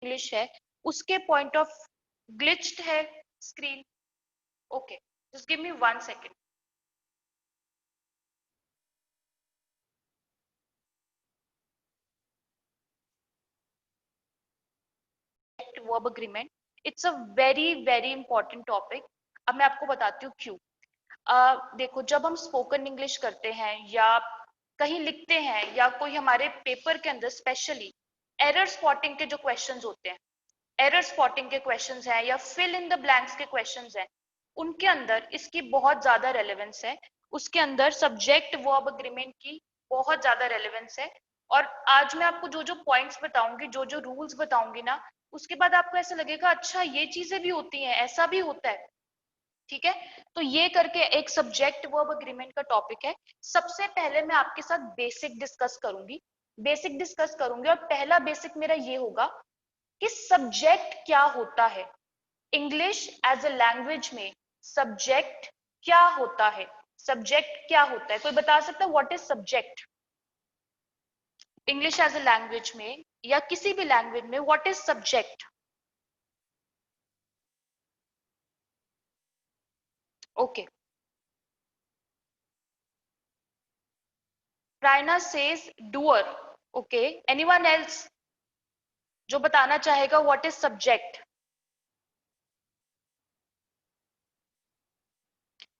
English है उसके point of glitched है screen? Okay, just give me 1 second. Verb agreement, it's a very very important topic. अब मैं आपको बताती हूँ क्यों। देखो, जब हम स्पोकन इंग्लिश करते हैं या कहीं लिखते हैं या कोई हमारे पेपर के अंदर स्पेशली एरर स्पॉटिंग के जो क्वेश्चंस होते हैं, एरर स्पॉटिंग के क्वेश्चंस हैं या फिल इन द ब्लैंक्स के क्वेश्चंस हैं, उनके अंदर इसकी बहुत ज्यादा रेलेवेंस है। उसके अंदर सब्जेक्ट वर्ब अग्रीमेंट की बहुत ज्यादा रेलेवेंस है। और आज मैं आपको जो जो पॉइंट्स बताऊंगी, जो जो रूल्स बताऊंगी ना, उसके बाद आपको ऐसा लगेगा अच्छा ये चीजें भी होती हैं, ऐसा भी होता है। ठीक है, तो ये करके एक सब्जेक्ट वर्ब अग्रीमेंट का टॉपिक है। सबसे पहले मैं आपके साथ बेसिक डिस्कस करूंगी, बेसिक डिस्कस करूंगी। और पहला बेसिक मेरा ये होगा कि सब्जेक्ट क्या होता है। इंग्लिश एज ए लैंग्वेज में सब्जेक्ट क्या होता है? सब्जेक्ट क्या होता है? कोई बता सकता है what is subject? English as a language में या किसी भी लैंग्वेज में what is subject? Okay, Raina says doer. Okay, anyone else जो बताना चाहेगा व्हाट इज सब्जेक्ट?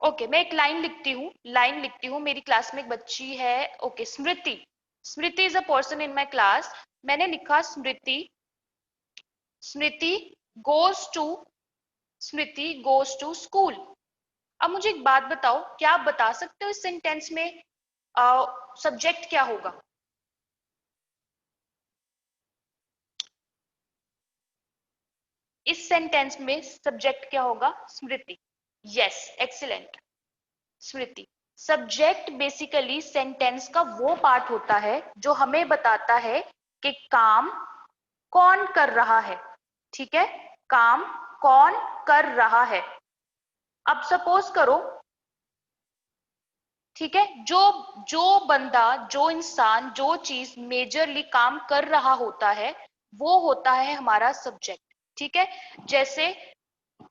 ओके, मैं एक लाइन लिखती हूँ, लाइन लिखती हूँ। मेरी क्लास में एक बच्ची है, okay, Smriti. Smriti is a person in my class. मैंने लिखा Smriti, Smriti goes to, Smriti goes to school. अब मुझे एक बात बताओ, क्या आप बता सकते हो इस सेंटेंस में सब्जेक्ट क्या होगा? इस सेंटेंस में सब्जेक्ट क्या होगा? स्मृति। यस, एक्सीलेंट, स्मृति। सब्जेक्ट बेसिकली सेंटेंस का वो पार्ट होता है जो हमें बताता है कि काम कौन कर रहा है। ठीक है, काम कौन कर रहा है। अब सपोज करो, ठीक है, जो जो बंदा, जो इंसान, जो चीज मेजरली काम कर रहा होता है वो होता है हमारा सब्जेक्ट। ठीक है, जैसे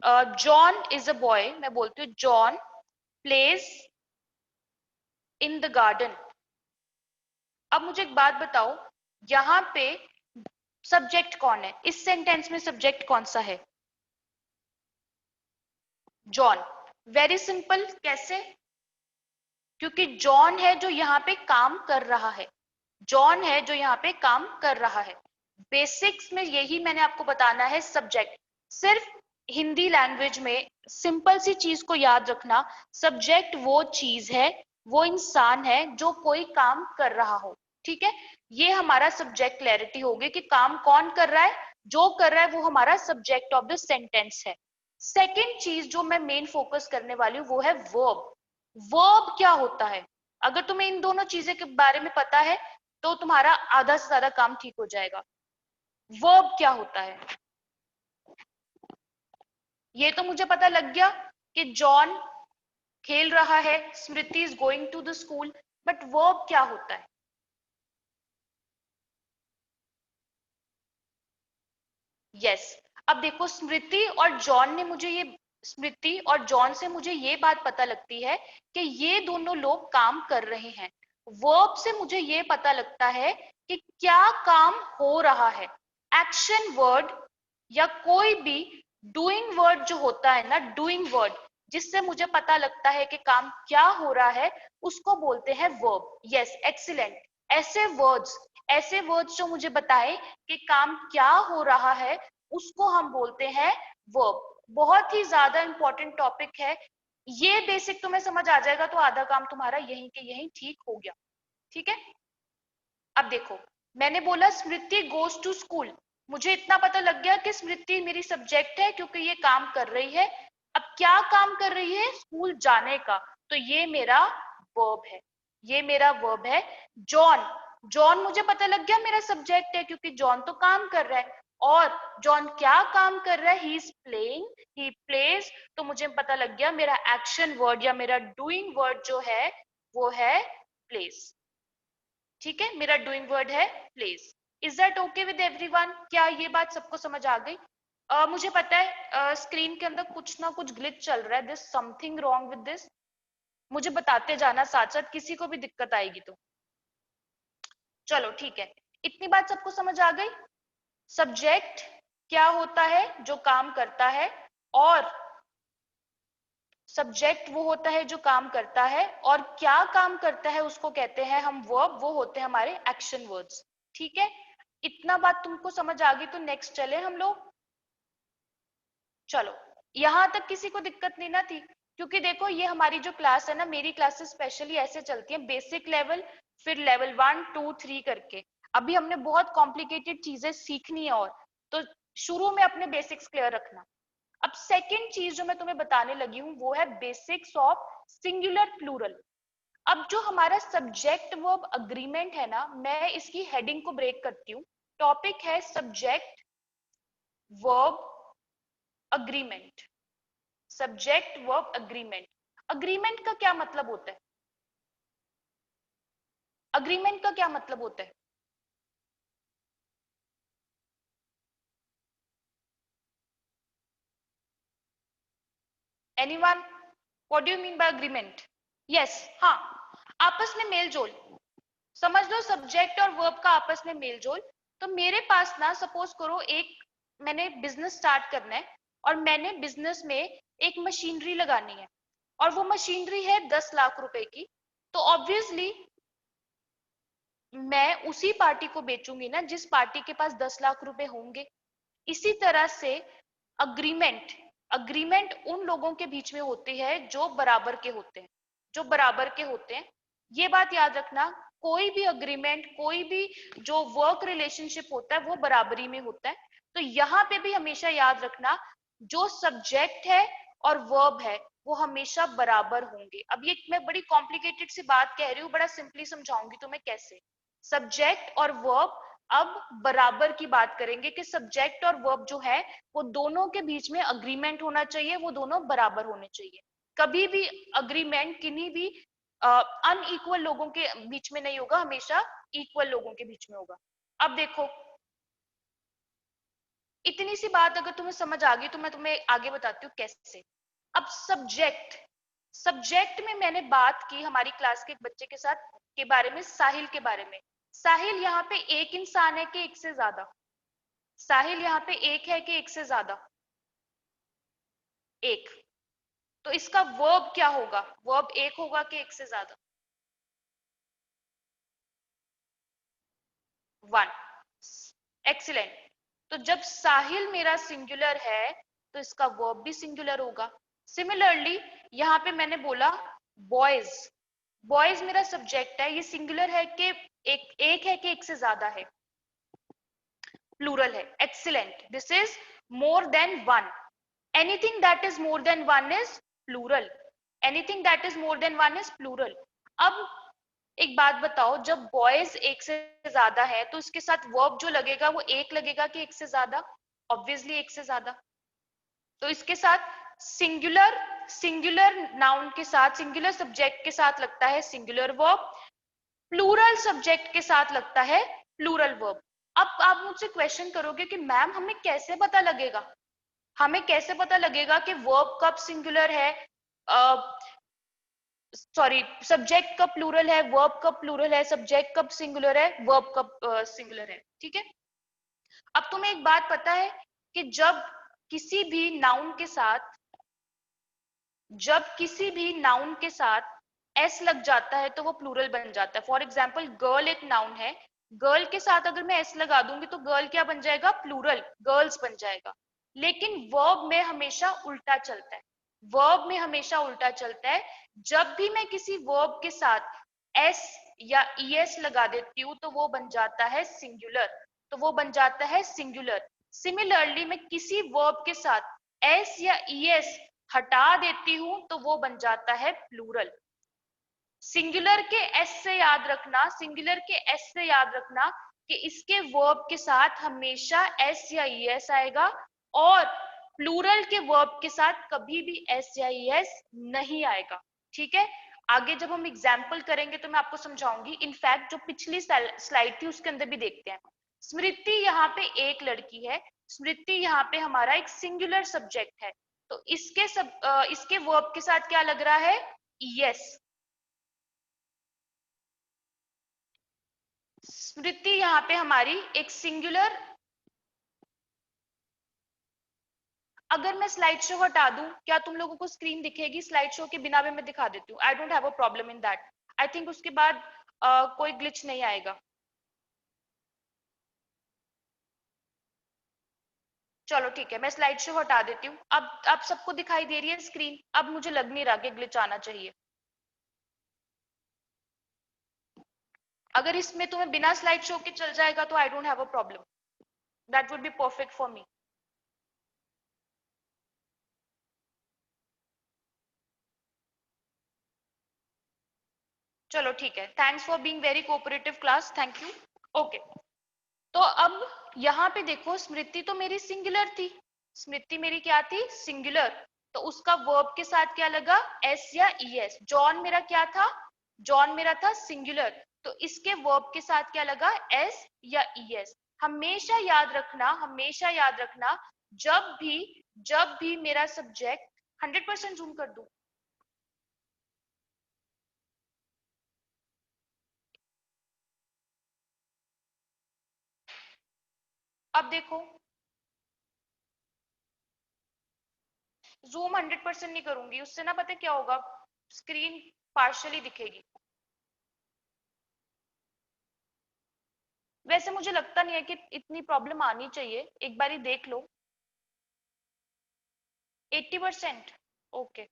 जॉन इज अ बॉय, मैं बोलती हूँ John plays in the garden. अब मुझे एक बात बताओ, यहां पे सब्जेक्ट कौन है? इस सेंटेंस में सब्जेक्ट कौन सा है? जॉन। वेरी सिंपल, कैसे? क्योंकि जॉन है जो यहाँ पे काम कर रहा है, जॉन है जो यहाँ पे काम कर रहा है। बेसिक्स में यही मैंने आपको बताना है, सब्जेक्ट। सिर्फ हिंदी लैंग्वेज में सिंपल सी चीज को याद रखना, सब्जेक्ट वो चीज है, वो इंसान है जो कोई काम कर रहा हो। ठीक है, ये हमारा सब्जेक्ट क्लैरिटी होगी कि काम कौन कर रहा है, जो कर रहा है वो हमारा सब्जेक्ट ऑफ द सेंटेंस है। सेकेंड चीज जो मैं मेन फोकस करने वाली हूँ वो है वर्ब। वर्ब क्या होता है? अगर तुम्हें इन दोनों चीजें के बारे में पता है तो तुम्हारा आधा से ज्यादा काम ठीक हो जाएगा। वर्ब क्या होता है? ये तो मुझे पता लग गया कि जॉन खेल रहा है, Smriti is going to the school, but verb क्या होता है? यस, अब देखो, स्मृति और जॉन ने मुझे ये, स्मृति और जॉन से मुझे ये बात पता लगती है कि ये दोनों लोग काम कर रहे हैं। वर्ब से मुझे ये पता लगता है कि क्या काम हो रहा है। एक्शन वर्ड या कोई भी डूइंग वर्ड जो होता है ना, डूइंग वर्ड, जिससे मुझे पता लगता है कि काम क्या हो रहा है, उसको बोलते हैं वर्ब। Yes, excellent. ऐसे वर्ड्स, ऐसे वर्ड्स जो मुझे बताए कि काम क्या हो रहा है, उसको हम बोलते हैं वर्ब। बहुत ही ज्यादा इंपॉर्टेंट टॉपिक है। ये बेसिक तुम्हें समझ आ जाएगा तो आधा काम तुम्हारा यहीं के यहीं ठीक हो गया। ठीक है, अब देखो, मैंने बोला स्मृति गोज टू स्कूल, मुझे इतना पता लग गया कि स्मृति मेरी सब्जेक्ट है क्योंकि ये काम कर रही है। अब क्या काम कर रही है? स्कूल जाने का, तो ये मेरा वर्ब है, ये मेरा वर्ब है। जॉन, जॉन मुझे पता लग गया मेरा सब्जेक्ट है क्योंकि जॉन तो काम कर रहा है। और जॉन क्या काम कर रहा है? He is playing, he plays, तो मुझे पता लग गया मेरा एक्शन वर्ड या मेरा डूइंग वर्ड जो है वो है प्लेस। ठीक है, मेरा डूइंग वर्ड है place. Is that okay with everyone? क्या ये बात सबको समझ आ गई? मुझे पता है स्क्रीन के अंदर कुछ ना कुछ ग्लिच चल रहा है, this something wrong with this. मुझे बताते जाना साथ साथ, किसी को भी दिक्कत आएगी तो। चलो ठीक है, इतनी बात सबको समझ आ गई। सब्जेक्ट क्या होता है? जो काम करता है, और सब्जेक्ट वो होता है जो काम करता है, और क्या काम करता है उसको कहते हैं हम वर्ब, वो होते हैं हमारे एक्शन वर्ड्स। ठीक है, इतना बात तुमको समझ आ गई तो नेक्स्ट चले हम लोग। चलो, यहां तक किसी को दिक्कत नहीं ना थी? क्योंकि देखो ये हमारी जो क्लास है ना, मेरी क्लासेस स्पेशली ऐसे चलती हैं, बेसिक लेवल, फिर लेवल 1 2 3 करके। अभी हमने बहुत कॉम्प्लिकेटेड चीजें सीखनी है, और तो शुरू में अपने बेसिक्स क्लियर रखना। अब सेकंड चीज जो मैं तुम्हें बताने लगी हूं वो है बेसिक्स ऑफ सिंगुलर प्लूरल। अब जो हमारा सब्जेक्ट वर्ब अग्रीमेंट है ना, मैं इसकी हेडिंग को ब्रेक करती हूँ। टॉपिक है subject verb agreement. Subject verb agreement. Agreement का क्या मतलब होता है? अग्रीमेंट का क्या मतलब होता है? Anyone? What do you mean by agreement? Yes, हाँ, आपस में मेल जोल। समझ लो सब्जेक्ट और वर्ब का आपस में मेल जोल। तो मेरे पास ना, सपोज करो एक मैंने बिजनेस स्टार्ट करना है, और मैंने बिजनेस में एक मशीनरी लगानी है, और वो मशीनरी है 10 लाख रुपए की। तो ऑब्वियसली मैं उसी पार्टी को बेचूंगी ना जिस पार्टी के पास 10 लाख रुपए होंगे। इसी तरह से अग्रीमेंट, अग्रीमेंट उन लोगों के बीच में होती है जो बराबर के होते हैं, जो बराबर के होते हैं। ये बात याद रखना, कोई भी अग्रीमेंट, कोई भी जो वर्क रिलेशनशिप होता है वो बराबरी में होता है। तो यहाँ पे भी हमेशा याद रखना, जो सब्जेक्ट है और वर्ब है वो हमेशा बराबर होंगे। अब ये मैं बड़ी कॉम्प्लिकेटेड सी बात कह रही हूँ, बड़ा सिंपली समझाऊंगी तुम्हें कैसे। सब्जेक्ट और वर्ब अब बराबर की बात करेंगे कि सब्जेक्ट और वर्ब जो है वो दोनों के बीच में अग्रीमेंट होना चाहिए, वो दोनों बराबर होने चाहिए। कभी भी अग्रीमेंट किन्हीं भी अनइक्वल लोगों के बीच में नहीं होगा, हमेशा इक्वल लोगों के बीच में होगा। अब देखो, इतनी सी बात अगर तुम्हें समझ आ गई तो मैं तुम्हें आगे बताती हूँ कैसे। अब सब्जेक्ट, सब्जेक्ट में मैंने बात की हमारी क्लास के एक बच्चे के साथ के बारे में, साहिल के बारे में। साहिल यहाँ पे एक इंसान है कि एक से ज्यादा? साहिल यहाँ पे एक है कि एक से ज्यादा? एक। तो इसका वर्ब क्या होगा? वर्ब एक होगा कि एक से ज्यादा? वन। एक्सीलेंट। तो जब साहिल मेरा सिंगुलर है तो इसका वर्ब भी सिंगुलर होगा। सिमिलरली यहाँ पे मैंने बोला बॉयज, बॉयज मेरा सब्जेक्ट है, ये सिंगुलर है कि एक है कि एक से ज्यादा है? प्लूरल है। Excellent, this is more than one. Anything that is more than one is plural. Anything that is more than one is plural. अब एक बात बताओ, जब बॉयज एक से ज्यादा है तो उसके साथ वर्ब जो लगेगा वो एक लगेगा कि एक से ज्यादा? ऑब्वियसली एक से ज्यादा। तो इसके साथ सिंगुलर, सिंगुलर नाउन के साथ, सिंगुलर सब्जेक्ट के साथ लगता है सिंगुलर वर्ब, प्लूरल सब्जेक्ट के साथ लगता है प्लूरल वर्ब। अब आप मुझसे क्वेश्चन करोगे कि मैम हमें कैसे पता लगेगा, हमें कैसे पता लगेगा कि वर्ब कब सिंगुलर है, सॉरी सब्जेक्ट कब प्लूरल है, वर्ब कब प्लूरल है, सब्जेक्ट कब सिंगुलर है, वर्ब कब सिंगुलर है? ठीक है, अब तुम्हें एक बात पता है कि जब किसी भी नाउन के साथ, जब किसी भी नाउन के साथ एस लग जाता है तो वो प्लूरल बन जाता है। फॉर एग्जाम्पल गर्ल एक नाउन है, गर्ल के साथ अगर मैं एस लगा दूंगी तो गर्ल क्या बन जाएगा? प्लूरल, गर्ल्स बन जाएगा। लेकिन वर्ब में हमेशा उल्टा चलता है, वर्ब में हमेशा उल्टा चलता है। जब भी मैं किसी वर्ब के साथ एस या ईएस लगा देती हूँ तो वो बन जाता है सिंगुलर, तो वो बन जाता है सिंगुलर। सिमिलरली मैं किसी वर्ब के साथ एस या ईएस हटा देती हूं तो वो बन जाता है प्लूरल। सिंगुलर के एस से याद रखना, सिंगुलर के एस से याद रखना कि इसके वर्ब के साथ हमेशा एस या ईएस आएगा, और प्लूरल के वर्ब के साथ कभी भी एस या ईएस नहीं आएगा। ठीक है, आगे जब हम एग्जाम्पल करेंगे तो मैं आपको समझाऊंगी। इनफैक्ट जो पिछली स्लाइड थी उसके अंदर भी देखते हैं। स्मृति यहाँ पे एक लड़की है, स्मृति यहाँ पे हमारा एक सिंगुलर सब्जेक्ट है, तो इसके वर्ब के साथ क्या लग रहा है, यस। स्मृति यहाँ पे हमारी एक सिंगुलर। अगर मैं स्लाइड शो हटा दूं, क्या तुम लोगों को स्क्रीन दिखेगी? स्लाइड शो के बिना भी मैं दिखा देती हूँ, I don't have a problem in that. I think उसके बाद कोई ग्लिच नहीं आएगा। चलो ठीक है, मैं स्लाइड शो हटा देती हूँ। अब सबको दिखाई दे रही है स्क्रीन? अब मुझे लग नहीं रहा कि ग्लिच आना चाहिए। अगर इसमें तुम्हें बिना स्लाइड शो के चल जाएगा तो I don't have a problem, that would be perfect for me. चलो ठीक है, thanks for being very cooperative class, thank you. Okay, तो अब यहाँ पे देखो, स्मृति तो मेरी सिंगुलर थी, स्मृति मेरी क्या थी, सिंगुलर। तो उसका वर्ब के साथ क्या लगा, एस या ईएस। जॉन मेरा क्या था, जॉन मेरा था सिंगुलर, तो इसके वर्ब के साथ क्या लगा, एस या ईएस। हमेशा याद रखना, हमेशा याद रखना, जब भी मेरा सब्जेक्ट, 100% जूम कर दूं? अब देखो, जूम 100% नहीं करूंगी, उससे ना पता क्या होगा, स्क्रीन पार्शियली दिखेगी। वैसे मुझे लगता नहीं है कि इतनी प्रॉब्लम आनी चाहिए, एक बारी देख लो। 80%? ओके,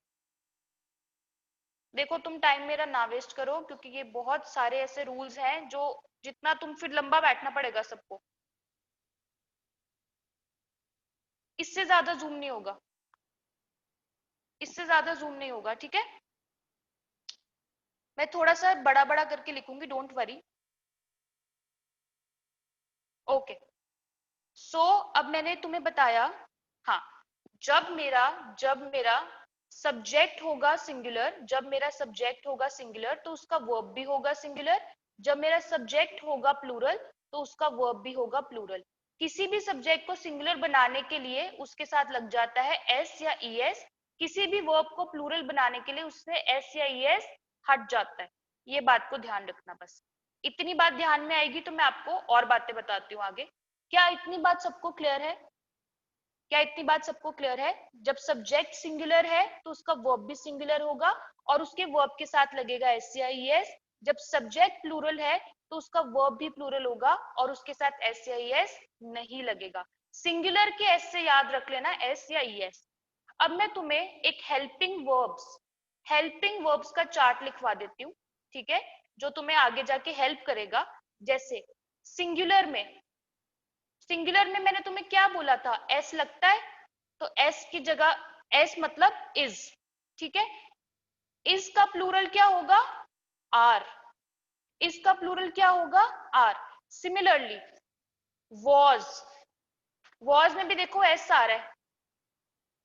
देखो तुम टाइम मेरा ना वेस्ट करो, क्योंकि ये बहुत सारे ऐसे रूल्स हैं जो, जितना तुम फिर लंबा बैठना पड़ेगा सबको। इससे ज्यादा जूम नहीं होगा, इससे ज्यादा जूम नहीं होगा, ठीक है? मैं थोड़ा सा बड़ा बड़ा करके लिखूंगी, डोंट वरी। ओके, सो अब मैंने तुम्हें बताया, हाँ, जब मेरा सब्जेक्ट होगा सिंगुलर, जब मेरा सब्जेक्ट होगा सिंगुलर तो उसका वर्ब भी होगा सिंगुलर। जब मेरा सब्जेक्ट होगा प्लूरल तो उसका वर्ब भी होगा प्लूरल। किसी भी सब्जेक्ट को सिंगुलर बनाने के लिए उसके साथ लग जाता है एस या ईएस, किसी भी वर्ब को प्लूरल बनाने के लिए उससे एस या ईएस हट जाता है। ये बात को ध्यान रखना, बस इतनी बात ध्यान में आएगी तो मैं आपको और बातें बताती हूँ आगे। क्या इतनी बात सबको क्लियर है? क्या इतनी बात सबको क्लियर है? जब सब्जेक्ट सिंगुलर है तो उसका वर्ब भी सिंगुलर होगा और उसके वर्ब के साथ लगेगा एस या ईएस। जब सब्जेक्ट प्लूरल है तो उसका वर्ब भी प्लूरल होगा और उसके साथ एस या ईएस नहीं लगेगा। सिंगुलर के एस से याद रख लेना, एस या ईएस। अब मैं तुम्हें एक हेल्पिंग वर्ब्स का चार्ट लिखवा देती हूँ, ठीक है, जो तुम्हें आगे जाके हेल्प करेगा। जैसे सिंगुलर में, सिंगुलर में मैंने तुम्हें क्या बोला था, एस लगता है, तो एस की जगह, एस मतलब इज, ठीक है, इज का प्लूरल क्या होगा, आर। इज का प्लूरल क्या होगा, आर। सिमिलरली वॉज, वॉज में भी देखो एस आ रहा है,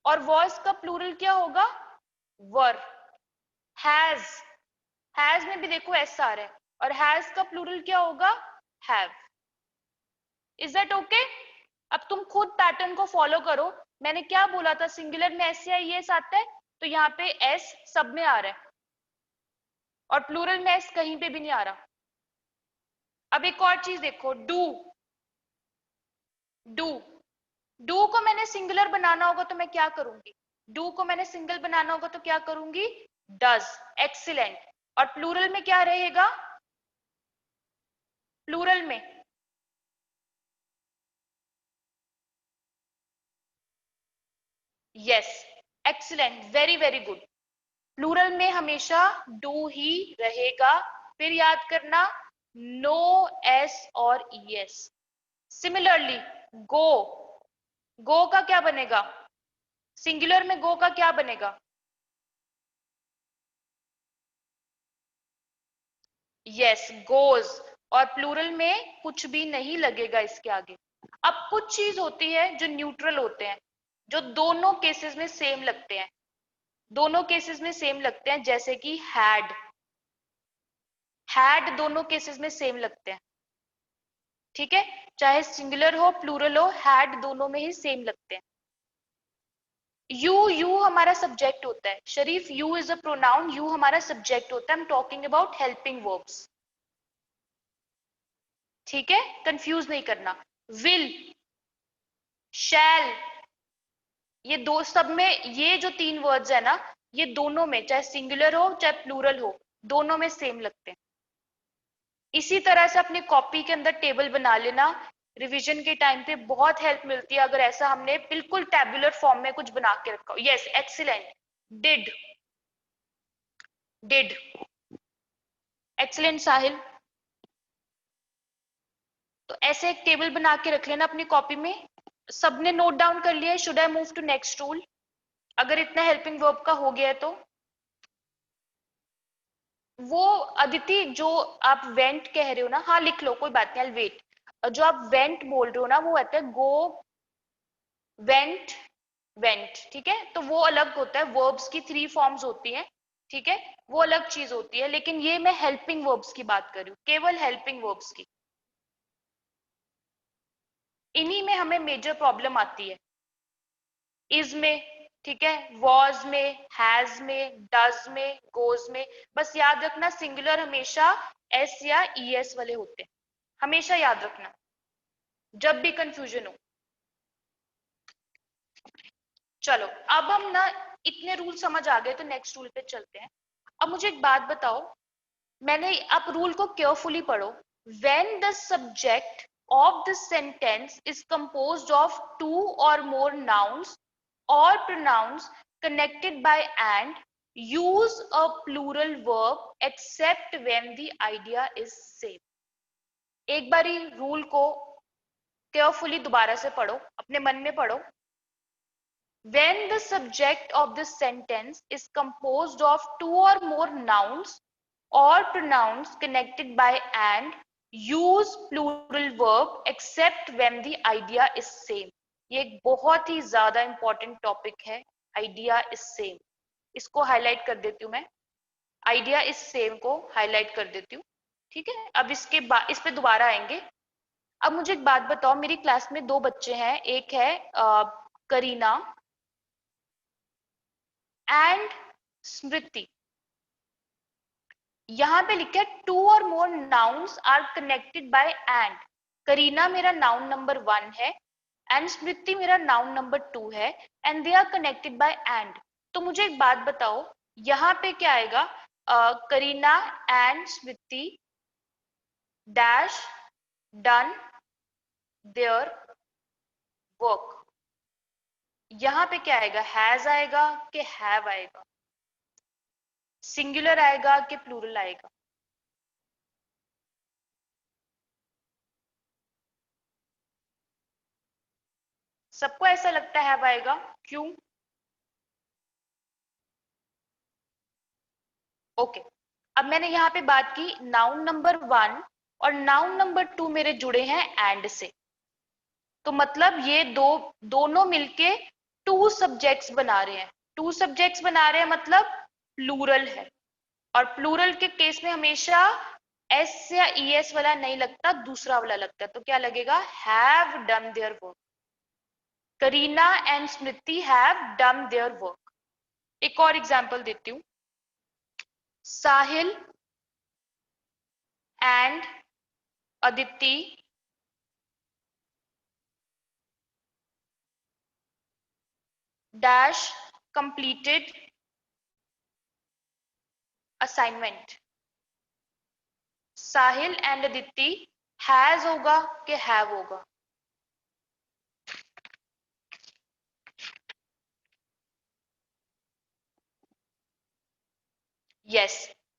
और वॉज का प्लूरल क्या होगा, वर। हैज, हैज में भी देखो एस आ रहा है, और हैज का प्लूरल क्या होगा, हैव। Is that okay? अब तुम खुद पैटर्न को फॉलो करो। मैंने क्या बोला था, सिंगुलर में एस या ईएस आता है, तो यहाँ पे एस सब में आ रहा है, और प्लूरल में एस कहीं पे भी नहीं आ रहा। अब एक और चीज देखो, डू, डू, डू को मैंने सिंगुलर बनाना होगा तो मैं क्या करूंगी, डू को मैंने सिंगल बनाना होगा तो क्या करूंगी, डज। एक्सीलेंट। और प्लूरल में क्या रहेगा, प्लूरल में, yes, excellent, very very good. Plural में हमेशा डू ही रहेगा। फिर याद करना, नो एस और ईएस। सिमिलरली गो, गो का क्या बनेगा, सिंगुलर में गो का क्या बनेगा, यस, गोज। और प्लूरल में कुछ भी नहीं लगेगा इसके आगे। अब कुछ चीज होती है जो न्यूट्रल होते हैं, जो दोनों केसेस में सेम लगते हैं, दोनों केसेस में सेम लगते हैं, जैसे कि हैड दोनों केसेस में सेम लगते हैं, ठीक है। चाहे सिंगुलर हो प्लूरल हो, हैड दोनों में ही सेम लगते हैं। यू हमारा सब्जेक्ट होता है Sharif, you is a pronoun, you हमारा सब्जेक्ट होता है। I am talking about helping verbs, ठीक है, कंफ्यूज नहीं करना। विल, शैल, ये दो सब में, ये जो तीन वर्ड्स है ना, ये दोनों में चाहे सिंगुलर हो चाहे प्लूरल हो, दोनों में सेम लगते हैं। इसी तरह से अपनी कॉपी के अंदर टेबल बना लेना, रिवीजन के टाइम पे बहुत हेल्प मिलती है अगर ऐसा हमने बिल्कुल टैबुलर फॉर्म में कुछ बना के रखा हो। Yes, excellent, did, did, excellent Sahil. तो ऐसे एक टेबल बना के रख लेना अपनी कॉपी में। सबने नोट डाउन कर लिया है? Should I move to next rule? अगर इतना हेल्पिंग वर्ब का हो गया है तो वो अदिति जो आप वेंट कह रहे हो ना, हाँ लिख लो, कोई बात नहीं, आई वेट। जो आप वेंट बोल रहे हो ना, वो आता है गो, वेंट, वेंट, ठीक है, तो वो अलग होता है। वर्ब्स की थ्री फॉर्म्स होती हैं, ठीक है, वो अलग चीज होती है। लेकिन ये मैं हेल्पिंग वर्ब्स की बात कर रही हूँ, केवल हेल्पिंग वर्ब्स की। इन्हीं में हमें मेजर प्रॉब्लम आती है, इज में, ठीक है, वॉज में, हैज में, डज में, गोज में। बस याद रखना सिंगुलर हमेशा एस या ई एस वाले होते हैं, हमेशा याद रखना जब भी कंफ्यूजन हो। चलो अब हम ना इतने रूल समझ आ गए तो नेक्स्ट रूल पे चलते हैं। अब मुझे एक बात बताओ, मैंने, आप रूल को केयरफुली पढ़ो। When the subject of the sentence is composed of two or more nouns or pronouns connected by and, use a plural verb except when the idea is same। एक बारी रूल को carefully दोबारा से पढ़ो, अपने मन में पढ़ो। When the subject of the sentence is composed of two or more nouns or pronouns connected by and, use plural verb except when the idea is same। ये एक बहुत ही ज्यादा इंपॉर्टेंट टॉपिक है, आइडिया इज सेम। इसको highlight कर देती हूँ मैं, आइडिया इज सेम को हाईलाइट कर देती हूँ, ठीक है। अब इसके बाद इस पे दोबारा आएंगे। अब मुझे एक बात बताओ, मेरी क्लास में दो बच्चे हैं, एक है करीना एंड स्मृति। यहां पे लिखा है two or more nouns are connected by and. Kareena मेरा नाउन नंबर 1 है एंड स्मृति मेरा नाउन नंबर 2 है, and they are connected by and. तो मुझे एक बात बताओ, यहाँ पे क्या आएगा? Kareena and Smriti dash done their work. यहाँ पे क्या आएगा? हैज आएगा कि हैव आएगा? सिंगुलर आएगा कि प्लूरल आएगा? सबको ऐसा लगता है हैव आएगा, क्यों? ओके, अब मैंने यहाँ पे बात की नाउन नंबर 1 और नाउन नंबर 2 मेरे जुड़े हैं एंड से, तो मतलब ये दोनों मिलके टू सब्जेक्ट्स बना रहे हैं। टू सब्जेक्ट्स बना रहे हैं मतलब प्लूरल है, और प्लूरल के केस में हमेशा एस या ई एस वाला नहीं लगता, दूसरा वाला लगता है। तो क्या लगेगा? Have done their work. Kareena and Smriti have done their work. एक और एग्जांपल देती हूँ, Sahil and Aditi dash completed assignment। Sahil and Aditi has होगा कि हैव होगा? Yes,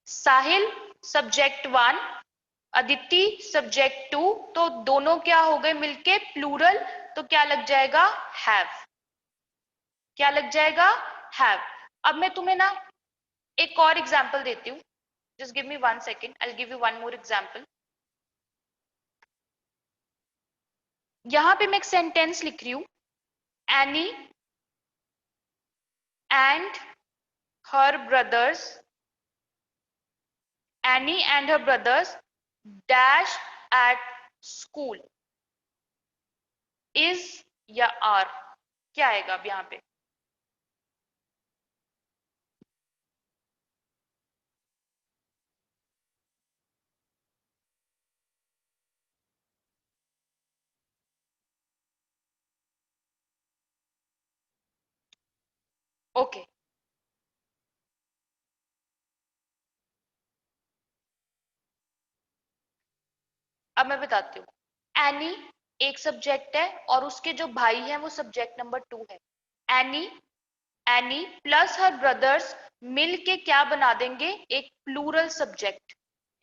Sahil subject 1, Aditi subject 2, तो दोनों क्या हो गए मिलके? प्लूरल। तो क्या लग जाएगा? हैव। क्या लग जाएगा? हैव। अब मैं तुम्हें ना एक और एग्जांपल देती हूँ, just give me 1 second, I give you one more example. यहां पे मैं एक सेंटेंस लिख रही हूं, any and her brothers, Annie and her brothers dash at school। Is या आर, क्या आएगा अब यहाँ पे? ओके, अब मैं बताती हूँ। एनी एक सब्जेक्ट है और उसके जो भाई हैं वो सब्जेक्ट नंबर 2 है। एनी, एनी प्लस हर ब्रदर्स मिल के क्या बना देंगे? एक प्लूरल सब्जेक्ट,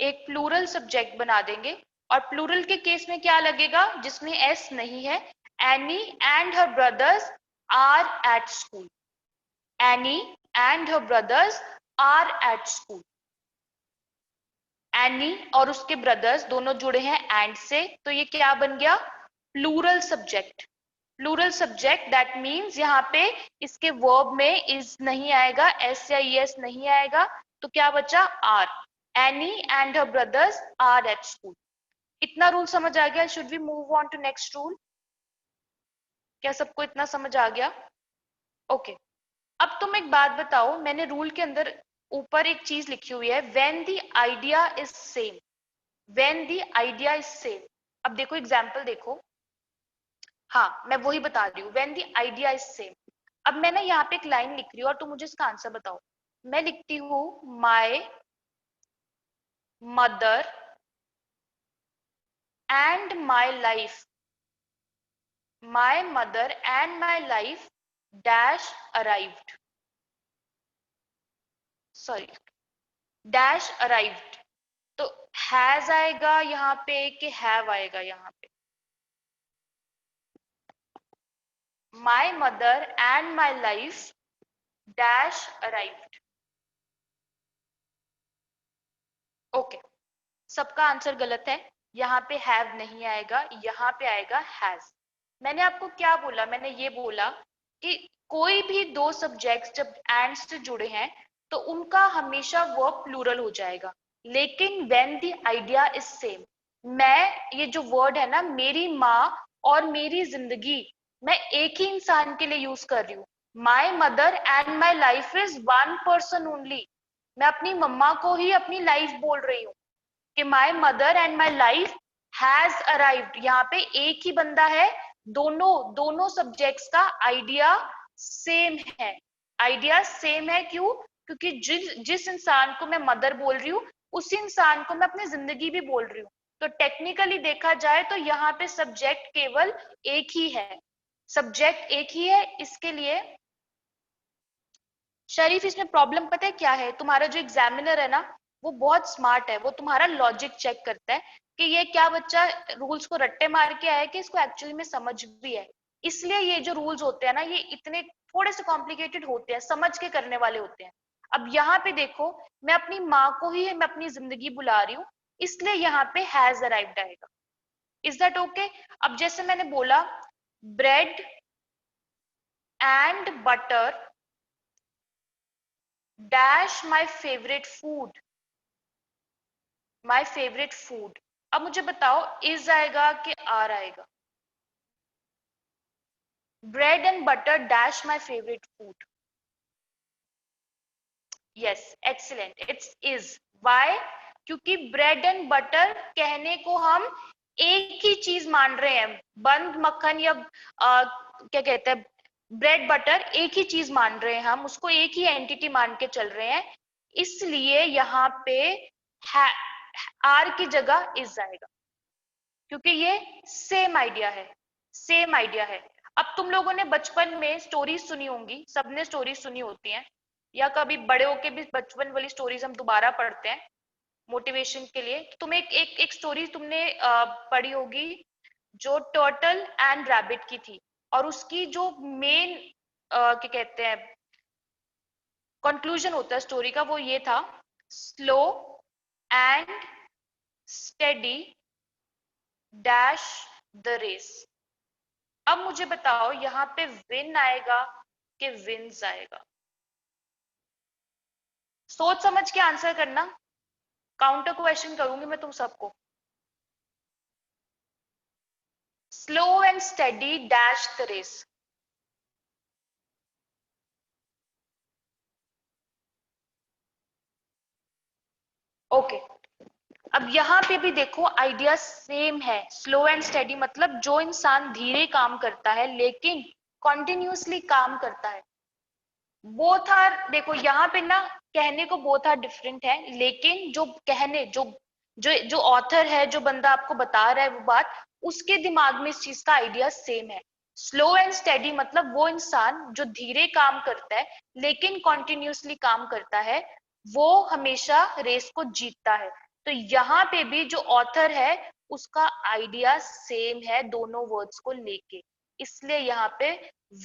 एक प्लूरल सब्जेक्ट बना देंगे। और प्लूरल के केस में क्या लगेगा? जिसमें एस नहीं है। Annie and her brothers are at school, Annie and her brothers are at school. Annie और उसके ब्रदर्स दोनों जुड़े हैं एंड से, तो ये क्या बन गया? Plural subject. Plural subject that means यहाँ पे इसके वर्ब में इज नहीं आएगा, एस या ईएस नहीं आएगा, तो क्या बचा? Are. Annie and her brothers are at school. इतना रूल समझ आ गया? Should we move on to next rule? क्या सबको इतना समझ आ गया? Okay okay. अब तुम एक बात बताओ, मैंने रूल के अंदर ऊपर एक चीज लिखी हुई है, when the idea is same, when the idea is same. अब देखो एग्जाम्पल देखो, हाँ मैं वही बता रही हूँ, when the idea is same. अब मैं ना यहाँ पे एक लाइन लिख रही हूँ और तुम मुझे इसका आंसर बताओ। मैं लिखती हूँ my mother and my life, my mother and my life dash arrived, sorry dash arrived. तो हैज आएगा यहाँ पे कि हैव आएगा यहाँ पे? My mother and my life dash arrived. Okay, सबका आंसर गलत है। यहाँ पे हैव नहीं आएगा, यहाँ पे आएगा हैज। मैंने आपको क्या बोला? मैंने ये बोला कि कोई भी दो सब्जेक्ट्स जब एंड से जुड़े हैं तो उनका हमेशा वर्ब प्लूरल हो जाएगा। लेकिन when the idea is same, मैं ये जो वर्ड है ना, मेरी माँ और मेरी जिंदगी, मैं एक ही इंसान के लिए यूज कर रही हूँ। My mother and my life is one person only. मैं अपनी मम्मा को ही अपनी लाइफ बोल रही हूँ कि my mother and my life has arrived. यहाँ पे एक ही बंदा है, दोनों दोनों सब्जेक्ट्स का आइडिया सेम है। आइडिया सेम है क्यों? क्योंकि जिस इंसान को मैं मदर बोल रही हूँ उसी इंसान को मैं अपनी जिंदगी भी बोल रही हूँ। तो टेक्निकली देखा जाए तो यहाँ पे सब्जेक्ट केवल एक ही है, सब्जेक्ट एक ही है। इसके लिए शरीफ, इसमें प्रॉब्लम पता है क्या है? तुम्हारा जो एग्जामिनर है ना, वो बहुत स्मार्ट है, वो तुम्हारा लॉजिक चेक करता है कि ये क्या बच्चा रूल्स को रट्टे मार के आया कि इसको एक्चुअली में समझ भी है। इसलिए ये जो रूल्स होते हैं ना, ये इतने थोड़े से कॉम्प्लिकेटेड होते हैं, समझ के करने वाले होते हैं। अब यहाँ पे देखो, मैं अपनी माँ को ही मैं अपनी जिंदगी बुला रही हूँ, इसलिए यहाँ पे हैज अराइव्ड आएगा। Is that okay? अब जैसे मैंने बोला, bread and butter dash my favourite food, my favourite food. अब मुझे बताओ इज आएगा कि आर आएगा? Bread and butter dash my favourite food. Yes, excellent, it's is. Why? क्योंकि ब्रेड एंड बटर कहने को हम एक ही चीज मान रहे हैं। बंद मक्खन या क्या कहते हैं, ब्रेड बटर एक ही चीज मान रहे हैं, हम उसको एक ही एंटिटी मान के चल रहे हैं। इसलिए यहाँ पे आर की जगह इज आएगा, क्योंकि ये सेम आइडिया है, सेम आइडिया है। अब तुम लोगों ने बचपन में स्टोरीज सुनी होंगी, सबने स्टोरीज सुनी होती हैं, या कभी बड़े होके भी बचपन वाली स्टोरीज हम दोबारा पढ़ते हैं मोटिवेशन के लिए। तो तुम एक स्टोरी तुमने पढ़ी होगी जो टर्टल एंड रैबिट की थी, और उसकी जो मेन क्या कहते हैं कंक्लूजन होता है स्टोरी का, वो ये था, slow and steady dash the race. अब मुझे बताओ यहाँ पे विन आएगा कि विंस आएगा? सोच समझ के आंसर करना, काउंटर क्वेश्चन करूंगी मैं तुम सबको। Slow and steady dash the race. Okay, अब यहाँ पे भी देखो आइडिया सेम है। स्लो एंड स्टेडी मतलब जो इंसान धीरे काम करता है लेकिन कॉन्टिन्यूसली काम करता है। बोथ आर, देखो यहाँ पे ना कहने को बोथ आर डिफरेंट है, लेकिन जो कहने जो जो जो ऑथर है, जो बंदा आपको बता रहा है वो बात, उसके दिमाग में इस चीज का आइडिया सेम है। स्लो एंड स्टेडी मतलब वो इंसान जो धीरे काम करता है लेकिन कॉन्टिन्यूसली काम करता है, वो हमेशा रेस को जीतता है। तो यहाँ पे भी जो ऑथर है उसका आइडिया सेम है दोनों वर्ड्स को लेके, इसलिए यहाँ पे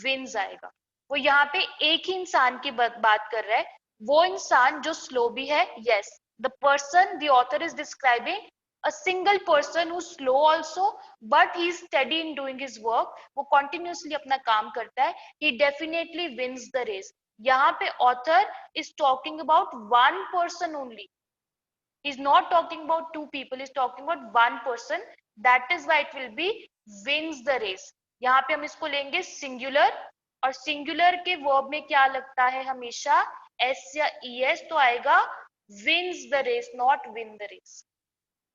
विन्स आएगा। वो यहाँ पे एक ही इंसान की बात कर रहा है, वो इंसान जो स्लो भी है। Yes, the person the author is describing a single person who slow also but he is study in doing his work. वो कॉन्टिन्यूसली अपना काम करता है, ही डेफिनेटली विन्स द रेस। यहाँ पे author is talking about one person only, is not talking about two people, is talking about one person. That is why it will be wins the race। यहाँ पे हम इसको लेंगे singular, और singular के verb में क्या लगता है हमेशा, एस या ईएस, तो आएगा wins the race, not win the race.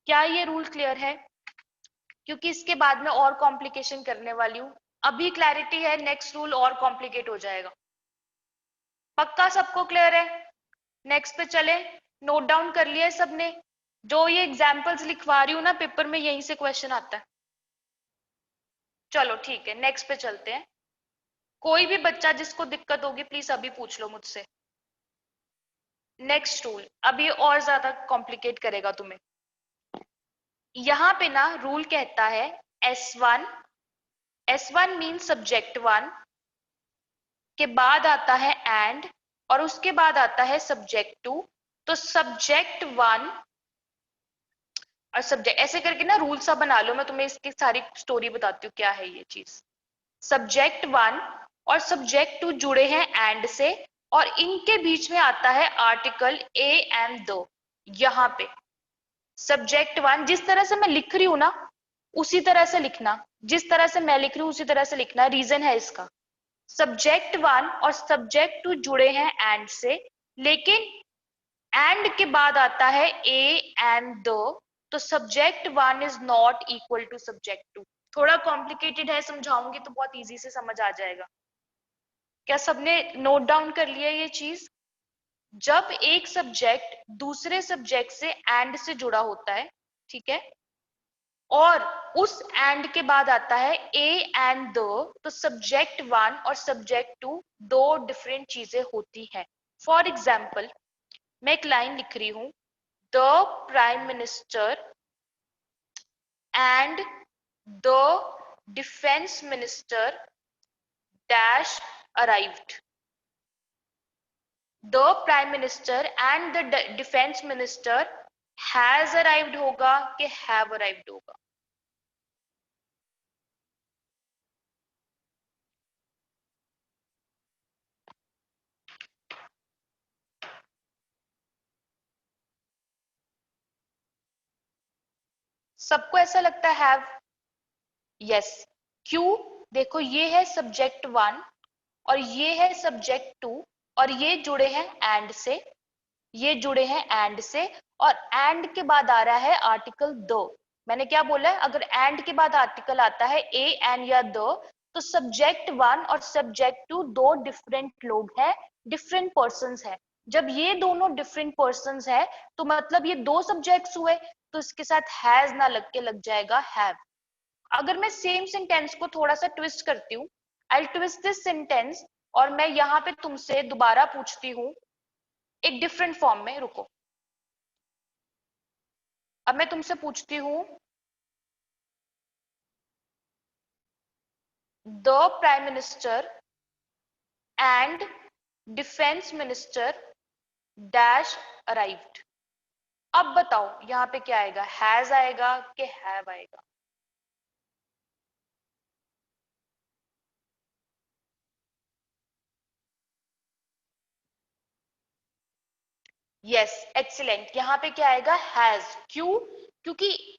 क्या ये रूल क्लियर है? क्योंकि इसके बाद में और कॉम्प्लिकेशन करने वाली हूं, अभी क्लैरिटी है, नेक्स्ट रूल और कॉम्प्लिकेट हो जाएगा। पक्का सबको क्लियर है? नेक्स्ट पे चले। नोट डाउन कर लिया है सबने? जो ये एग्जाम्पल्स लिखवा रही हूँ ना पेपर में, यहीं से क्वेश्चन आता है। चलो ठीक है, नेक्स्ट पे चलते हैं। कोई भी बच्चा जिसको दिक्कत होगी प्लीज अभी पूछ लो मुझसे। नेक्स्ट रूल अभी और ज्यादा कॉम्प्लिकेट करेगा तुम्हें। यहां पे ना रूल कहता है S1, S1 mean subject one, के बाद आता है एंड, और उसके बाद आता है सब्जेक्ट टू। तो सब्जेक्ट वन और सब्जेक्ट, ऐसे करके ना रूल सा बना लो, मैं तुम्हें इसकी सारी स्टोरी बताती हूँ क्या है ये चीज। सब्जेक्ट वन और सब्जेक्ट टू जुड़े हैं एंड से, और इनके बीच में आता है आर्टिकल ए एंड द। यहाँ पे सब्जेक्ट वन जिस तरह से मैं लिख रही हूं ना उसी तरह से लिखना, जिस तरह से मैं लिख रही हूं उसी तरह से लिखना। रीजन है इसका, सब्जेक्ट वन और सब्जेक्ट टू जुड़े हैं एंड से, लेकिन एंड के बाद आता है ए एंड द, तो subject one is not equal to subject two. थोड़ा कॉम्प्लिकेटेड है, समझाऊंगी तो बहुत इजी से समझ आ जाएगा। क्या सबने नोट डाउन कर लिया ये चीज? जब एक सब्जेक्ट दूसरे सब्जेक्ट से एंड से जुड़ा होता है, ठीक है, और उस एंड के बाद आता है ए एंड द, तो सब्जेक्ट वन और सब्जेक्ट टू दो डिफरेंट चीजें होती हैं। फॉर एग्जाम्पल मैं एक लाइन लिख रही हूं, the prime minister and the defence minister dash arrived. The prime minister and the defence minister has arrived होगा कि हैव अराइव्ड होगा? सबको ऐसा लगता है हैव? यस। क्यों? देखो ये है सब्जेक्ट वन और ये है सब्जेक्ट टू, और ये जुड़े हैं एंड से, ये जुड़े हैं एंड से, और एंड के बाद आ रहा है आर्टिकल दो। मैंने क्या बोला है, अगर एंड के बाद आर्टिकल आता है ए एंड या दो, तो सब्जेक्ट वन और सब्जेक्ट टू दो डिफरेंट लोग हैं, डिफरेंट पर्संस हैं। जब ये दोनों डिफरेंट पर्संस है तो मतलब ये दो सब्जेक्ट्स हुए, तो इसके साथ हैज ना लग के लग जाएगा हैव। अगर मैं सेम सेंटेंस को थोड़ा सा ट्विस्ट करती हूँ, आई ट्विस्ट दिस सेंटेंस, और मैं यहाँ पे तुमसे दोबारा पूछती हूँ एक डिफरेंट फॉर्म में, रुको। अब मैं तुमसे पूछती हूँ, the prime minister and defence minister dash arrived. अब बताओ यहाँ पे क्या आएगा, हैज आएगा कि हैव आएगा? Yes, excellent. यहाँ पे क्या आएगा, हैज। क्यों? क्योंकि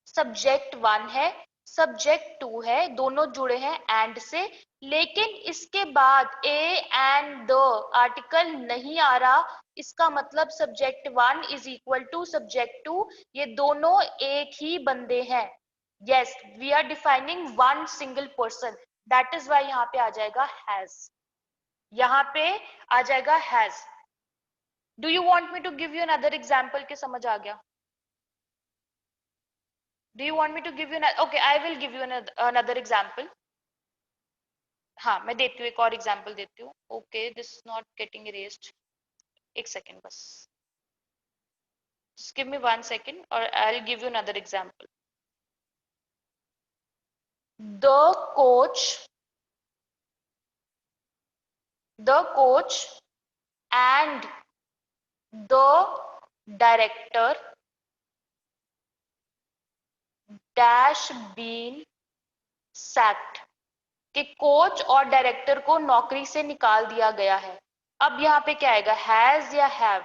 सब्जेक्ट वन है, सब्जेक्ट टू है, दोनों जुड़े हैं एंड से, लेकिन इसके बाद ए एंड द आर्टिकल नहीं आ रहा। इसका मतलब subject one is equal to subject two, ये दोनों एक ही बंदे हैं। Yes, we are defining one single person, that is why यहाँ पे आ जाएगा हैज, यहाँ पे आ जाएगा has. Do you want me to give you another example के समझ आ गया? Do you want me to give you another? Okay, I will give you another example. हाँ, मैं देती हूँ, एक और एग्जाम्पल देती हूँ। Okay, this not getting erased. एक सेकेंड बस, just give me 1 second or I'll give you another example. The coach and the director dash been sacked, कि कोच और डायरेक्टर को नौकरी से निकाल दिया गया है। अब यहाँ पे क्या आएगा, हैज या have?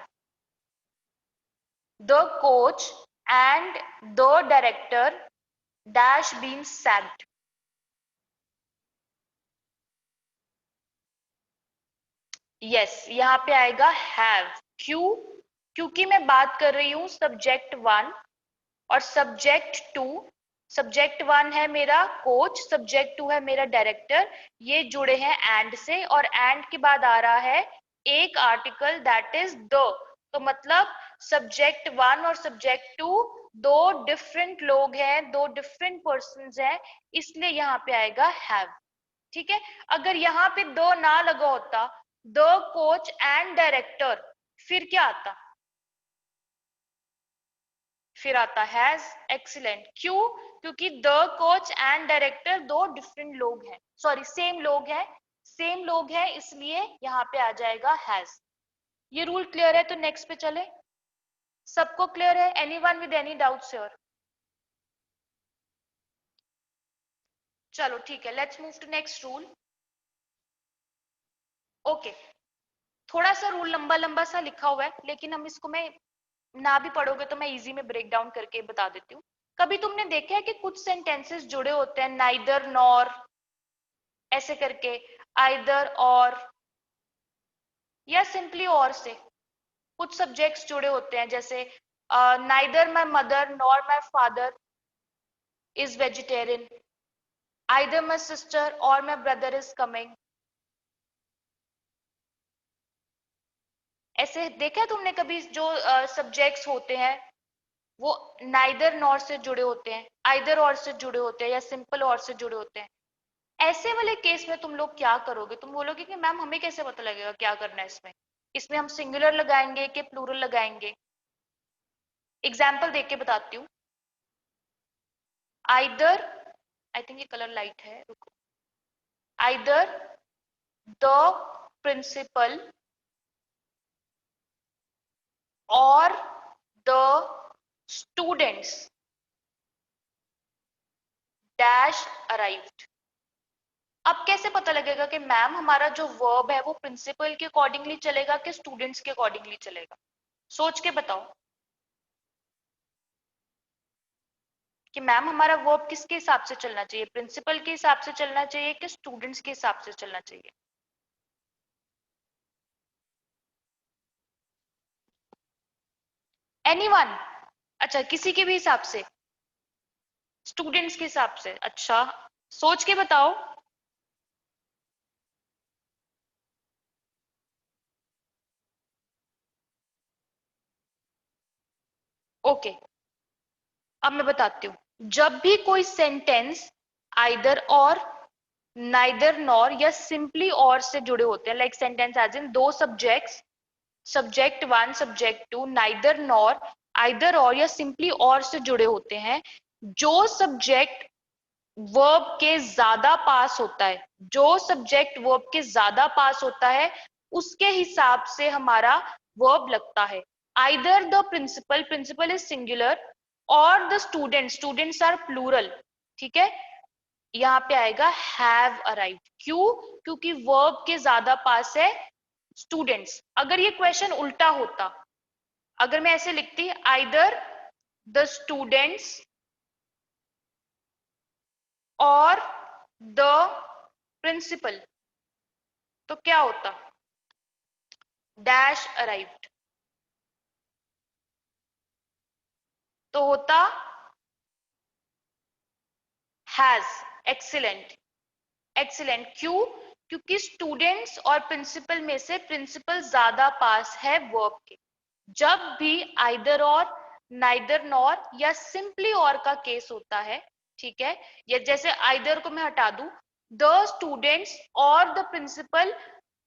The coach and the director dash been sacked. Yes, यहाँ पे आएगा हैव। क्यों? क्योंकि मैं बात कर रही हूं सब्जेक्ट वन और सब्जेक्ट टू। सब्जेक्ट वन है मेरा कोच, सब्जेक्ट टू है मेरा डायरेक्टर, ये जुड़े हैं एंड से, और एंड के बाद आ रहा है एक आर्टिकल दैट इज द। तो मतलब सब्जेक्ट वन और सब्जेक्ट टू दो डिफरेंट लोग हैं, दो डिफरेंट पर्सन्स हैं, इसलिए यहाँ पे आएगा हैव। ठीक है, अगर यहाँ पे दो ना लगा होता, द कोच एंड डायरेक्टर, फिर क्या आता? फिर आता हैज। एक्सीलेंट। क्यों? क्योंकि द कोच एंड डायरेक्टर दो डिफरेंट लोग हैं, सॉरी सेम लोग हैं, सेम लोग हैं, इसलिए यहाँ पे आ जाएगा हैज। ये रूल क्लियर है? तो नेक्स्ट पे चले। सबको क्लियर है? Anyone with any doubts here? चलो ठीक है, let's move to next rule. Okay, थोड़ा सा रूल लंबा लंबा सा लिखा हुआ है, लेकिन हम इसको, मैं ना भी पढ़ोगे तो मैं इजी में ब्रेक डाउन करके बता देती हूँ। कभी तुमने देखा है कि कुछ सेंटेंसेस जुड़े होते हैं नाइदर नॉर ऐसे करके, आइदर और, या सिंपली और से? कुछ सब्जेक्ट्स जुड़े होते हैं, जैसे neither my mother nor my father is vegetarian, either my sister और माई ब्रदर इज कमिंग। ऐसे देखा है तुमने कभी? जो सब्जेक्ट्स होते हैं वो नाइदर नॉर से जुड़े होते हैं, आइदर और से जुड़े होते हैं, या सिंपल और से जुड़े होते हैं। ऐसे वाले केस में तुम लोग क्या करोगे? तुम बोलोगे कि मैम हमें कैसे पता लगेगा क्या करना है इसमें? इसमें हम सिंगुलर लगाएंगे कि प्लूरल लगाएंगे? एग्जाम्पल देख के बताती हूँ। आइदर, आई थिंक ये कलर लाइट है, रुको। आइदर द प्रिंसिपल और द स्टूडेंट्स डैश अराइव्ड। अब कैसे पता लगेगा कि मैम हमारा जो वर्ब है वो प्रिंसिपल के अकॉर्डिंगली चलेगा कि स्टूडेंट्स के अकॉर्डिंगली चलेगा? सोच के बताओ कि मैम हमारा वर्ब किसके हिसाब से चलना चाहिए, प्रिंसिपल के हिसाब से चलना चाहिए कि स्टूडेंट्स के हिसाब से चलना चाहिए? एनीवन? अच्छा, किसी के भी हिसाब से? स्टूडेंट्स के हिसाब से? अच्छा, सोच के बताओ। ओके, अब मैं बताती हूँ। जब भी कोई सेंटेंस आइदर और, नाइदर नॉर या सिंपली और से जुड़े होते हैं, लाइक सेंटेंस एज इन दो subjects, subject one subject two, neither nor, either or या सिंपली और से जुड़े होते हैं, जो सब्जेक्ट वर्ब के ज्यादा पास होता है, जो सब्जेक्ट वर्ब के ज्यादा पास होता है, उसके हिसाब से हमारा वर्ब लगता है। Either the principal, principal is singular, or the student, students are plural. ठीक है, यहाँ पे आएगा हैव अराइव्ड। क्यों? क्योंकि वर्ब के ज्यादा पास है स्टूडेंट्स। अगर ये क्वेश्चन उल्टा होता, अगर मैं ऐसे लिखती आइदर द स्टूडेंट्स और द प्रिंसिपल, तो क्या होता? डैश अराइव्ड, तो होता हैज। Excellent, excellent. क्यों? क्योंकि स्टूडेंट्स और प्रिंसिपल में से प्रिंसिपल ज्यादा पास है वर्ब के। जब भी आइदर और, नाइदर नॉर या सिंपली और का केस होता है, ठीक है, या जैसे आइदर को मैं हटा दूं, द स्टूडेंट्स और द प्रिंसिपल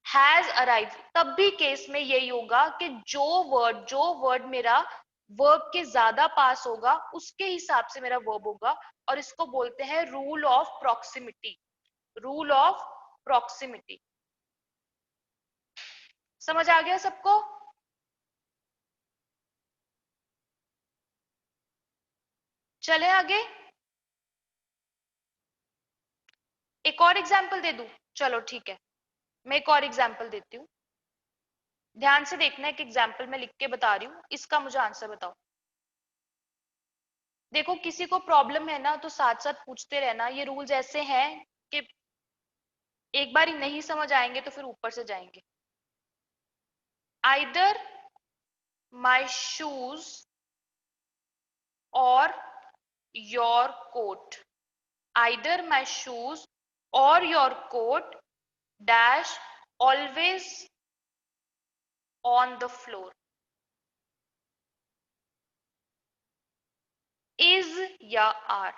हैज अराइव, तब भी केस में यही होगा कि जो वर्ड मेरा वर्ब के ज्यादा पास होगा उसके हिसाब से मेरा वर्ब होगा, और इसको बोलते हैं rule of proximity. Rule of proximity. समझ आ गया सबको? चले आगे। एक और एग्जाम्पल दे दूं? चलो ठीक है, मैं एक और एग्जाम्पल देती हूँ। ध्यान से देखना, एक एग्जाम्पल मैं लिख के बता रही हूँ, इसका मुझे आंसर बताओ। देखो, किसी को प्रॉब्लम है ना तो साथ साथ पूछते रहना। ये रूल्स ऐसे हैं कि एक बार ही नहीं समझ आएंगे तो फिर ऊपर से जाएंगे। Either my shoes or your coat, either my shoes or your coat dash always on the floor. Is या आर?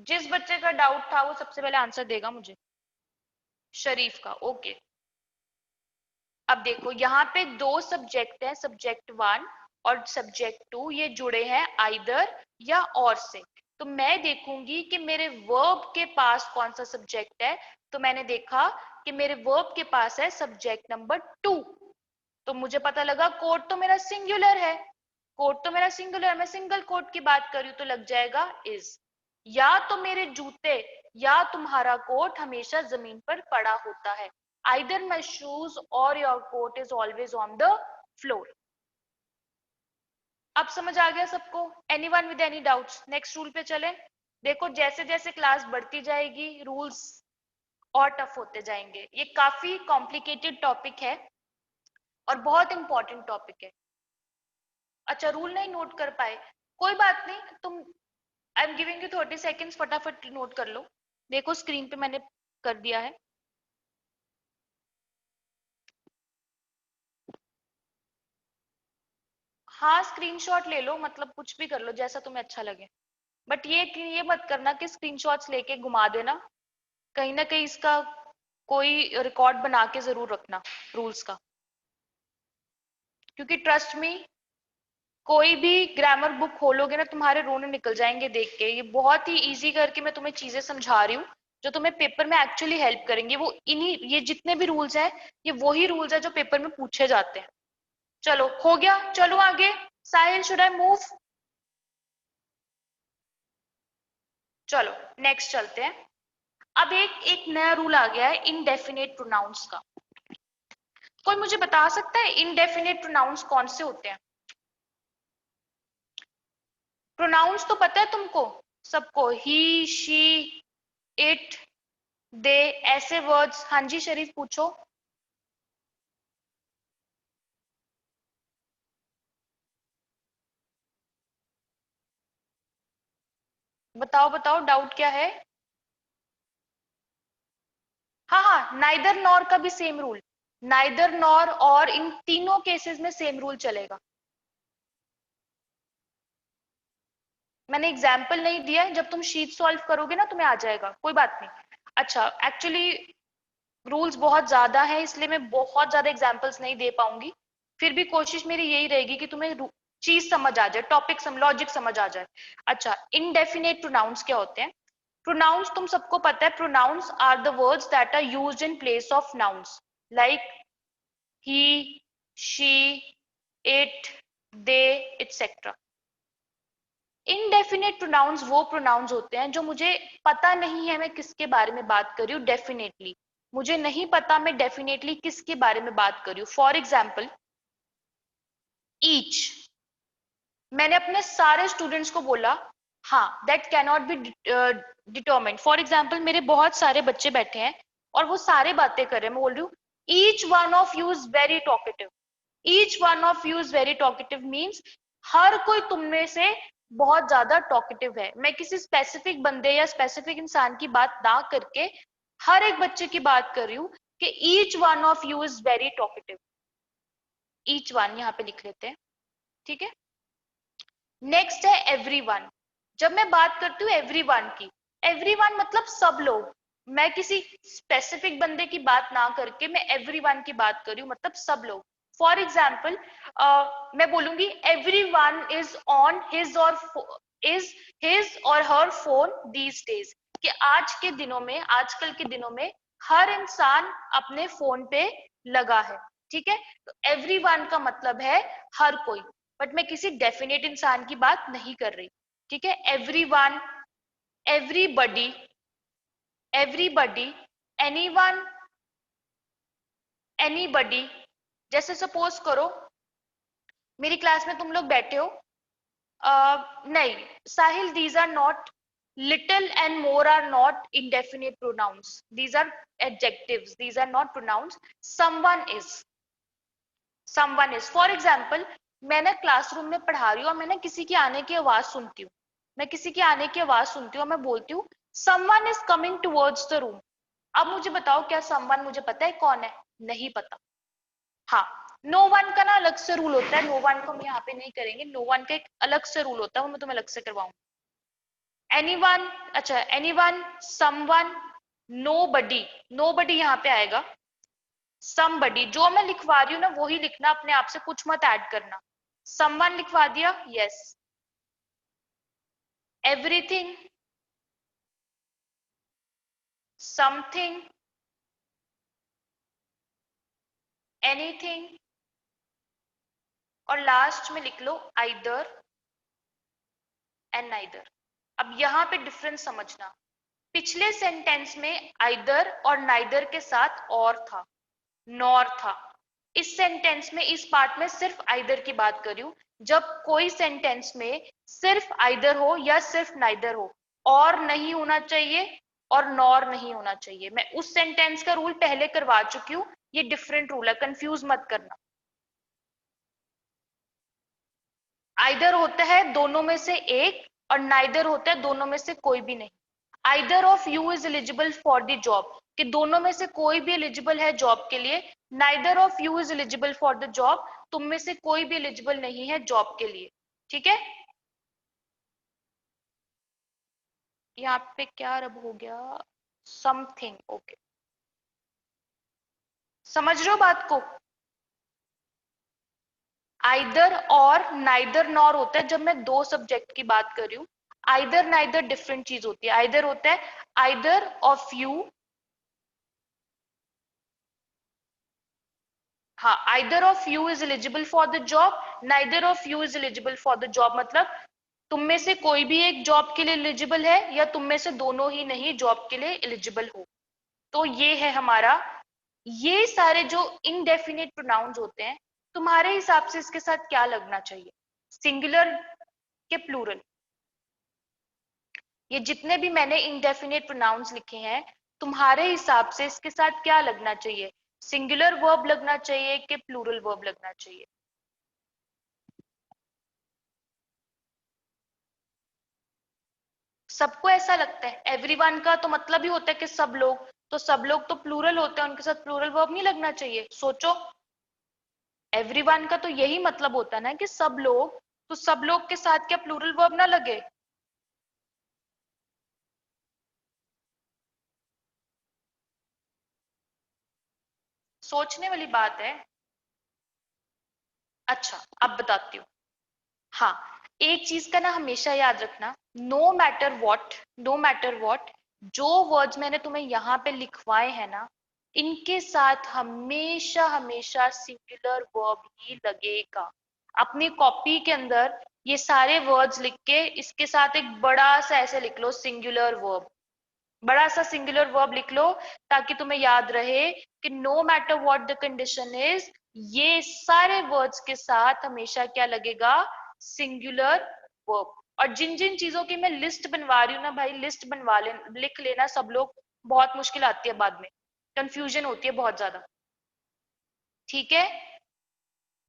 जिस बच्चे का डाउट था वो सबसे पहले आंसर देगा मुझे। शरीफ का, ओके। अब देखो, यहाँ पे दो सब्जेक्ट है, सब्जेक्ट वन और सब्जेक्ट टू, ये जुड़े हैं आइदर या और से। तो मैं देखूंगी कि मेरे वर्ब के पास कौन सा सब्जेक्ट है। तो मैंने देखा कि मेरे वर्ब के पास है सब्जेक्ट नंबर टू। तो मुझे पता लगा कोट तो मेरा सिंगुलर है, कोट तो मेरा सिंगुलर है, मैं सिंगल कोट की बात कर रही हूं, तो लग जाएगा इज। या तो मेरे जूते या तुम्हारा कोट हमेशा जमीन पर पड़ा होता है। Either my shoes or your coat is always on the floor. अब समझ आ गया सबको? Anyone with any doubts? Next rule पे चलें। देखो, जैसे जैसे क्लास बढ़ती जाएगी रूल्स और टफ होते जाएंगे। ये काफी कॉम्प्लिकेटेड टॉपिक है और बहुत इंपॉर्टेंट टॉपिक है। अच्छा, रूल नहीं नोट कर पाए, कोई बात नहीं, तुम, I am giving you 30 seconds, फटाफट नोट कर लो। देखो स्क्रीन पे मैंने कर दिया है। हाँ, स्क्रीनशॉट ले लो, मतलब कुछ भी कर लो जैसा तुम्हें अच्छा लगे। बट ये मत करना कि स्क्रीनशॉट्स लेके घुमा देना, कहीं ना कहीं इसका कोई रिकॉर्ड बना के जरूर रखना रूल्स का। क्योंकि ट्रस्ट मी, कोई भी ग्रामर बुक खोलोगे ना, तुम्हारे रोने निकल जाएंगे देख के। ये बहुत ही इजी करके मैं तुम्हें चीजें समझा रही हूँ जो तुम्हें पेपर में एक्चुअली हेल्प करेंगे। वो इन्हीं, ये जितने भी रूल्स हैं, ये वही रूल्स है जो पेपर में पूछे जाते हैं। चलो हो गया, चलो आगे। साहिल, शुड आई मूव? चलो नेक्स्ट चलते हैं। अब एक एक नया रूल आ गया है इनडेफिनेट प्रोनाउंस का। कोई मुझे बता सकता है इनडेफिनेट प्रोनाउंस कौन से होते हैं? प्रोनाउंस तो पता है तुमको सबको, ही, शी, इट, दे, ऐसे वर्ड्स। हाँ जी शरीफ, पूछो। बताओ बताओ, डाउट क्या है? हाँ हाँ, नाइदर नॉर का भी सेम रूल। नाइदर नॉर और, इन तीनों केसेस में सेम रूल चलेगा। मैंने एग्जाम्पल नहीं दिया है, जब तुम शीट सॉल्व करोगे ना तुम्हें आ जाएगा, कोई बात नहीं। अच्छा, एक्चुअली रूल्स बहुत ज्यादा है इसलिए मैं बहुत ज्यादा एग्जाम्पल्स नहीं दे पाऊंगी। फिर भी कोशिश मेरी यही रहेगी कि तुम्हें चीज समझ आ जाए, टॉपिक लॉजिक समझ आ जाए। अच्छा, इनडेफिनेट प्रोनाउंस क्या होते हैं? प्रोनाउंस तुम सबको पता है, pronouns are the words that are used in place of nouns, like he, she, it, they, etcetera. Indefinite pronouns वो प्रोनाउंस होते हैं जो मुझे पता नहीं है मैं किसके बारे में बात कर रही हूँ डेफिनेटली। मुझे नहीं पता मैं डेफिनेटली किसके बारे में बात कर रही हूँ। फॉर एग्जाम्पल, ईच, मैंने अपने सारे स्टूडेंट्स को बोला हाँ that can not be determined. For example मेरे बहुत सारे बच्चे बैठे हैं और वो सारे बातें कर रहे हैं, मैं बोल रही हूँ each one of you is very talkative. Each one of you is very talkative means हर कोई तुम में से बहुत ज्यादा टॉकेटिव है। मैं किसी स्पेसिफिक बंदे या स्पेसिफिक इंसान की बात ना करके हर एक बच्चे की बात कर रही हूँ कि each one of you is very talkative. Each one यहाँ पे लिख लेते हैं, ठीक है। नेक्स्ट है एवरीवन। जब मैं बात करती हूँ एवरीवन की, एवरीवन मतलब सब लोग, मैं किसी स्पेसिफिक बंदे की बात ना करके मैं एवरीवन की बात कर रही हूँ, मतलब सब लोग। फॉर एग्जाम्पल मैं बोलूंगी एवरीवन इज ऑन हिज और हर फोन दीज डेज, कि आज के दिनों में, आजकल के दिनों में हर इंसान अपने फोन पे लगा है, ठीक है। तो एवरीवन का मतलब है हर कोई, बट मैं किसी डेफिनेट इंसान की बात नहीं कर रही, ठीक है। Everyone, everybody, everybody, anyone, anybody. जैसे सपोज करो मेरी क्लास में तुम लोग बैठे हो, नहीं Sahil, these are not, little and more are not indefinite pronouns, these are adjectives, these are not pronouns। someone is for example, मैं ना क्लासरूम में पढ़ा रही हूँ और मैं ना किसी की आने की आवाज सुनती हूँ, मैं किसी की आने की आवाज सुनती हूँ और मैं बोलती हूँ someone is coming towards the room। अब मुझे बताओ क्या someone मुझे पता है कौन है? नहीं पता। हाँ, नो वन का ना अलग से रूल होता है, नो वन को हम यहाँ पे नहीं करेंगे, नो वन का एक अलग से रूल होता है, वो मैं तुम्हें अलग से करवाऊंगी। एनीवन, अच्छा एनीवन, समवन, नोबडी, नोबडी यहाँ पे आएगा। समबडी, जो मैं लिखवा रही हूँ ना वही लिखना, अपने आप से कुछ मत ऐड करना। समवन लिखवा दिया, यस। एवरीथिंग, समथिंग, एनीथिंग, और लास्ट में लिख लो आइदर एंड नाइदर। अब यहाँ पे डिफरेंस समझना, पिछले सेंटेंस में आइदर और नाइदर के साथ और था, नॉर था। इस सेंटेंस में, इस पार्ट में सिर्फ आइदर की बात कर रही हूं। जब कोई सेंटेंस में सिर्फ आइदर हो या सिर्फ नाइदर हो, और नहीं होना चाहिए और नॉर नहीं होना चाहिए। मैं उस सेंटेंस का रूल पहले करवा चुकी हूं, ये डिफरेंट रूल है, कंफ्यूज मत करना। आइदर होता है दोनों में से एक और नाइदर होता है दोनों में से कोई भी नहीं। Either of you is eligible for the job, कि दोनों में से कोई भी एलिजिबल है जॉब के लिए। Neither of you is eligible for the job, तुम में से कोई भी एलिजिबल नहीं है जॉब के लिए, ठीक है। यहाँ पे क्या रब हो गया, समथिंग, ओके। समझ रहे हो बात को? आइदर और नाइदर नॉर होता है जब मैं दो सब्जेक्ट की बात कर रही हूँ। आइदर नाइदर डिफरेंट चीज होती है। आइदर होता है आइदर ऑफ यू, हाँ, either of you is eligible for the job, neither of you is eligible for the job, मतलब तुम में से कोई भी एक जॉब के लिए एलिजिबल है या तुम में से दोनों ही नहीं जॉब के लिए एलिजिबल हो। तो ये है हमारा, ये सारे जो इनडेफिनेट प्रोनाउंस होते हैं, तुम्हारे हिसाब से इसके साथ क्या लगना चाहिए, सिंगुलर के प्लूरल? ये जितने भी मैंने इनडेफिनेट प्रोनाउंस लिखे हैं, तुम्हारे हिसाब से इसके साथ क्या लगना चाहिए, सिंगुलर वर्ब लगना चाहिए कि प्लूरल वर्ब लगना चाहिए? सबको ऐसा लगता है, एवरीवन का तो मतलब ही होता है कि सब लोग, तो सब लोग तो प्लूरल होते हैं, उनके साथ प्लूरल वर्ब नहीं लगना चाहिए? सोचो, एवरीवन का तो यही मतलब होता है ना कि सब लोग, तो सब लोग के साथ क्या प्लूरल वर्ब ना लगे? सोचने वाली बात है। अच्छा, अब बताती हूँ। हाँ, एक चीज का ना हमेशा याद रखना, no matter what, no matter what, जो वर्ड्स मैंने तुम्हें यहाँ पे लिखवाए हैं ना, इनके साथ हमेशा हमेशा सिंगुलर वर्ब ही लगेगा। अपनी कॉपी के अंदर ये सारे वर्ड्स लिख के इसके साथ एक बड़ा सा ऐसे लिख लो सिंगुलर वर्ब, बड़ा सा सिंगुलर वर्ब लिख लो, ताकि तुम्हें याद रहे कि no matter what the condition is, ये सारे वर्ड्स के साथ हमेशा क्या लगेगा, सिंगुलर वर्ब। और जिन जिन चीजों की मैं लिस्ट बनवा रही हूँ ना भाई, लिस्ट बनवा ले, लिख लेना सब लोग, बहुत मुश्किल आती है बाद में, कंफ्यूजन होती है बहुत ज्यादा। ठीक है,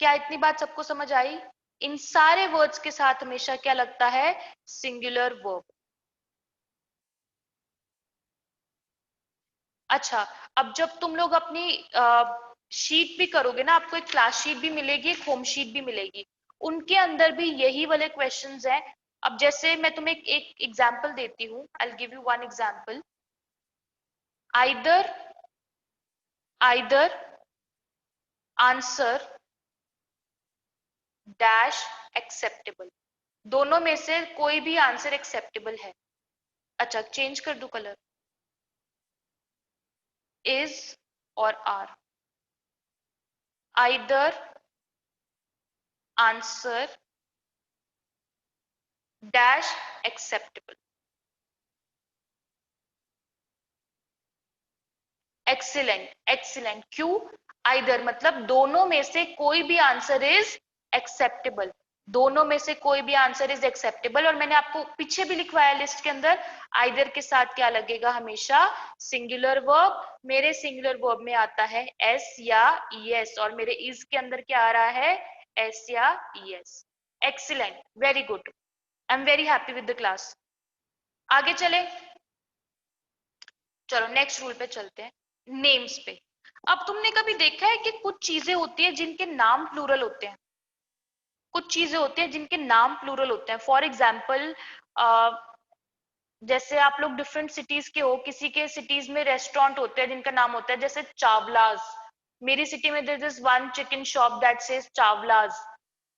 क्या इतनी बात सबको समझ आई? इन सारे वर्ड्स के साथ हमेशा क्या लगता है? Singular verb. अच्छा, अब जब तुम लोग अपनी शीट भी करोगे ना, आपको एक क्लास शीट भी मिलेगी, एक होम शीट भी मिलेगी, उनके अंदर भी यही वाले क्वेश्चंस हैं। अब जैसे मैं तुम्हें एक एग्जांपल देती हूँ, I give you one example. Either either answer dash acceptable, दोनों में से कोई भी आंसर एक्सेप्टेबल है। अच्छा, चेंज कर दूं colour, is or are. Either answer dash acceptable. Excellent, excellent. क्यों? आइदर मतलब दोनों में से कोई भी आंसर इज एक्सेप्टेबल, दोनों में से कोई भी आंसर इज एक्सेप्टेबल। और मैंने आपको पीछे भी लिखवाया लिस्ट के अंदर, आइदर के साथ क्या लगेगा हमेशा? Singular verb. मेरे सिंगुलर वर्ब में आता है एस या ईएस, और मेरे इज के अंदर क्या आ रहा है? एस या ES. Excellent, very good, I am very happy with the class. आगे चले, चलो नेक्स्ट रूल पे चलते हैं, नेम्स पे। अब तुमने कभी देखा है कि कुछ चीजें होती है जिनके नाम प्लूरल होते हैं? कुछ चीजें होती हैं जिनके नाम प्लूरल होते हैं। फॉर एग्जाम्पल, जैसे आप लोग डिफरेंट सिटीज के हो, किसी के सिटीज में रेस्टोरेंट होते हैं जिनका नाम होता है जैसे चावलाज। मेरी सिटी में there is one chicken shop that says Chawla's.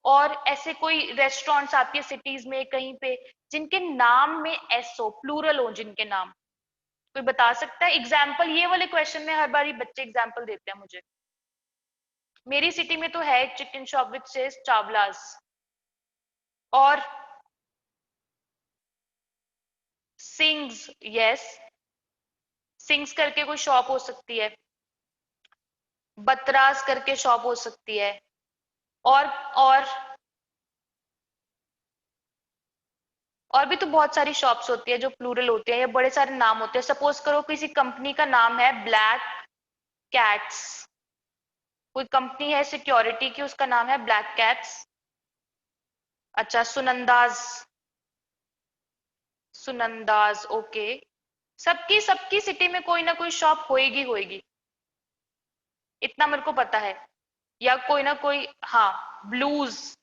और ऐसे कोई रेस्टोरेंट्स आपके सिटीज में कहीं पे जिनके नाम में एस हो, प्लूरल हो जिनके नाम? कोई बता सकता है एग्जाम्पल? ये वाले क्वेश्चन में हर बार ही बच्चे एग्जाम्पल देते हैं मुझे। मेरी सिटी में तो है chicken shop which says Chawla's. और सिंग्स, यस, सिंग्स करके कोई शॉप हो सकती है, बतराज करके शॉप हो सकती है। और और और भी तो बहुत सारी शॉप्स होती है जो प्लूरल होती है, या बड़े सारे नाम होते हैं। सपोज करो किसी कंपनी का नाम है ब्लैक कैट्स, कोई कंपनी है सिक्योरिटी की, उसका नाम है ब्लैक कैट्स। अच्छा, सुनंदाज, सुनंदाज, ओके। सबकी सबकी सिटी में कोई ना कोई शॉप होएगी होएगी, इतना मेरे को पता है। या कोई ना कोई, हाँ, blues,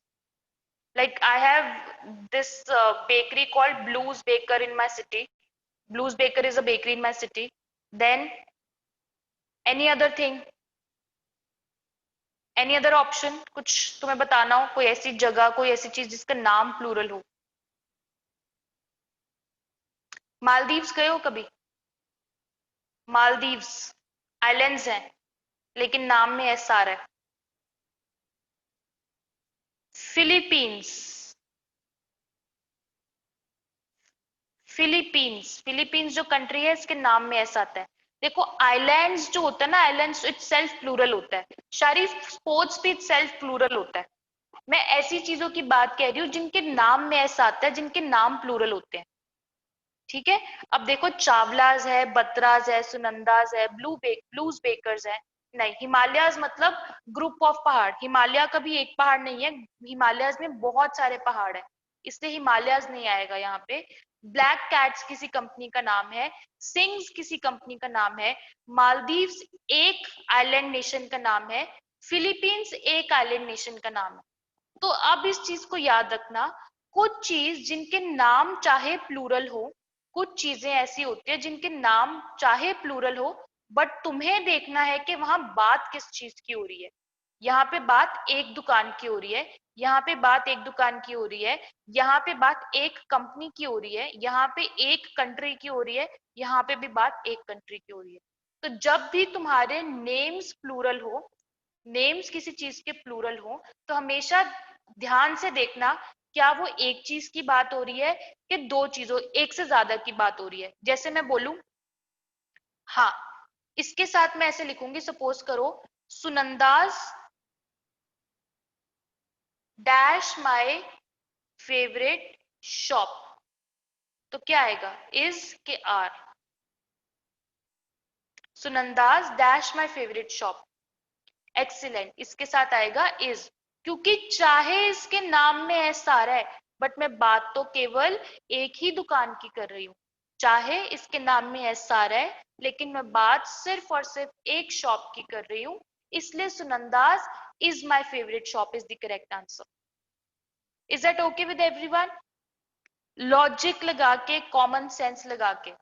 like I have this bakery called Blues Baker in my city. Blues Baker is a bakery in my city. Then any other thing, any other option, कुछ तुम्हें बताना हो, कोई ऐसी जगह, कोई ऐसी चीज जिसका नाम प्लूरल हो? मालदीव्स गए हो कभी? मालदीव्स आइलैंड्स हैं, लेकिन नाम में एस आ रहा है। फिलीपींस, फिलीपींस, फिलीपींस जो कंट्री है इसके नाम में ऐसा आता है। देखो, आइलैंड्स जो होता है ना, आइलैंड्स इट सेल्फ प्लूरल होता है। शायरी स्पोर्ट्स भी इट सेल्फ प्लूरल होता है। मैं ऐसी चीजों की बात कह रही हूँ जिनके नाम में ऐसा आता है, जिनके नाम प्लूरल होते हैं। ठीक है, अब देखो, चावलाज है, बतराज है, सुनंदाज है, ब्लूज बेकर्स है। नहीं, हिमालयाज मतलब ग्रुप ऑफ पहाड़। हिमालय कभी एक पहाड़ नहीं है, हिमालयाज में बहुत सारे पहाड़ है, इसलिए हिमालयाज नहीं आएगा यहाँ पे। ब्लैक कैट्स किसी कंपनी का नाम है, सिंग्स किसी कंपनी का नाम है, मालदीव्स एक आइलैंड नेशन का नाम है, फिलीपींस एक आइलैंड नेशन का नाम है। तो अब इस चीज को याद रखना, कुछ चीज जिनके नाम चाहे प्लूरल हो, कुछ चीजें ऐसी होती है जिनके नाम चाहे प्लूरल हो, बट तुम्हें देखना है कि वहां बात किस चीज की हो रही है। यहाँ पे बात एक दुकान की हो रही है, यहाँ पे बात एक दुकान की हो रही है, यहाँ पे बात एक कंपनी की हो रही है, यहाँ पे एक कंट्री की हो रही है, यहाँ पे भी बात एक कंट्री की हो रही है। तो जब भी तुम्हारे नेम्स प्लूरल हो, नेम्स किसी चीज के प्लूरल हो, तो हमेशा ध्यान से देखना, क्या वो एक चीज की बात हो रही है कि दो चीजों, एक से ज्यादा की बात हो रही है। जैसे मैं बोलूं, हाँ, इसके साथ मैं ऐसे लिखूंगी, सपोज करो, Sunanda's dash my favourite shop, तो क्या आएगा, इज के are, Sunanda's dash my favourite shop, excellent, इसके साथ आएगा इज, क्योंकि चाहे इसके नाम में है सारा है, बट मैं बात तो केवल एक ही दुकान की कर रही हूँ। चाहे इसके नाम में है सारा है, लेकिन मैं बात सिर्फ और सिर्फ एक शॉप की कर रही हूँ, इसलिए Sunanda's is my favourite shop is the correct answer. Is that okay with everyone? Logic लगा के, कॉमन सेंस लगा के,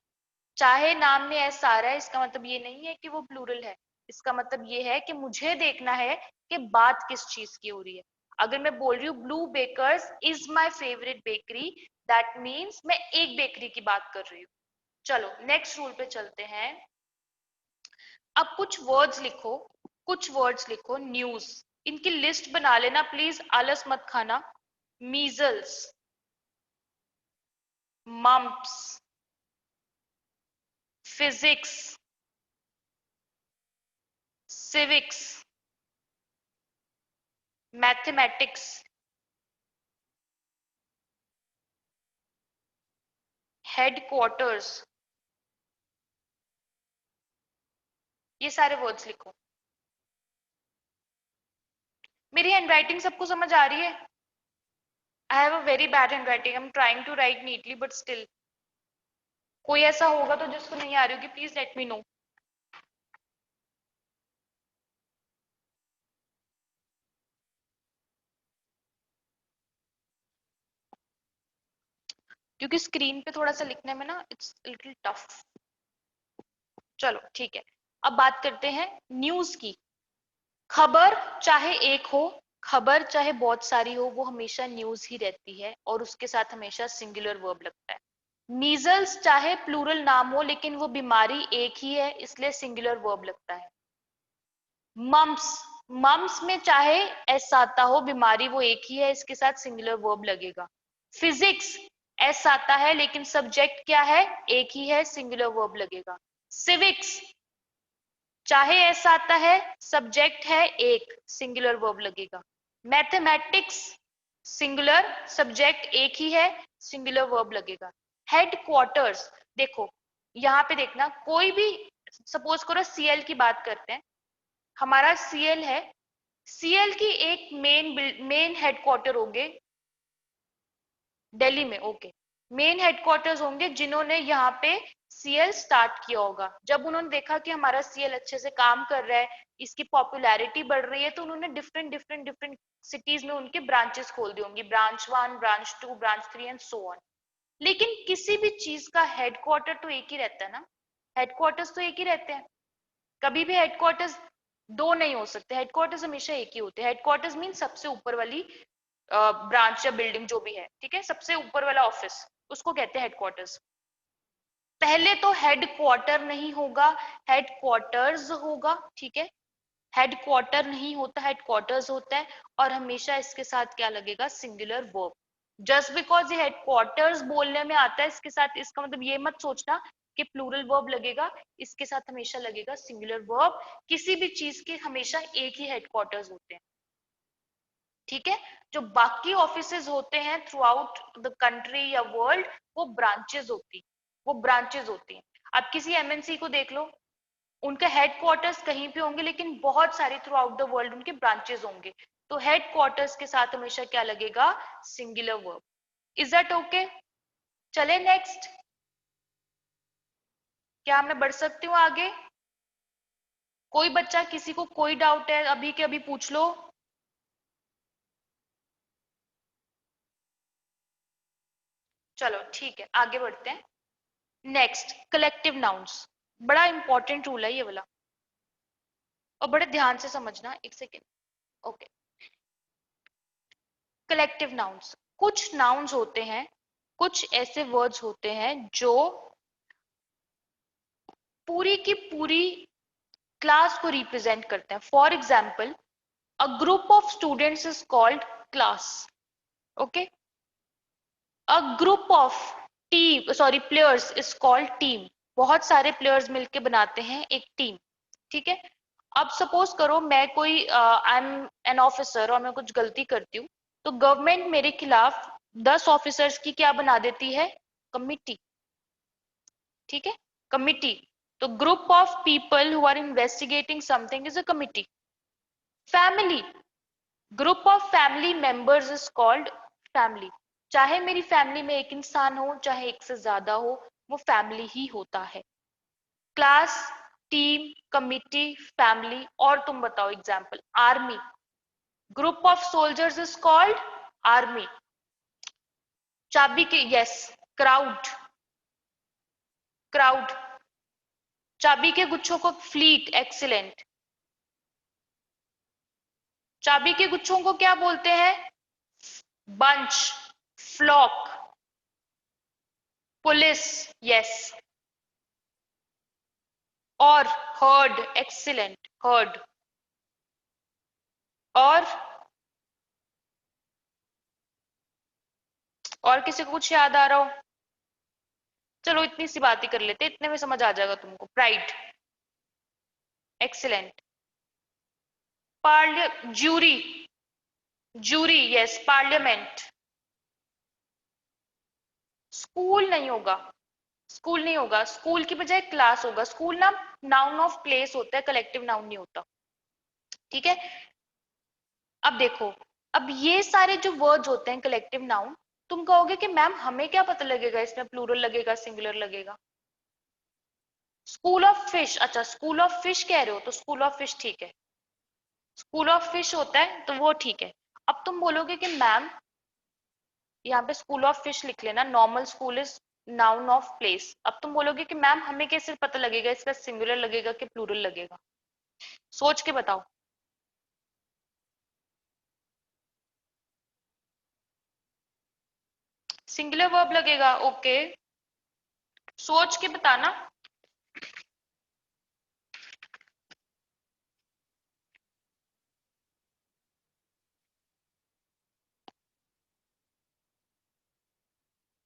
चाहे नाम में एस आ रहा है इसका मतलब ये नहीं है कि वो प्लूरल है, इसका मतलब ये है कि मुझे देखना है कि बात किस चीज की हो रही है। अगर मैं बोल रही हूँ Blue Bakers is my favourite bakery, that means मैं एक बेकरी की बात कर रही हूँ। चलो नेक्स्ट रूल पे चलते हैं। अब कुछ वर्ड्स लिखो, कुछ वर्ड्स लिखो न्यूज, इनकी लिस्ट बना लेना प्लीज, आलस मत खाना। Measles, mumps, physics, civics, mathematics, headquarters, ये सारे वर्ड्स लिखो। मेरी हैंडराइटिंग सबको समझ आ रही है? I have a very bad handwriting, I am trying to write neatly but still. कोई ऐसा होगा तो जिसको नहीं आ रही होगी प्लीज लेट मी नो। क्योंकि स्क्रीन पे थोड़ा सा लिखने में ना इट्स लिटिल टफ। चलो ठीक है, अब बात करते हैं न्यूज की। खबर चाहे एक हो, खबर चाहे बहुत सारी हो, वो हमेशा न्यूज ही रहती है और उसके साथ हमेशा सिंगुलर वर्ब लगता है। मीजल्स चाहे प्लूरल नाम हो, लेकिन वो बीमारी एक ही है, इसलिए सिंगुलर वर्ब लगता है। मम्स, मम्स में चाहे एस आता हो, बीमारी वो एक ही है, इसके साथ सिंगुलर वर्ब लगेगा। फिजिक्स, एस आता है लेकिन सब्जेक्ट क्या है, एक ही है, सिंगुलर वर्ब लगेगा। सिविक्स, चाहे एस आता है, सब्जेक्ट है एक, सिंगुलर वर्ब लगेगा। मैथमेटिक्स, सिंगुलर, सब्जेक्ट एक ही है, सिंगुलर वर्ब लगेगा। हेडक्वार्टर्स, देखो यहां पे देखना, कोई भी सपोज करो सीएल की बात करते हैं, हमारा सीएल है, सीएल की एक मेन हेडक्वार्टर होंगे दिल्ली में, ओके, मेन हेडक्वार्टर्स होंगे जिन्होंने यहाँ पे सीएल स्टार्ट किया होगा। जब उन्होंने देखा कि हमारा सीएल अच्छे से काम कर रहा है, इसकी पॉपुलैरिटी बढ़ रही है, तो उन्होंने डिफरेंट डिफरेंट डिफरेंट सिटीज में उनके ब्रांचेस खोल दी होंगी, branch 1, branch 2, branch 3 and so on. लेकिन किसी भी चीज का हेडक्वार्टर तो एक ही रहता है ना, हेडक्वार्टर्स तो एक ही रहते हैं, कभी भी हेडक्वार्टर्स दो नहीं हो सकते, हेडक्वार्टर्स हमेशा एक ही होते हैं। हेडक्वार्टर्स मीन सबसे ऊपर वाली ब्रांच या बिल्डिंग जो भी है, ठीक है, सबसे ऊपर वाला ऑफिस, उसको कहते हैं हेडक्वार्टर्स। पहले तो हेडक्वार्टर नहीं होगा, हेडक्वार्टर्स होगा, ठीक है, हेडक्वार्टर नहीं होता, हेडक्वार्टर्स होता है, और हमेशा इसके साथ क्या लगेगा, सिंगुलर वर्ब। जस्ट बिकॉज ये हेडक्वार्टर्स बोलने में आता है इसके साथ, इसका मतलब ये मत सोचना कि प्लूरल वर्ब लगेगा, इसके साथ हमेशा लगेगा सिंगुलर वर्ब। किसी भी चीज के हमेशा एक ही हेडक्वार्टर्स होते हैं, ठीक है। जो बाकी ऑफिसेज होते हैं थ्रू आउट द कंट्री या वर्ल्ड, वो ब्रांचेस होती, वो ब्रांचेस होती हैं। अब किसी एमएनसी को देख लो, उनके हेडक्वार्टर्स कहीं पे होंगे, लेकिन बहुत सारे थ्रू आउट द वर्ल्ड उनके ब्रांचेस होंगे, तो हेडक्वार्टर्स के साथ हमेशा क्या लगेगा, singular verb. Is that okay? चले नेक्स्ट, क्या मैं बढ़ सकती हूँ आगे? कोई बच्चा, किसी को कोई डाउट है अभी के अभी पूछ लो। चलो ठीक है, आगे बढ़ते हैं। नेक्स्ट, कलेक्टिव नाउन्स, बड़ा इंपॉर्टेंट रूल है ये वाला, और बड़े ध्यान से समझना, एक सेकेंड, ओके। कलेक्टिव नाउन्स, कुछ नाउन्स होते हैं, कुछ ऐसे वर्ड्स होते हैं जो पूरी की पूरी क्लास को रिप्रेजेंट करते हैं। For example, a group of students is called class, okay. A group of team, sorry, players is called team, बहुत सारे प्लेयर्स मिलके बनाते हैं एक टीम, ठीक है। अब सपोज करो मैं कोई, आई एम एन ऑफिसर और मैं कुछ गलती करती हूँ, तो गवर्नमेंट मेरे खिलाफ 10 ऑफिसर्स की क्या बना देती है? कमिटी। ठीक है, कमिटी। तो group of people who are investigating something is a committee. Family, group of family members is called family. चाहे मेरी फैमिली में एक इंसान हो, चाहे एक से ज्यादा हो, वो फैमिली ही होता है। Class, team, committee, family. और तुम बताओ example. Army, group of soldiers is called army. चाबी के, यस, क्राउड, क्राउड। चाबी के गुच्छों को फ्लीट, एक्सीलेंट। चाबी के गुच्छों को क्या बोलते हैं? Bunch, flock. Police, yes. और हर्ड, एक्सीलेंट, हर्ड। और किसी को कुछ याद आ रहा हो? चलो इतनी सी बात ही कर लेते, इतने में समझ आ जाएगा तुमको। Pride, excellent. पार्लिया, jury, jury, yes. Parliament. School नहीं होगा, स्कूल नहीं होगा, स्कूल की बजाय क्लास होगा। स्कूल ना नाउन ऑफ प्लेस होता है, कलेक्टिव नाउन नहीं होता। ठीक है, अब देखो, अब ये सारे जो वर्ड्स होते हैं कलेक्टिव नाउन, तुम कहोगे कि मैम हमें क्या पता लगेगा इसमें प्लूरल लगेगा सिंगुलर लगेगा? स्कूल ऑफ फिश, अच्छा स्कूल ऑफ फिश कह रहे हो तो स्कूल ऑफ फिश ठीक है, स्कूल ऑफ फिश होता है तो वो ठीक है। अब तुम बोलोगे कि मैम यहाँ पे स्कूल ऑफ फिश लिख लेना, normal school is noun of place. अब तुम बोलोगे कि मैम हमें कैसे पता लगेगा इसका सिंगुलर लगेगा कि प्लूरल लगेगा? सोच के बताओ। सिंगुलर वर्ब लगेगा, ओके। सोच के बताना।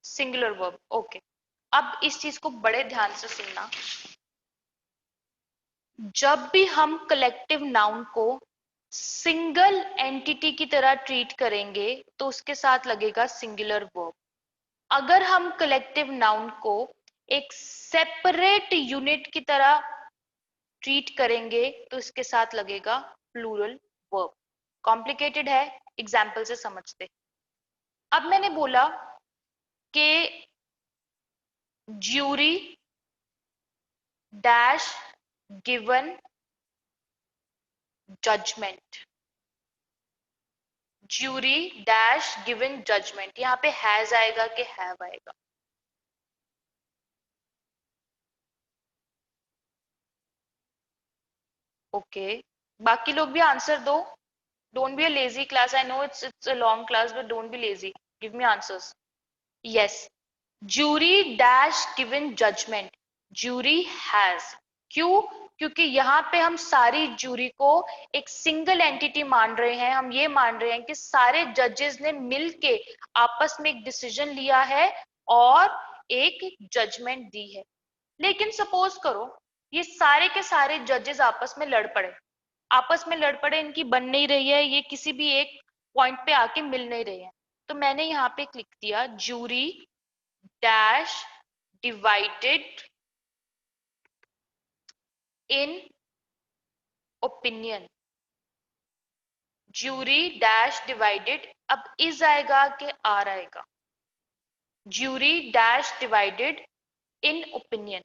Singular verb, okay. अब इस चीज को बड़े ध्यान से सुनना। जब भी हम कलेक्टिव नाउन को सिंगल एंटिटी की तरह ट्रीट करेंगे तो उसके साथ लगेगा सिंगुलर वर्ब। अगर हम कलेक्टिव नाउन को एक सेपरेट यूनिट की तरह ट्रीट करेंगे तो इसके साथ लगेगा प्लूरल वर्ब। कॉम्प्लिकेटेड है, एग्जाम्पल से समझते। अब मैंने बोला कि jury dash given judgement, jury dash given judgement. यहां पे हैज आएगा कि हैव आएगा? ओके, बाकी लोग भी आंसर दो। Don't be a lazy class, I know it's a long class but don't be lazy, give me answers. Yes, jury dash given judgement, jury has. क्यों? क्योंकि यहाँ पे हम सारी ज्यूरी को एक सिंगल एंटिटी मान रहे हैं। हम ये मान रहे हैं कि सारे जजेस ने मिलके आपस में एक डिसीजन लिया है और एक जजमेंट दी है। लेकिन सपोज करो ये सारे के सारे जजेस आपस में लड़ पड़े, आपस में लड़ पड़े, इनकी बन नहीं रही है, ये किसी भी एक पॉइंट पे आके मिल नहीं रहे हैं। तो मैंने यहाँ पे लिख दिया jury dash divided in opinion. Jury dash divided, अब इज आएगा कि आर आएगा? Jury dash divided in opinion.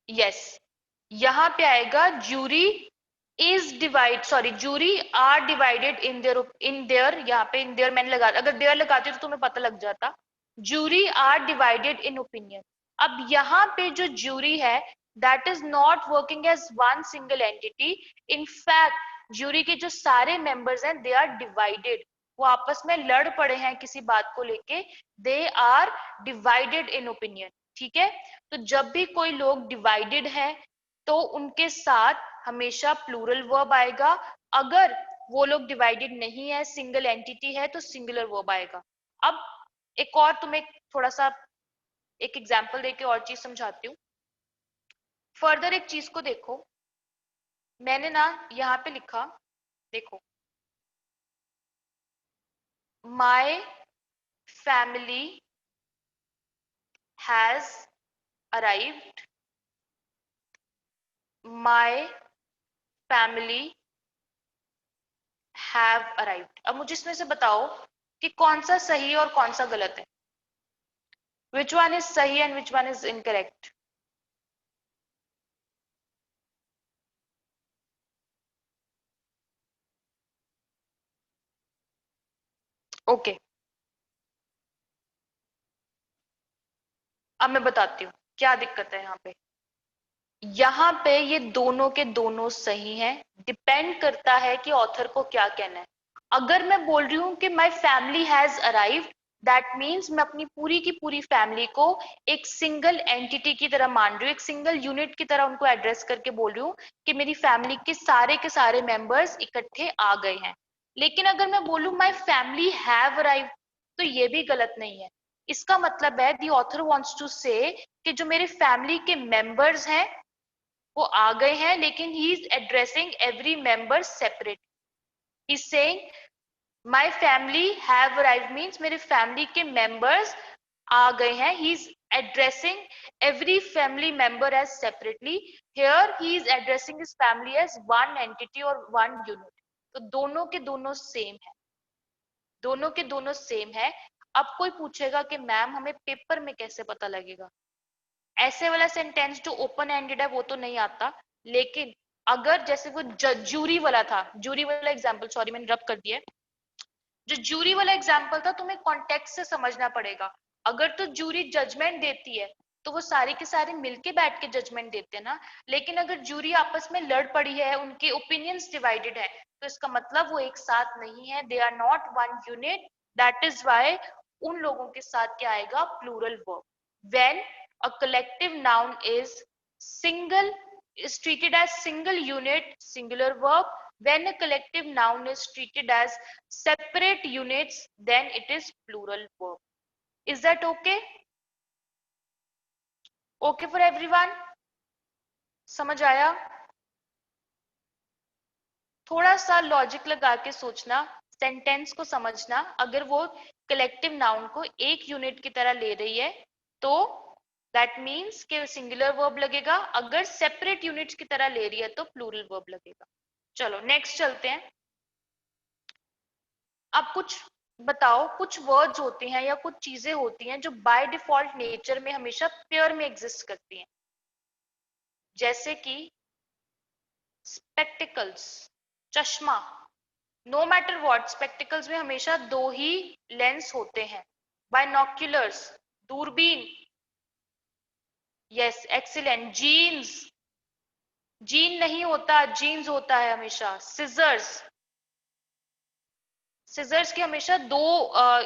Yes, यहां पे आएगा jury is divide, sorry jury are divided in their, यहाँ पे इन देयर मैंने लगा, अगर देयर लगाती तो तुम्हें पता लग जाता। Jury are divided in opinion. अब यहाँ पे जो ज्यूरी है that is not working as one single entity. In fact jury के जो सारे मेंबर्स हैं दे आर डिवाइडेड, वो आपस में लड़ पड़े हैं किसी बात को लेके, they are divided in opinion. ठीक है, तो जब भी कोई लोग डिवाइडेड है तो उनके साथ हमेशा प्लूरल वर्ब आएगा। अगर वो लोग डिवाइडेड नहीं है, सिंगल एंटिटी है, तो सिंगुलर वर्ब आएगा। अब एक और तुम्हें थोड़ा सा एक एग्जांपल देके और चीज समझाती हूँ। फर्दर एक चीज को देखो, मैंने ना यहाँ पे लिखा, देखो, my family has arrived, my family have arrived. अब मुझे इसमें से बताओ कि कौन सा सही और कौन सा गलत है। विच वन इज सही and which one is incorrect? Okay, अब मैं बताती हूँ क्या दिक्कत है यहाँ पे। यहाँ पे ये दोनों के दोनों सही हैं, डिपेंड करता है कि ऑथर को क्या कहना है। अगर मैं बोल रही हूँ कि my family has arrived, that means मैं अपनी पूरी की पूरी फैमिली को एक सिंगल एंटिटी की तरह मान रही हूँ, एक सिंगल यूनिट की तरह उनको एड्रेस करके बोल रही हूँ कि मेरी फैमिली के सारे मेंबर्स इकट्ठे आ गए हैं। लेकिन अगर मैं बोलूँ माई फैमिली हैव अराइव्ड, तो ये भी गलत नहीं है। इसका मतलब है दी ऑथर वांट्स टू से कि जो मेरे फैमिली के मेंबर्स हैं वो आ गए हैं, लेकिन he is addressing every member separate. He is saying my family have arrived means मेरे फैमिली के मेंबर्स आ गए हैं। He is addressing every family member as separately. Here he is addressing his family as one entity or one unit. तो दोनों के दोनों same है, दोनों के दोनों सेम है। अब कोई पूछेगा कि मैम हमें पेपर में कैसे पता लगेगा, ऐसे वाला सेंटेंस जो ओपन एंडेड है वो तो नहीं आता। लेकिन अगर जैसे वो जूरी वाला था, जूरी वाला एग्जांपल, सॉरी मैंने रब कर दिया, जो जूरी वाला एग्जांपल था, तुम्हें कॉन्टेक्स्ट से समझना पड़ेगा। अगर तो जूरी जजमेंट देती है तो वो सारे के सारे मिलके बैठ के जजमेंट देते हैं ना। लेकिन अगर जूरी आपस में लड़ पड़ी है, उनके ओपिनियंस डिवाइडेड है, तो इसका मतलब वो एक साथ नहीं है, they are not one unit. That is why उन लोगों के साथ क्या आएगा, plural verb. When a collective noun is single, is treated as single unit, singular verb. When a collective noun is treated as separate units, then it is plural verb. Is that okay? Okay for everyone? समझ आया? थोड़ा सा logic लगा के सोचना, sentence को समझना। अगर वो कलेक्टिव नाउन को एक यूनिट की तरह ले रही है तो दैट मीन्स कि सिंगुलर वर्ब लगेगा, अगर सेपरेट यूनिट्स की तरह ले रही है तो प्लूरल वर्ब लगेगा। चलो नेक्स्ट चलते हैं। अब कुछ बताओ, कुछ वर्ड्स होते हैं या कुछ चीजें होती हैं जो बाय डिफॉल्ट नेचर में हमेशा पेयर में एग्जिस्ट करती हैं, जैसे कि स्पेक्टिकल्स, चश्मा। नो मैटर व्हाट, स्पेक्टिकल्स में हमेशा दो ही लेंस होते हैं। बायनोक्यूलर्स, दूरबीन, यस एक्सीलेंट। जीन्स, जीन नहीं होता, जीन्स होता है हमेशा। सिजर्स, सिजर्स के हमेशा दो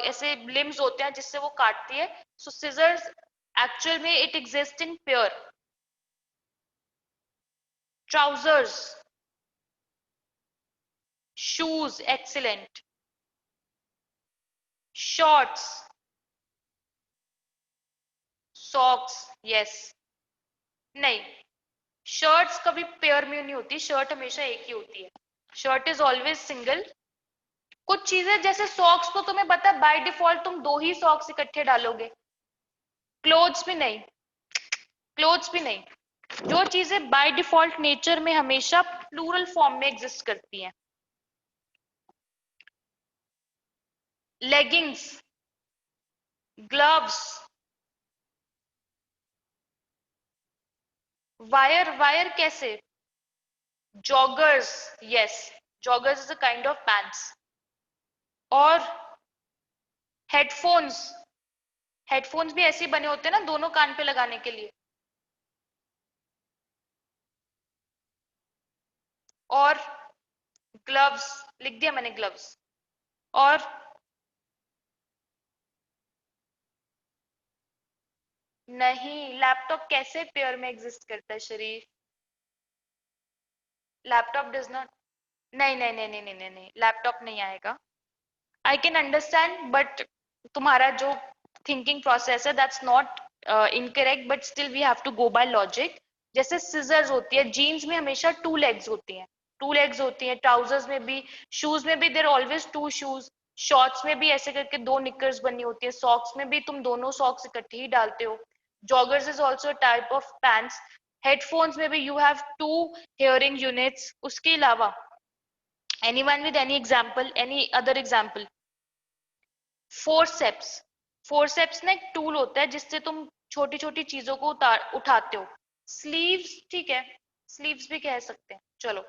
ऐसे लिम्स होते हैं जिससे वो काटती है। सो सिजर्स एक्चुअल में it exist in pair. Trousers, shoes, excellent. Shorts, socks, yes. नहीं, शर्ट्स कभी पेयर में नहीं होती, शर्ट हमेशा एक ही होती है, शर्ट इज ऑलवेज सिंगल। कुछ चीजें जैसे सॉक्स, तो तुम्हें पता है बाय डिफॉल्ट तुम दो ही सॉक्स इकट्ठे डालोगे। क्लोथ्स भी नहीं, क्लोथ्स भी नहीं। जो चीजें बाय डिफॉल्ट नेचर में हमेशा प्लूरल फॉर्म में एग्जिस्ट करती हैं, लेगिंग्स, ग्लव्स, वायर, वायर कैसे, joggers, yes, joggers is a kind of pants. और हेडफोन्स, हेडफोन्स भी ऐसे बने होते हैं ना दोनों कान पे लगाने के लिए। और ग्लव्स लिख दिया मैंने, ग्लव्स। और नहीं, लैपटॉप कैसे पेयर में एग्जिस्ट करता है शरीफ, लैपटॉप डज नॉट। नहीं नहीं नहीं नहीं नहीं नहीं नहीं, लैपटॉप नहीं आएगा। आई कैन अंडरस्टैंड बट तुम्हारा जो थिंकिंग प्रोसेस है that's not incorrect, but still we have to go by logic. जैसे सिजर्स होती है, जीन्स में हमेशा टू लेग्स होती हैं, टू लेग्स होती हैं, ट्राउजर्स में भी, शूज में भी there always two shoes, shorts में भी ऐसे करके दो निकर्स बनी होती है, सॉक्स में भी तुम दोनों सॉक्स इकट्ठे ही डालते हो, joggers is also type of pants, headphones में भी you have two hearing units. उसके अलावा anyone with any example, any other example? Forceps, forceps ना एक टूल होता है जिससे तुम छोटी छोटी चीजों को उठाते हो। स्लीव्स, ठीक है, स्लीव्स भी कह सकते हैं, चलो।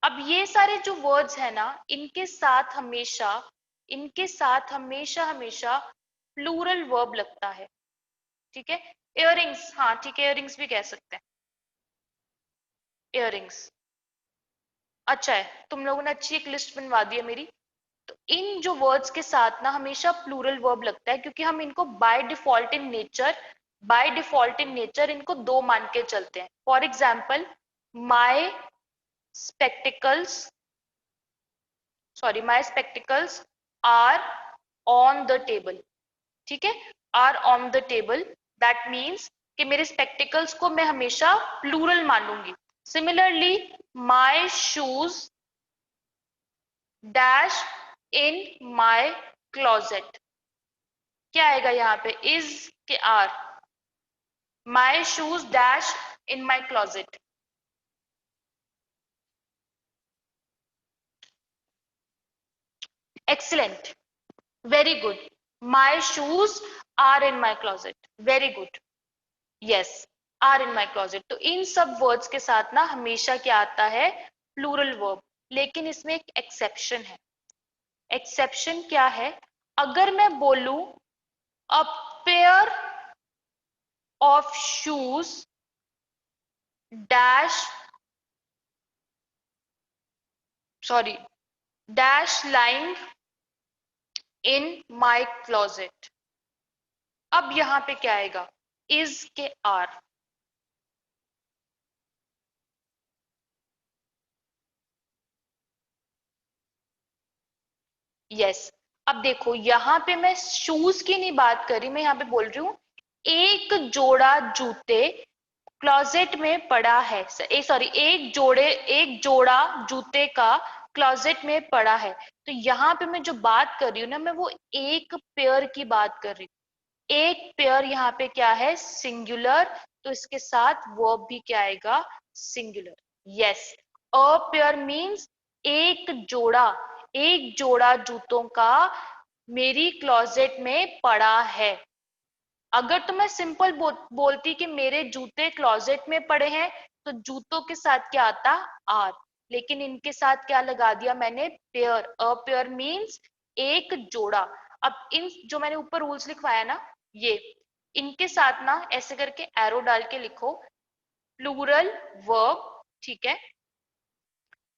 अब ये सारे जो वर्ड्स है ना, इनके साथ हमेशा, इनके साथ हमेशा हमेशा प्लूरल वर्ब लगता है, ठीक है। इयररिंग्स, हाँ ठीक है, इयररिंग्स भी कह सकते हैं, इयररिंग्स। अच्छा है, तुम लोगों ने अच्छी एक लिस्ट बनवा दी है मेरी। तो इन जो वर्ड्स के साथ ना हमेशा प्लूरल वर्ब लगता है, क्योंकि हम इनको by default in nature, by default in nature इनको दो मान के चलते हैं। For example, my spectacles, sorry my spectacles are on the table, ठीक है, are on the table, that means कि मेरे स्पेक्टिकल्स को मैं हमेशा प्लूरल मानूंगी। Similarly, my shoes dash in my closet, क्या आएगा यहाँ पे, इज के are, my shoes dash in my closet. Excellent, very good, my shoes are in my closet, very good, yes, are in my closet. तो इन सब words के साथ ना हमेशा क्या आता है, प्लूरल वर्ब। लेकिन इसमें एक एक्सेप्शन है। एक्सेप्शन क्या है, अगर मैं बोलूं a pair of shoes dash, sorry, dash lying in my closet, अब यहां पे क्या आएगा, इज के आर। यस, अब देखो यहां पे मैं शूज की नहीं बात कर रही, मैं यहां पे बोल रही हूं एक जोड़ा जूते क्लोजेट में पड़ा है, सॉरी एक जोड़े, एक जोड़ा जूते का क्लोजेट में पड़ा है। तो यहाँ पे मैं जो बात कर रही हूँ ना, मैं वो एक पेयर की बात कर रही हूँ। एक पेयर यहाँ पे क्या है, सिंगुलर, तो इसके साथ वर्ब भी क्या आएगा, singular. Yes, a pair means एक जोड़ा, एक जोड़ा जूतों का मेरी क्लोजेट में पड़ा है। अगर तो मैं सिंपल बोलती कि मेरे जूते क्लोजेट में पड़े हैं, तो जूतों के साथ क्या आता, आर। लेकिन इनके साथ क्या लगा दिया मैंने, पेयर, अ पेयर मीन्स एक जोड़ा। अब इन जो मैंने ऊपर रूल्स लिखवाया ना, ये इनके साथ ना ऐसे करके एरो डाल के लिखो, प्लूरल वर्ब, ठीक है,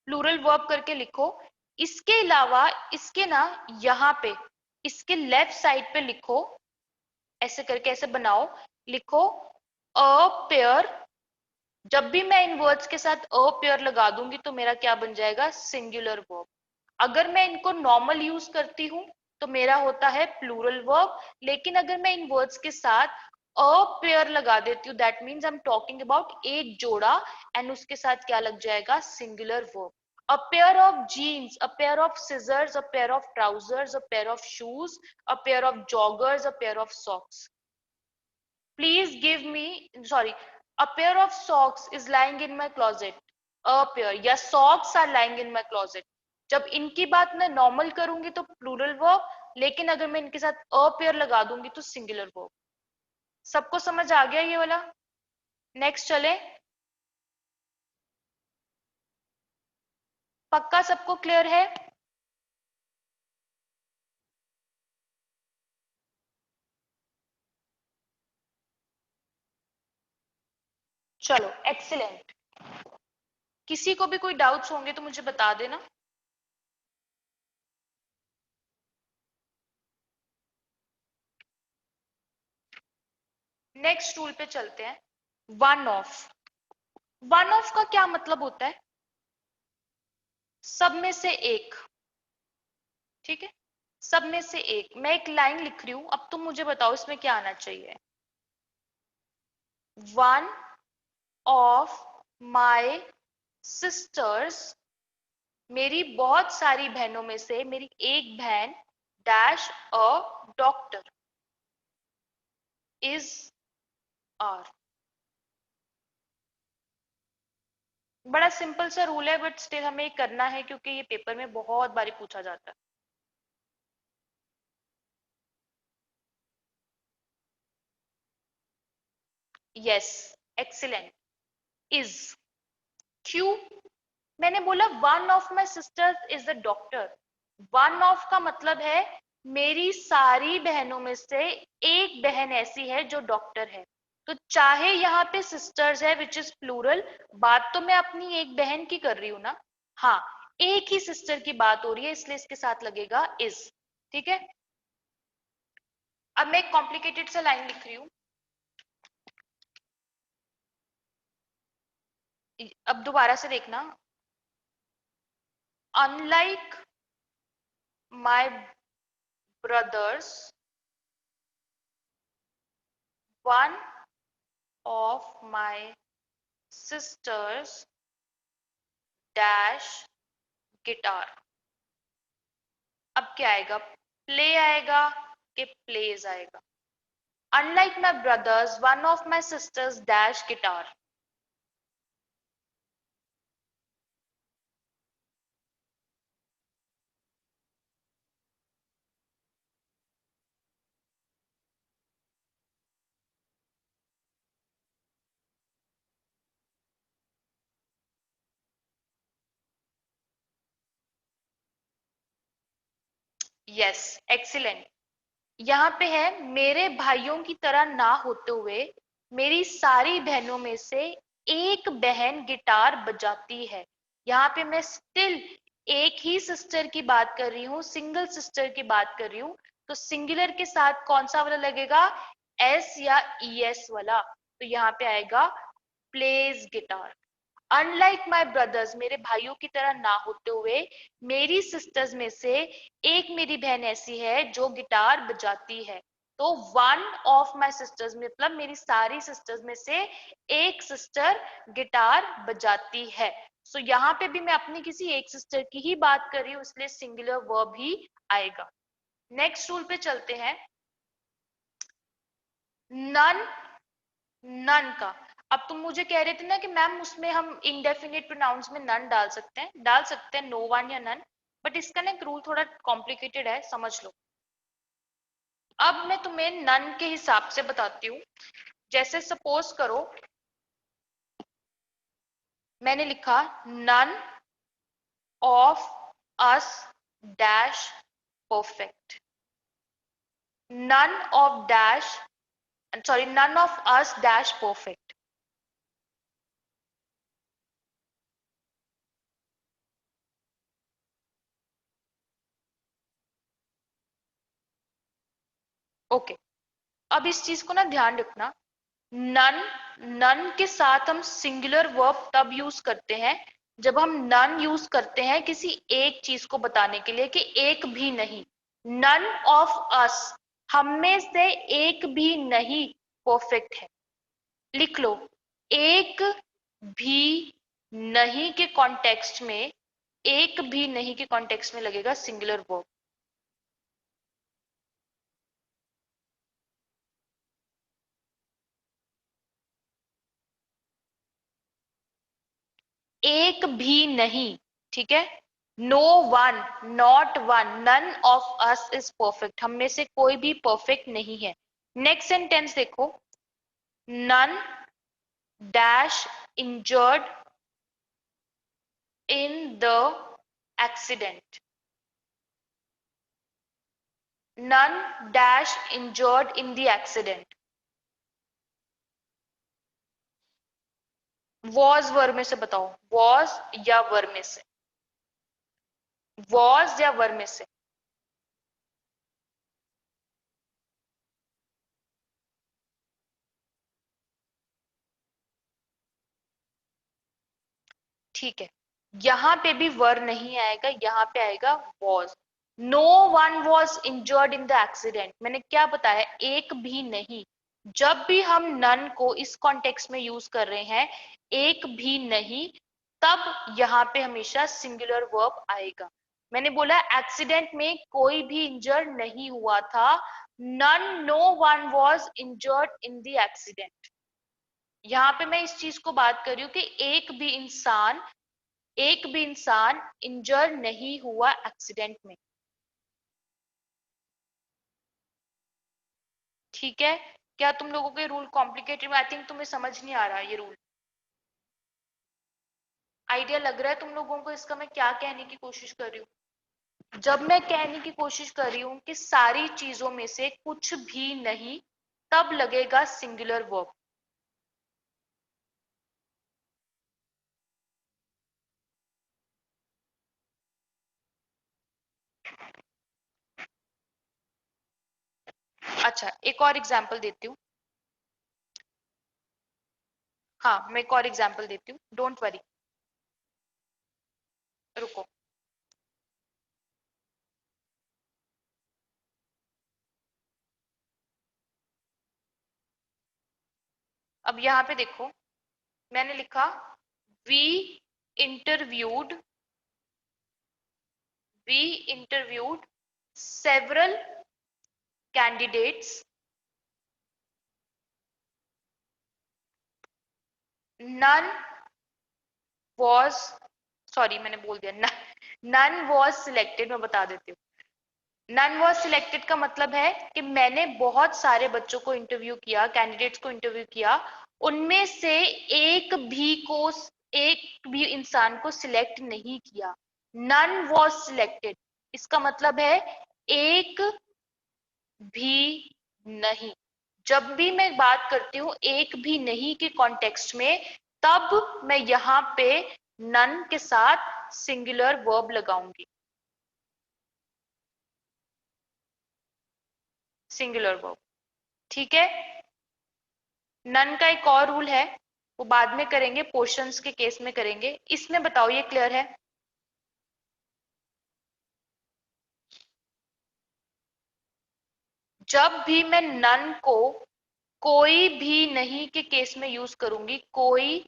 प्लूरल वर्ब करके लिखो। इसके अलावा इसके ना यहाँ पे, इसके लेफ्ट साइड पे लिखो, ऐसे करके ऐसे बनाओ, लिखो अ पेयर। जब भी मैं इन वर्ड्स के साथ अ पेयर लगा दूंगी तो मेरा क्या बन जाएगा, सिंगुलर वर्ब। अगर मैं इनको नॉर्मल यूज करती हूँ तो मेरा होता है प्लूरल वर्ब। लेकिन अगर मैं इन वर्ड्स के साथ अ पेयर लगा देती हूँ, that means I am talking about एक जोड़ा, एंड उसके साथ क्या लग जाएगा, singular verb. A pair of jeans, a pair of scissors, a pair of trousers, a pair of shoes, a pair of joggers, a pair of socks. Please give me, sorry, a pair of socks is lying in my closet. A pair या socks are lying in my closet. जब इनकी बात मैं normal करूंगी तो plural verb, लेकिन अगर मैं इनके साथ अ पेयर लगा दूंगी तो सिंगुलर वर्ब। सबको समझ आ गया ये वाला? नेक्स्ट चले, पक्का सबको क्लियर है? चलो एक्सीलेंट। किसी को भी कोई डाउट्स होंगे तो मुझे बता देना। नेक्स्ट रूल पे चलते हैं, वन ऑफ। वन ऑफ का क्या मतलब होता है? सब में से एक, ठीक है, सब में से एक। मैं एक लाइन लिख रही हूं, अब तुम मुझे बताओ इसमें क्या आना चाहिए। वन ऑफ माई सिस्टर्स, मेरी बहुत सारी बहनों में से मेरी एक बहन dash a doctor is are. बड़ा सिंपल सा रूल है, बट स्टिल हमें करना है क्योंकि ये पेपर में बहुत बारी पूछा जाता है। Yes, excellent. इज, क्यों? मैंने बोला one of my sisters is a doctor. One of का मतलब है मेरी सारी बहनों में से एक बहन ऐसी है जो डॉक्टर है। तो चाहे यहाँ पे सिस्टर्स है विच इज प्लूरल, बात तो मैं अपनी एक बहन की कर रही हूँ ना। हाँ, एक ही सिस्टर की बात हो रही है, इसलिए इसके साथ लगेगा इज। ठीक है, अब मैं एक कॉम्प्लिकेटेड सा लाइन लिख रही हूँ। अब दोबारा से देखना। Unlike my brothers, one of my sisters dash guitar. अब क्या आएगा? प्ले आएगा कि प्लेज आएगा? Unlike my brothers one of my sisters dash guitar. Yes, excellent. यहाँ पे है मेरे भाइयों की तरह ना होते हुए मेरी सारी बहनों में से एक बहन गिटार बजाती है। यहाँ पे मैं स्टिल एक ही सिस्टर की बात कर रही हूँ, सिंगल सिस्टर की बात कर रही हूँ। तो सिंगुलर के साथ कौन सा वाला लगेगा? एस या ई एस वाला। तो यहाँ पे आएगा प्लेज गिटार। अनलाइक माई ब्रदर्स, मेरे भाइयों की तरह ना होते हुए मेरी सिस्टर्स में से एक मेरी बहन ऐसी है जो गिटार बजाती है। तो वन ऑफ माई सिस्टर्स मतलब मेरी सारी सिस्टर्स में से एक सिस्टर गिटार बजाती है। सो यहाँ पे भी मैं अपनी किसी एक सिस्टर की ही बात कर रही हूँ, इसलिए सिंगुलर वर्ब ही आएगा। नेक्स्ट रूल पे चलते हैं। नन, नन का। अब तुम मुझे कह रहे थे ना कि मैम उसमें हम इंडेफिनिट प्रोनाउंस में नन डाल सकते हैं, डाल सकते हैं, नो वन या नन। बट इसका ना एक रूल थोड़ा कॉम्प्लिकेटेड है, समझ लो। अब मैं तुम्हें नन के हिसाब से बताती हूँ। जैसे सपोज करो मैंने लिखा none of us dash perfect. None of dash, sorry, none of us dash perfect. Okay, अब इस चीज को ना ध्यान रखना। नन, नन के साथ हम सिंगुलर वर्ब तब यूज करते हैं जब हम नन यूज करते हैं किसी एक चीज को बताने के लिए कि एक भी नहीं। नन ऑफ अस, हम में से एक भी नहीं परफेक्ट है। लिख लो, एक भी नहीं के कॉन्टेक्स्ट में, एक भी नहीं के कॉन्टेक्स्ट में लगेगा सिंगुलर वर्ब। एक भी नहीं, ठीक है। No one, not one, none of us is perfect, हम में से कोई भी परफेक्ट नहीं है। नेक्स्ट सेंटेंस देखो, none dash injured in the accident. None dash injured in the accident. Was verb में से बताओ, वॉज या वर्ब में से? वॉज या वर्ब में से? ठीक है, यहाँ पे भी वर नहीं आएगा, यहाँ पे आएगा was. No one was injured in the accident, मैंने क्या बताया, एक भी नहीं। जब भी हम नन को इस कॉन्टेक्स्ट में यूज कर रहे हैं, एक भी नहीं, तब यहाँ पे हमेशा सिंगुलर वर्ब आएगा। मैंने बोला एक्सीडेंट में कोई भी इंजर्ड नहीं हुआ था, none no one was injured in the accident. यहाँ पे मैं इस चीज को बात कर रही हूँ कि एक भी इंसान इंजर नहीं हुआ एक्सीडेंट में। ठीक है, क्या तुम लोगों के रूल कॉम्प्लिकेटेड, आई थिंक तुम्हें समझ नहीं आ रहा ये रूल। आइडिया लग रहा है तुम लोगों को इसका मैं क्या कहने की कोशिश कर रही हूँ? जब मैं कहने की कोशिश कर रही हूँ कि सारी चीजों में से कुछ भी नहीं, तब लगेगा सिंगुलर वर्ब। अच्छा, एक और एग्जांपल देती हूँ। हाँ, मैं एक और एग्जांपल देती हूँ, डोंट वरी, रुको। अब यहाँ पे देखो, मैंने लिखा we interviewed we interviewed several candidates, none was, sorry मैंने बोल दिया, none was selected। मैं बता देती हूँ, none was selected का मतलब है कि मैंने बहुत सारे बच्चों को इंटरव्यू किया, कैंडिडेट्स को इंटरव्यू किया, उनमें से एक भी इंसान को सिलेक्ट नहीं किया। none was selected, इसका मतलब है एक भी नहीं। जब भी मैं बात करती हूँ एक भी नहीं के कॉन्टेक्स्ट में, तब मैं यहाँ पे नन के साथ सिंगुलर वर्ब लगाऊंगी, सिंगुलर वर्ब। ठीक है, नन का एक और रूल है, वो बाद में करेंगे, पोर्शंस के केस में करेंगे। इसमें बताओ ये क्लियर है? जब भी मैं नन को कोई भी नहीं के केस में यूज करूंगी, कोई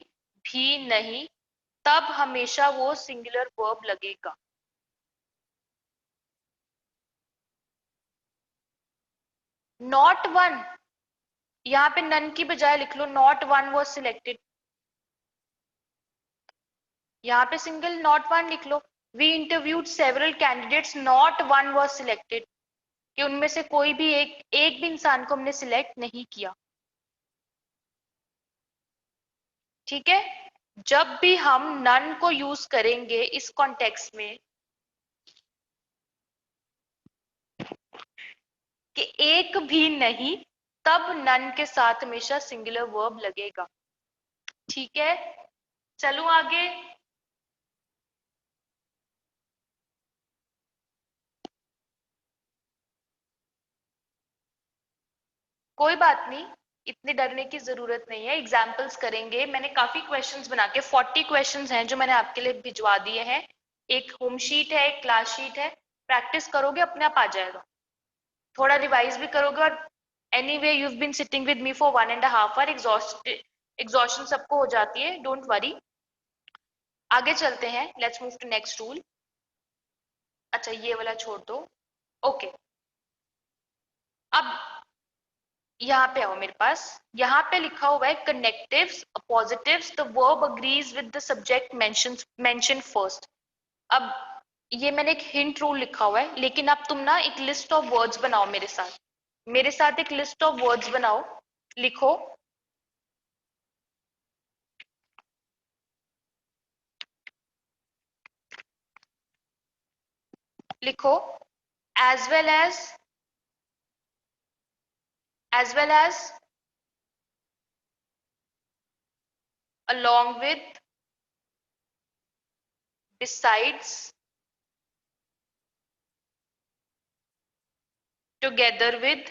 भी नहीं, तब हमेशा वो सिंगुलर वर्ब लगेगा। नॉट वन, यहाँ पे नन की बजाय लिख लो नॉट वन वॉज सिलेक्टेड, यहाँ पे सिंगल नॉट वन लिख लो। We interviewed several candidates, not one was selected, कि उनमें से कोई भी एक भी इंसान को हमने सिलेक्ट नहीं किया। ठीक है, जब भी हम नन को यूज करेंगे इस कॉन्टेक्स्ट में कि एक भी नहीं, तब नन के साथ हमेशा सिंगुलर वर्ब लगेगा। ठीक है, चलो आगे। कोई बात नहीं, इतने डरने की जरूरत नहीं है, एग्जाम्पल्स करेंगे। मैंने काफी क्वेश्चंस बना के 40 क्वेश्चंस हैं जो मैंने आपके लिए भिजवा दिए हैं। एक होम शीट है, एक क्लास शीट है, प्रैक्टिस करोगे अपने आप आ जाएगा। थोड़ा रिवाइज भी करोगे, और anyway you been sitting with me for 1.5 hour, exhaustion सबको हो जाती है, डोंट वरी। आगे चलते हैं, let's move to next rule. अच्छा, ये वाला छोड़ दो। ओके, अब यहाँ पे आओ मेरे पास। यहाँ पे लिखा हुआ है connectives positives, the verb agrees with the subject mention first. अब ये मैंने एक हिंट रूल लिखा हुआ है, लेकिन अब तुम ना एक लिस्ट ऑफ वर्ड्स बनाओ मेरे साथ, मेरे साथ एक लिस्ट ऑफ वर्ड्स बनाओ। लिखो, लिखो as well as, as well as, along with, besides, together with,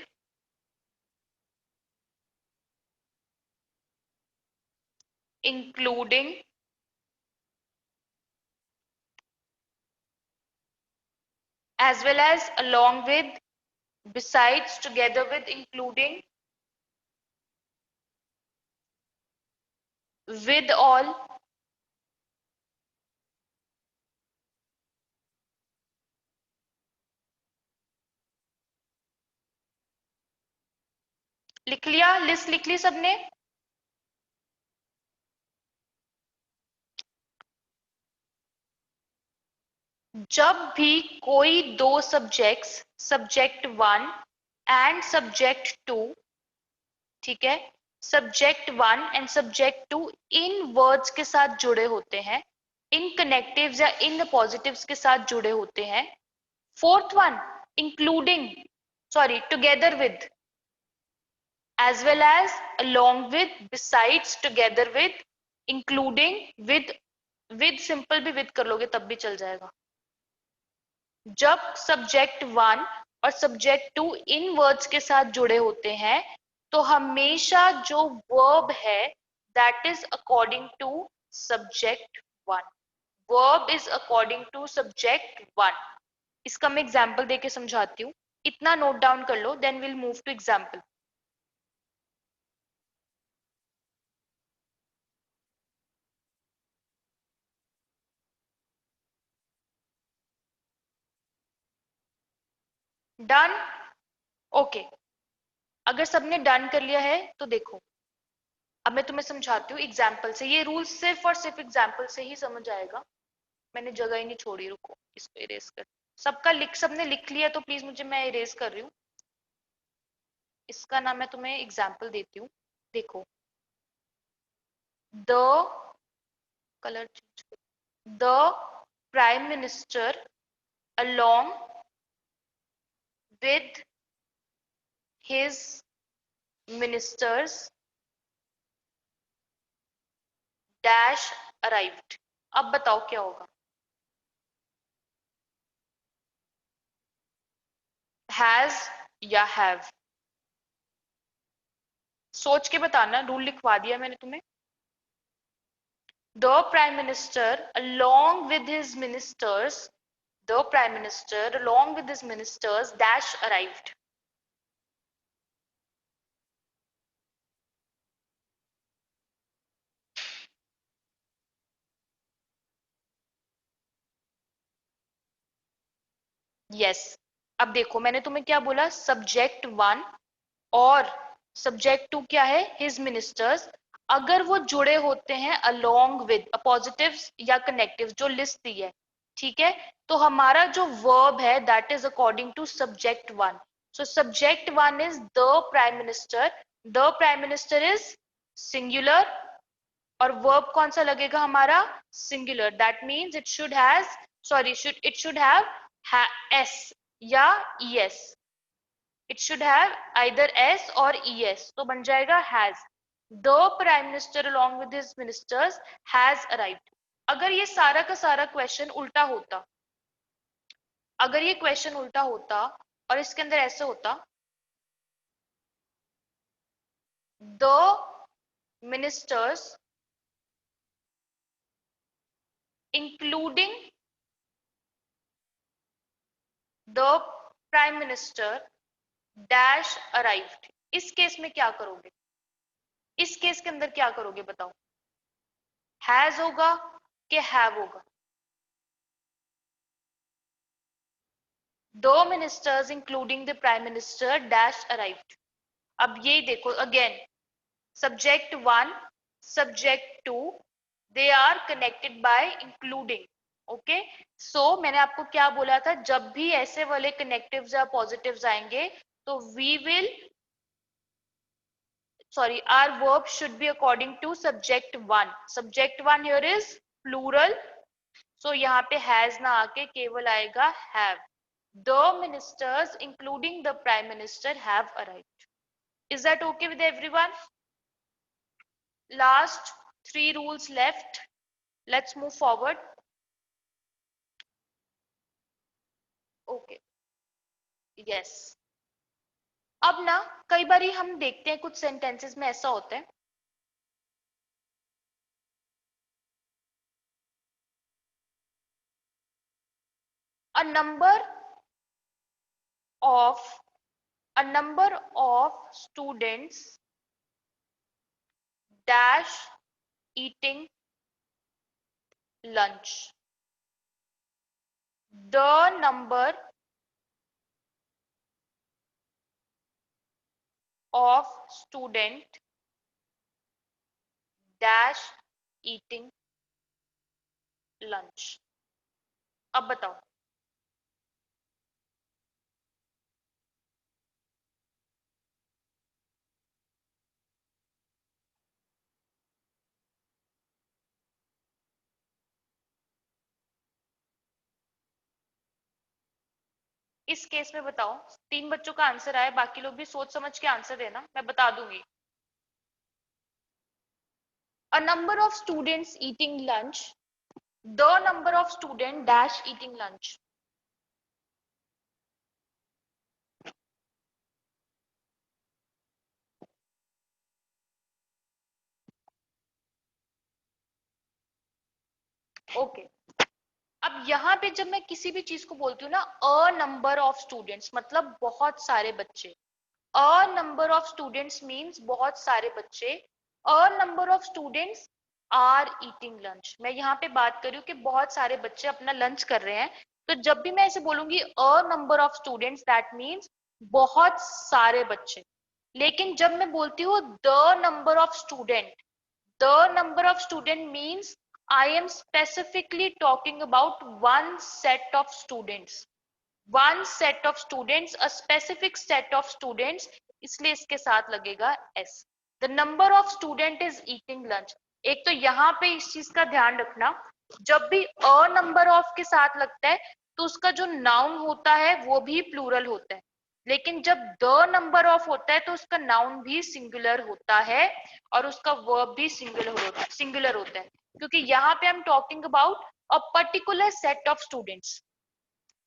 including, as well as along with, besides, together with, including, with all, लिख लिया, लिस्ट लिख ली सबने? जब भी कोई दो subjects, subject one and subject two, ठीक है, subject one and subject two in words के साथ जुड़े होते हैं, इन कनेक्टिव्स या इन पॉजिटिव्स के साथ जुड़े होते हैं। Fourth one, including, sorry, together with, as well as, along with, besides, together with, including, with simple भी with कर लोगे तब भी चल जाएगा। जब सब्जेक्ट वन और सब्जेक्ट टू इन वर्ड्स के साथ जुड़े होते हैं तो हमेशा जो वर्ब है that is according to subject one, verb is according to subject one. इसका मैं एग्जाम्पल देके समझाती हूँ, इतना नोट डाउन कर लो, then will move to example. Done? Okay, अगर सबने डन कर लिया है तो देखो, अब मैं तुम्हें समझाती हूँ एग्जाम्पल से। ये रूल सिर्फ और सिर्फ एग्जाम्पल से ही समझ आएगा। मैंने जगह ही नहीं छोड़ी, रुको इसको इरेज कर। सबका लिख, सबने लिख लिया तो प्लीज मुझे, मैं इरेज कर रही हूँ इसका नाम। मैं तुम्हें एग्जाम्पल देती हूँ, देखो। The colour change, the prime minister along with his ministers dash arrived। अब बताओ क्या होगा? हैज या हैव? सोच के बताना, रूल लिखवा दिया मैंने तुम्हें। The Prime Minister along with his ministers, the Prime Minister along with his ministers dash arrived। Yes yes। अब देखो मैंने तुम्हें क्या बोला, सब्जेक्ट वन और सब्जेक्ट टू क्या है, हिज मिनिस्टर्स, अगर वो जुड़े होते हैं अलोंग विद, पॉजिटिव्स या कनेक्टिव्स जो लिस्ट दी है, ठीक है, तो हमारा जो वर्ब है that is according to subject one. So subject one is the prime minister, the prime minister is singular, और वर्ब कौन सा लगेगा हमारा, singular. That means it should has, sorry, it should have S या ES, it should have either S और ES, तो बन जाएगा has. The prime minister along with his ministers has arrived. अगर ये सारा का सारा क्वेश्चन उल्टा होता, अगर ये क्वेश्चन उल्टा होता और इसके अंदर ऐसे होता, the ministers including the prime minister dash arrived, इस केस में क्या करोगे? इस केस के अंदर क्या करोगे बताओ? हैज होगा कि हैव होगा? दो ministers including the prime minister dash arrived. अब ये देखो again, subject one, subject two, they are connected by including. Okay, so मैंने आपको क्या बोला था, जब भी ऐसे वाले कनेक्टिव्स या पॉजिटिव्स आएंगे तो we will, sorry, our verb should be according to subject one। subject one here is plural, so यहाँ पे has ना आके केवल आएगा have। the ministers including the prime minister have arrived। is that okay with everyone? last 3 rules left, let's move forward। okay, yes। अब ना कई बारी हम देखते हैं कुछ सेंटेंसेस में ऐसा होता है, a number of a number of students dash eating lunch. The number of student dash eating lunch. अब बताओ. इस केस में बताओ, 3 बच्चों का आंसर आया, बाकी लोग भी सोच समझ के आंसर देना, मैं बता दूंगी. A number of students eating lunch. The number of student dash eating lunch. Okay. अब यहाँ पे जब मैं किसी भी चीज को बोलती हूँ ना, अ नंबर ऑफ स्टूडेंट्स मतलब बहुत सारे बच्चे. A number of students means बहुत सारे बच्चे. A number of students are eating lunch. मैं यहाँ पे बात कर रही हूँ कि बहुत सारे बच्चे अपना लंच कर रहे हैं. तो जब भी मैं ऐसे बोलूंगी अ number of students, that means बहुत सारे बच्चे. लेकिन जब मैं बोलती हूँ the number of student, the number of student means I am specifically talking about one set of students. One set of students, a specific set of students, इसलिए इसके साथ लगेगा s. The number of student is eating lunch. एक तो यहाँ पे इस चीज का ध्यान रखना, जब भी a number of के साथ लगता है तो उसका जो नाउन होता है वो भी प्लूरल होता है. लेकिन जब द नंबर ऑफ होता है तो उसका नाउन भी सिंगुलर होता है और उसका वर्ब भी सिंगुलर होता है, क्योंकि यहाँ पे हम talking about a particular set of students.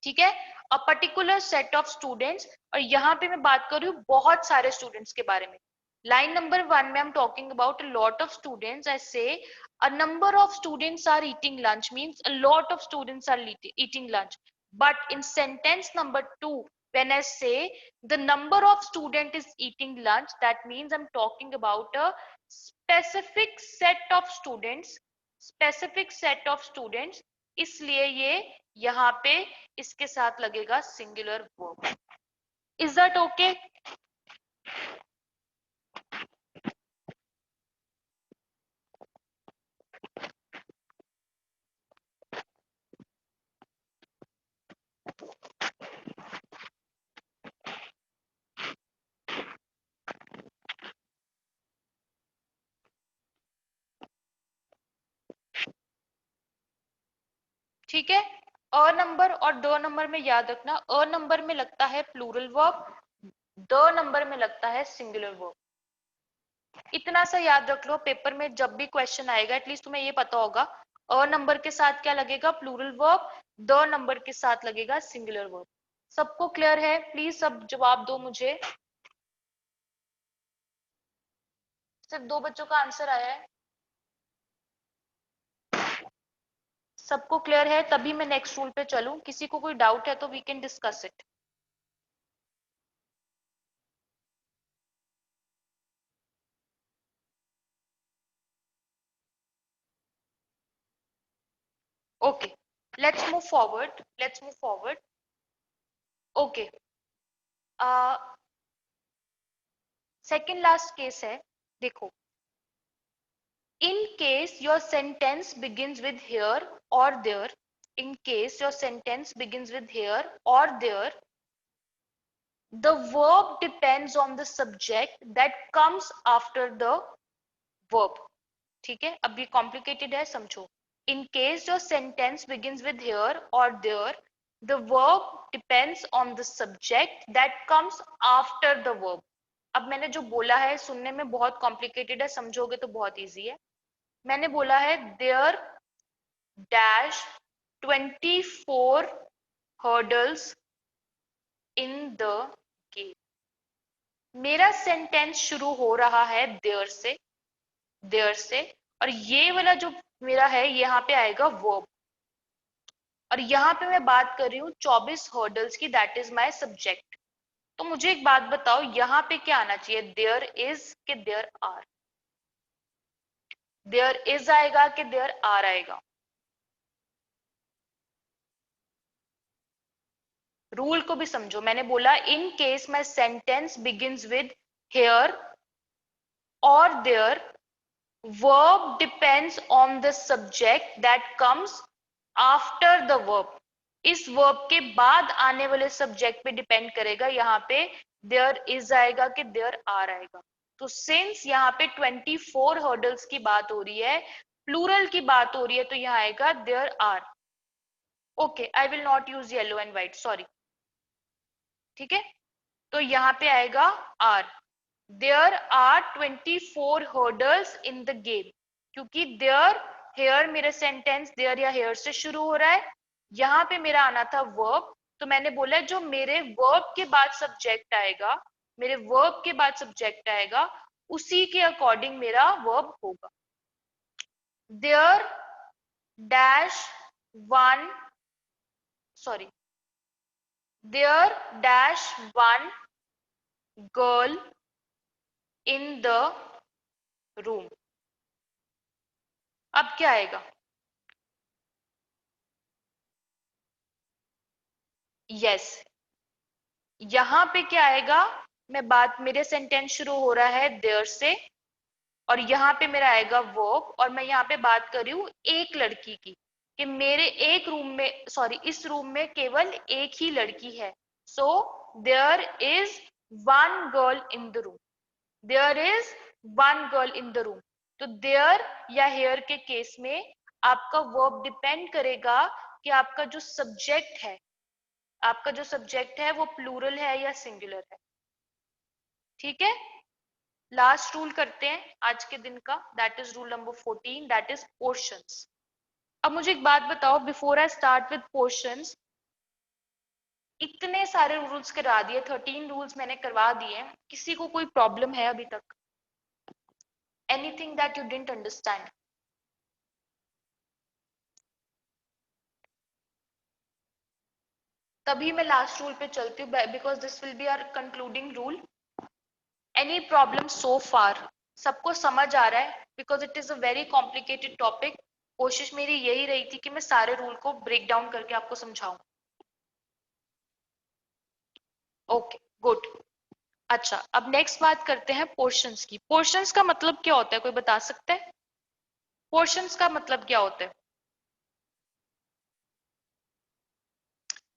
ठीक है, a particular set of students. और यहाँ पे मैं बात कर रही हूँ बहुत सारे स्टूडेंट्स के बारे में. लाइन नंबर 1 में I'm talking about a lot of students. I say a number of students are eating lunch means a lot of students are eating lunch. But in sentence number 2, when I say the number of student is eating lunch, that means I'm talking about a specific set of students. Specific set of students. इसलिए ये यहाँ पे इसके साथ लगेगा singular verb. Is that okay? ठीक है. A number और द नंबर में याद रखना, अ नंबर में लगता है प्लूरल वर्ब, द नंबर में लगता है सिंगुलर वर्ब. इतना सा याद रख लो, पेपर में जब भी क्वेश्चन आएगा एटलीस्ट तुम्हें ये पता होगा अ नंबर के साथ क्या लगेगा, प्लूरल वर्ब. द नंबर के साथ लगेगा सिंगुलर वर्ब. सबको क्लियर है? प्लीज सब जवाब दो मुझे. सिर्फ 2 बच्चों का आंसर आया है. सबको क्लियर है? तभी मैं नेक्स्ट रूल पे चलूं. किसी को कोई डाउट है तो we can discuss it. Okay, let's move forward. Let's move forward. Okay, second last case है. देखो, in case your sentence begins with here or there, in case your sentence begins with here or there, the verb depends on the subject that comes after the verb. ठीक है, अब ये complicated है, समझो. In case your sentence begins with here or there, the verb depends on the subject that comes after the verb. अब मैंने जो बोला है सुनने में बहुत कॉम्प्लिकेटेड है, समझोगे तो बहुत इजी है. मैंने बोला है there dash 24 hurdles in the game. मेरा सेंटेंस शुरू हो रहा है देयर से, और ये वाला जो मेरा है यहाँ पे आएगा वर्ब. और यहाँ पे मैं बात कर रही हूँ 24 हर्डल्स की, दैट इज माय सब्जेक्ट. तो मुझे एक बात बताओ, यहां पे क्या आना चाहिए, देयर इज के देयर आर? देयर इज आएगा कि देयर आर आएगा? रूल को भी समझो, मैंने बोला in case my sentence begins with here और there, verb depends on the subject that comes after the verb. इस verb के बाद आने वाले सब्जेक्ट पे डिपेंड करेगा, यहाँ पे there is आएगा कि there are आएगा। तो सिंस यहाँ पे 24 हर्डल्स की बात हो रही है, प्लूरल की बात हो रही है, तो यहाँ आएगा there are। Okay, I will not use yellow and white, sorry. ठीक है, तो यहाँ पे आएगा are. There are 24 hurdles in the game, क्योंकि देयर, हेयर मेरा सेंटेंस देयर या हेयर से शुरू हो रहा है, यहाँ पे मेरा आना था वर्ब, तो मैंने बोला जो मेरे वर्ब के बाद सब्जेक्ट आएगा, मेरे वर्ब के बाद सब्जेक्ट आएगा, उसी के अकॉर्डिंग मेरा वर्ब होगा। There dash one, sorry, there dash one girl in the room. अब क्या आएगा? यस, यहां पे क्या आएगा, मैं बात, मेरे सेंटेंस शुरू हो रहा है देयर से, और यहाँ पे मेरा आएगा वर्ब, और मैं यहाँ पे बात कर रही हूँ एक लड़की की, कि मेरे एक रूम में, सॉरी, इस रूम में केवल एक ही लड़की है। So there is one girl in the room, there is one girl in the room. तो देयर या हेयर के केस में आपका वर्ब डिपेंड करेगा कि आपका जो सब्जेक्ट है, आपका जो सब्जेक्ट है वो प्लूरल है या सिंगुलर है। ठीक है, लास्ट रूल करते हैं आज के दिन का, that is rule number 14, that is portions. अब मुझे एक बात बताओ, before I start with portions, इतने सारे रूल्स करा दिए, 13 रूल्स मैंने करवा दिए, किसी को कोई प्रॉब्लम है अभी तक? Anything that you didn't understand? तभी मैं लास्ट रूल पे चलती हूँ, because this will be our concluding rule. Any problem so far? सबको समझ आ रहा है? Because it is a very complicated topic. कोशिश मेरी यही रही थी कि मैं सारे रूल को ब्रेक डाउन करके आपको समझाऊं। Okay, good. अच्छा, अब नेक्स्ट बात करते हैं पोर्शंस की। पोर्शंस का मतलब क्या होता है, कोई बता सकता है? पोर्शंस का मतलब क्या होता है?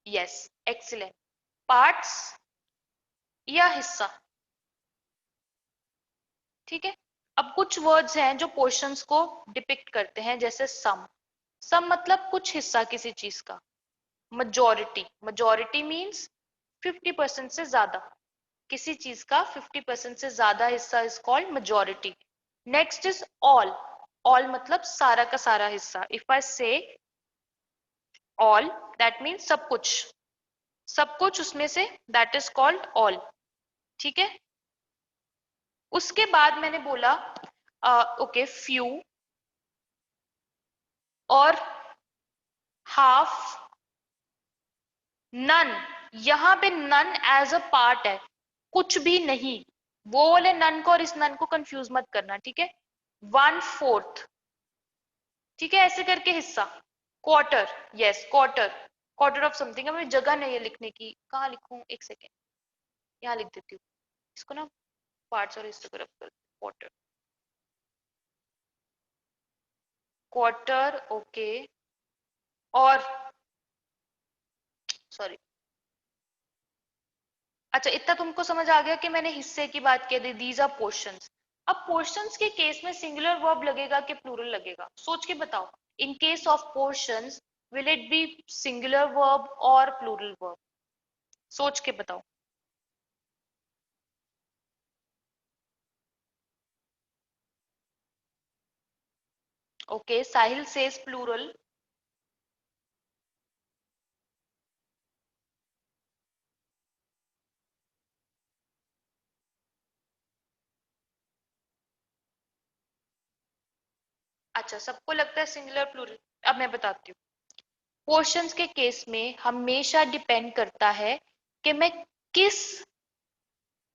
Yes, excellent. पार्ट्स या हिस्सा। ठीक है, अब कुछ वर्ड्स हैं जो पोर्शंस को डिपिक्ट करते हैं, जैसे सम। सम मतलब कुछ हिस्सा किसी चीज का। majority, majority मीन्स 50% से ज्यादा, किसी चीज का 50% से ज्यादा हिस्सा is called majority। Next is all. All मतलब सारा का सारा हिस्सा। इफ आई से ऑल, दैट मीन्स सब कुछ, सब कुछ उसमें से, दैट इज कॉल्ड ऑल। ठीक है, उसके बाद मैंने बोला ओके, फ्यू और हाफ, नन। यहां पे नन एज अ पार्ट है, कुछ भी नहीं। वो वाले नन को और इस नन को कंफ्यूज मत करना, ठीक है। वन फोर्थ, ठीक है, ऐसे करके हिस्सा। Quarter, yes quarter, quarter of something. अब मुझे जगह नहीं है लिखने की, कहाँ लिखूं, एक सेकेंड, यहाँ लिख देती हूँ इसको ना, पार्ट्स और हिस्से को रख कर, क्वार्टर, क्वार्टर, ओके। और सॉरी, अच्छा, इतना तुमको समझ आ गया कि मैंने हिस्से की बात कह दी, दीज आर पोर्शंस। अब पोर्शंस के केस में सिंगुलर वर्ब लगेगा कि प्लूरल लगेगा, सोच के बताओ। In case of portions, will it be singular verb और प्लूरल वर्ब? सोच के बताओ। ओके, साहिल सेज प्लूरल। अच्छा, सबको लगता है सिंगुलर प्लूरल। अब मैं बताती हूँ, पोर्शंस के केस में हमेशा डिपेंड करता है कि मैं किस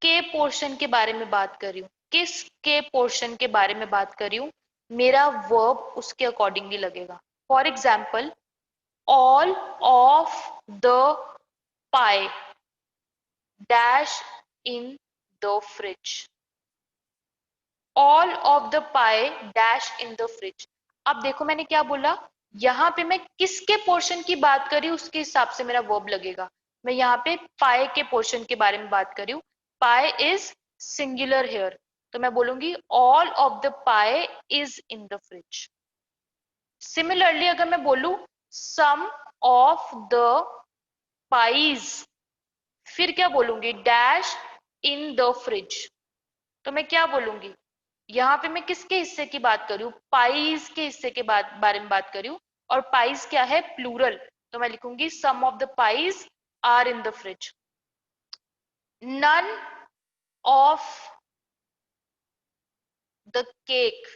के पोर्शन के बारे में बात कर रही हूँ, किस के पोर्शन के बारे में बात कर रही हूँ, मेरा वर्ब उसके अकॉर्डिंगली लगेगा. For example, all of the pie dash in the fridge. All of the pie dash in the fridge. अब देखो मैंने क्या बोला, यहां पे मैं किसके पोर्शन की बात कर रही हूँ उसके हिसाब से मेरा वर्ब लगेगा. मैं यहाँ पे पाए के पोर्शन के बारे में बात कर रही हूँ. पाए इज सिंगुलर हेयर, तो मैं बोलूंगी ऑल ऑफ द पाए is in the fridge. Similarly अगर मैं बोलूं सम ऑफ द पाइज, फिर क्या बोलूंगी, डैश इन द फ्रिज. तो मैं क्या बोलूंगी, यहाँ पे मैं किसके हिस्से की बात कर रही हूँ, पाइज के हिस्से के बारे में बात कर रही हूँ. और पाइज क्या है, प्लूरल, तो मैं लिखूंगी some of the pies are in the fridge. None of the cake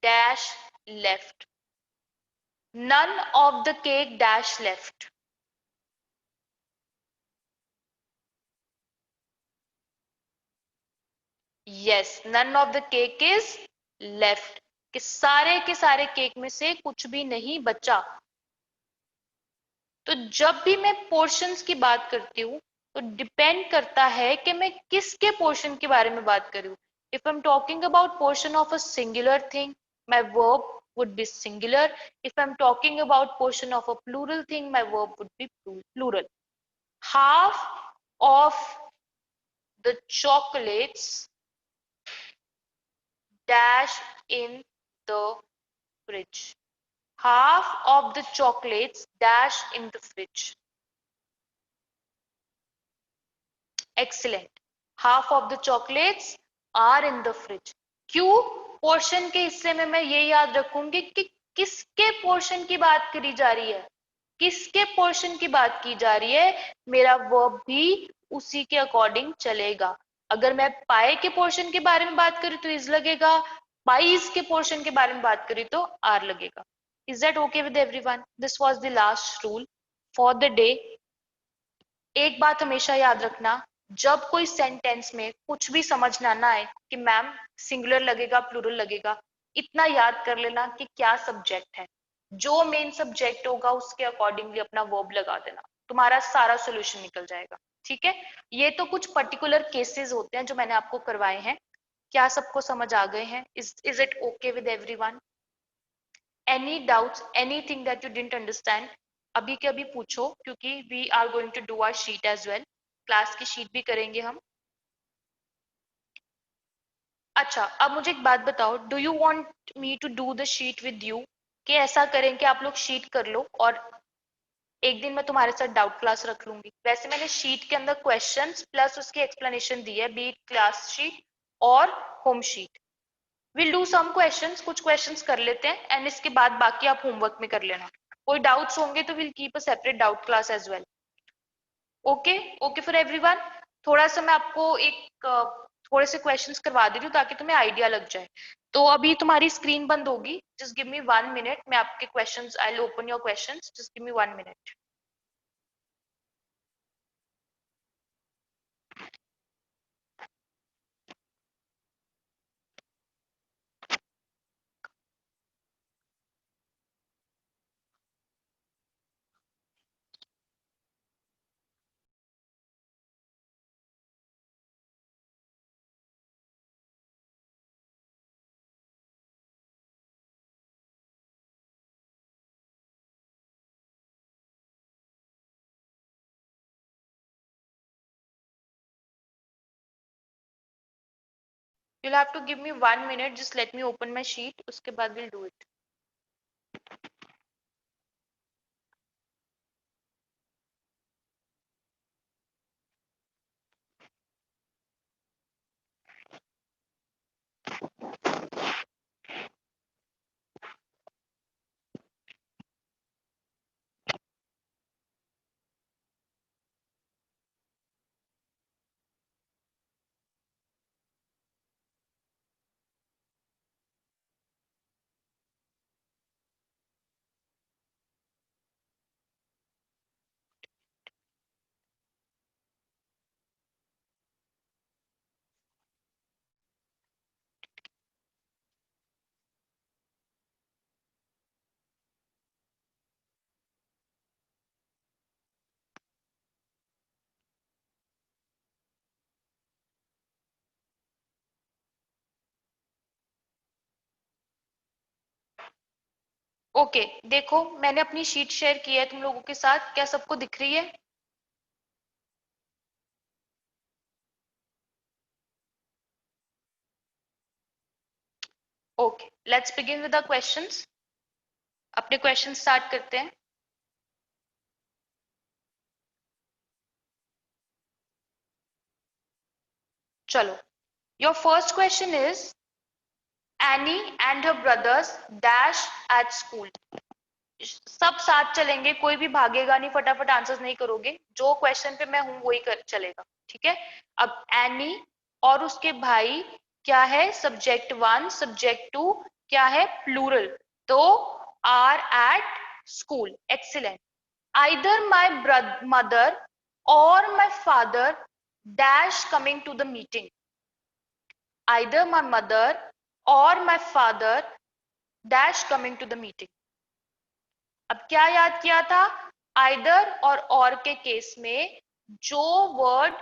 dash left. None of the cake dash left. Yes, none of the cake is left, कि सारे के सारे केक में से कुछ भी नहीं बचा. तो जब भी मैं पोर्शंस की बात करती हूँ तो डिपेंड करता है कि मैं किसके पोर्शन के बारे में बात कर रही हूँ. If I am talking about portion of a singular thing, my verb would be singular. If I'm talking about portion of a plural thing, my verb would be plural. Half of the chocolates dash in the fridge. Half of the chocolates dash in the fridge. Excellent. Half of the chocolates are in the fridge. क्यों? Portion के हिस्से में मैं ये याद रखूंगी कि किसके पोर्शन की बात करी जा रही है, किसके पोर्शन की बात की जा रही है, मेरा वर्ब भी उसी के अकॉर्डिंग चलेगा. अगर मैं पाए के पोर्शन के बारे में बात करूं तो इज लगेगा, पाइज के पोर्शन के बारे में बात करी तो आर लगेगा. Is that okay with everyone? This was the last rule for the day. एक बात हमेशा याद रखना, जब कोई सेंटेंस में कुछ भी समझ ना आए कि मैम सिंगुलर लगेगा प्लूरल लगेगा, इतना याद कर लेना कि क्या सब्जेक्ट है. जो मेन सब्जेक्ट होगा उसके अकॉर्डिंगली अपना वर्ब लगा देना, तुम्हारा सारा सोल्यूशन निकल जाएगा. ठीक है, ये तो कुछ पर्टिकुलर केसेस होते हैं जो मैंने आपको करवाए हैं. क्या सबको समझ आ गए हैं? Is it okay with everyone? Any doubts, anything that you didn't understand, अभी के अभी पूछो, क्योंकि we are going to do our sheet as well. Class की शीट भी करेंगे हम. अच्छा, अब मुझे एक बात बताओ, do you want me to do the sheet with you, कि ऐसा करें कि आप लोग शीट कर लो और एक दिन मैं तुम्हारे साथ डाउट क्लास रख लूंगी. वैसे मैंने शीट के अंदर क्वेश्चंस प्लस उसकी एक्सप्लेनेशन दी है, बी क्लास शीट और home sheet. Will do some questions, कुछ क्वेश्चंस कर लेते हैं एंड इसके बाद बाकी आप होमवर्क में कर लेना. कोई डाउट्स होंगे तो will keep a separate doubt class as well. Okay, okay for everyone. थोड़ा सा मैं आपको एक थोड़े से क्वेश्चंस करवा दे रही हूँ ताकि तुम्हें आइडिया लग जाए. तो अभी तुम्हारी स्क्रीन बंद होगी, जस्ट गिव मी 1 मिनट, मैं आपके questions, I will open your questions, just give me 1 minute. You'll have to give me 1 minute, just let me open my sheet, उसके बाद we'll do it. ओके देखो मैंने अपनी sheet share की है तुम लोगों के साथ, क्या सबको दिख रही है? Okay let's begin with the questions. अपने क्वेश्चन स्टार्ट करते हैं। चलो, your first question is any and her brothers dash at school. सब साथ चलेंगे, कोई भी भागेगा नहीं, फटाफट आंसर्स नहीं करोगे, जो क्वेश्चन पे मैं हूं वही कर चलेगा, ठीक है? अब एनी और उसके भाई क्या है? Subject one. सब्जेक्ट टू क्या है? प्लूरल, तो are at school. Excellent. Either my mother और my father dash coming to the meeting. Either my mother और my father dash coming to the meeting. अब क्या याद किया था? आइदर और के केस में जो वर्ड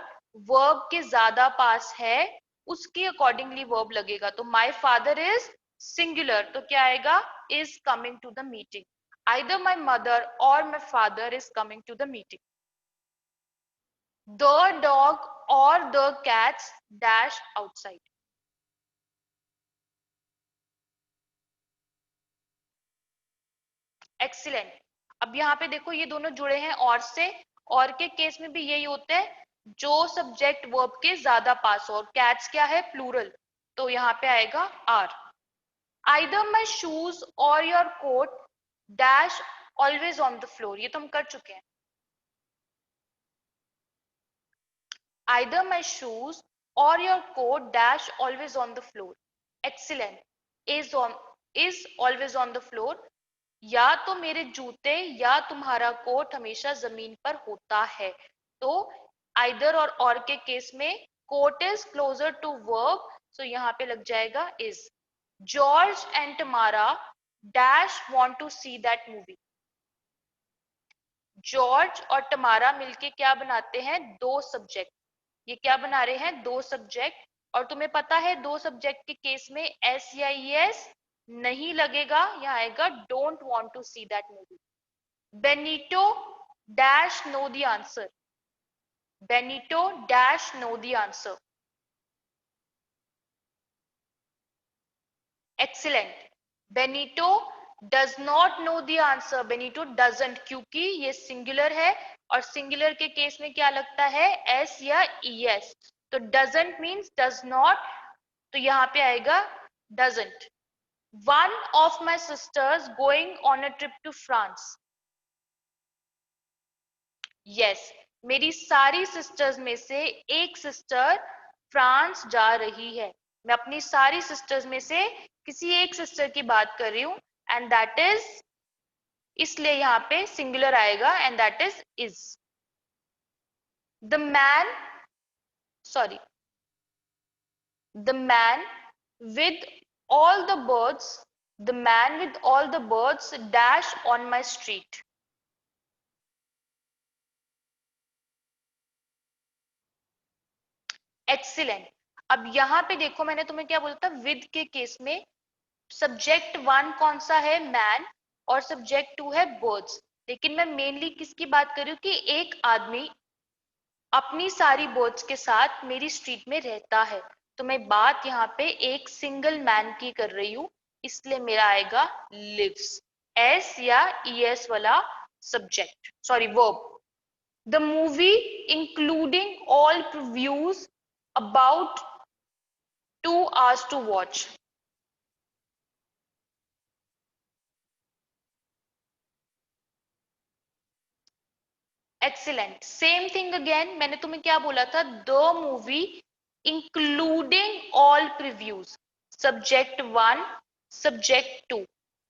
वर्ब के ज्यादा पास है उसके अकॉर्डिंगली वर्ब लगेगा। तो माई फादर इज सिंगुलर, तो क्या आएगा? Is coming to the meeting. Either my mother और my father is coming to the meeting. The dog और the cats dash outside. Excellent. अब यहाँ पे देखो ये दोनों जुड़े हैं और से, और के केस में भी यही होता है, जो सब्जेक्ट वर्ब के ज्यादा पास हो। और कैट्स क्या है? प्लूरल, तो यहाँ पे आएगा are. Either my shoes or your coat dash always on the floor. ये तो हम कर चुके हैं। Either my shoes or your coat dash always on the floor. Excellent. Is always on the floor, या तो मेरे जूते या तुम्हारा कोट हमेशा जमीन पर होता है। तो आइदर और के केस में कोट is closer to verb, so यहां पे लग जाएगा is. George and Tamara dash want to see that movie. George और टमारा मिलके क्या बनाते हैं? दो सब्जेक्ट। ये क्या बना रहे हैं? दो सब्जेक्ट। और तुम्हें पता है दो सब्जेक्ट के केस में एस या ईएस नहीं लगेगा, यहाँ आएगा don't want to see that movie. Benito dash know the answer. Benito dash know the answer. Excellent. Benito does not know the answer. Benito doesn't, क्योंकि ये सिंगुलर है और सिंगुलर के केस में क्या लगता है? एस या ईएस। तो डजंट मीन्स डज नॉट, तो यहां पे आएगा doesn't. One of my sisters going on a trip to France. Yes, मेरी सारी सिस्टर्स में से एक सिस्टर फ्रांस जा रही है। मैं अपनी सारी सिस्टर्स में से किसी एक सिस्टर की बात कर रही हूं, एंड दैट इज, इसलिए यहां पे सिंगुलर आएगा, and that is. The man, sorry, the man with all the birds, the man with all the birds dash on my street. Excellent. अब यहां पे देखो मैंने तुम्हें क्या बोला था? विद के केस में सब्जेक्ट वन कौन सा है? मैन, और सब्जेक्ट टू है बर्ड्स। लेकिन मैं मेनली किसकी बात कर रही हूँ कि एक आदमी अपनी सारी बर्ड्स के साथ मेरी स्ट्रीट में रहता है। तो मैं बात यहाँ पे एक सिंगल मैन की कर रही हूँ, इसलिए मेरा आएगा लिव्स। एस या ईएस वाला subject, sorry verb. The movie including all reviews about 2 hours to watch. Excellent. Same thing again, मैंने तुम्हें क्या बोला था? The movie including all previews. Subject one, subject two.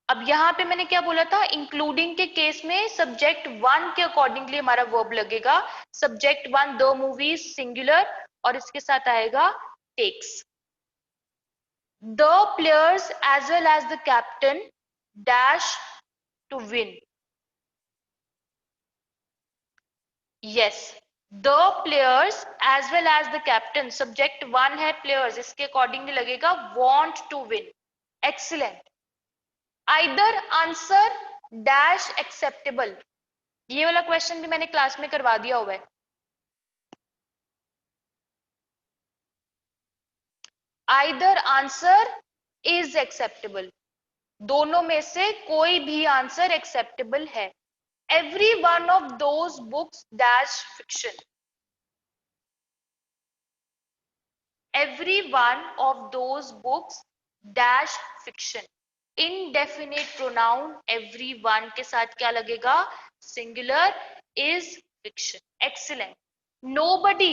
अब यहां पे मैंने क्या बोला था? इंक्लूडिंग के केस में सब्जेक्ट वन के अकॉर्डिंगली हमारा वर्ब लगेगा। Subject one the movie singular, और इसके साथ आएगा takes. The players as well as the captain dash to win. Yes, the players as well as the captain, subject one है players, इसके accordingly लगेगा want to win. Excellent. Either answer dash acceptable, ये वाला question भी मैंने class में करवा दिया हुआ है। आइदर आंसर इज एक्सेप्टेबल, दोनों में से कोई भी आंसर एक्सेप्टेबल है। Every one of those books dash fiction, every one of those books dash fiction। indefinite pronoun every one के साथ क्या लगेगा? singular is fiction। excellent। nobody,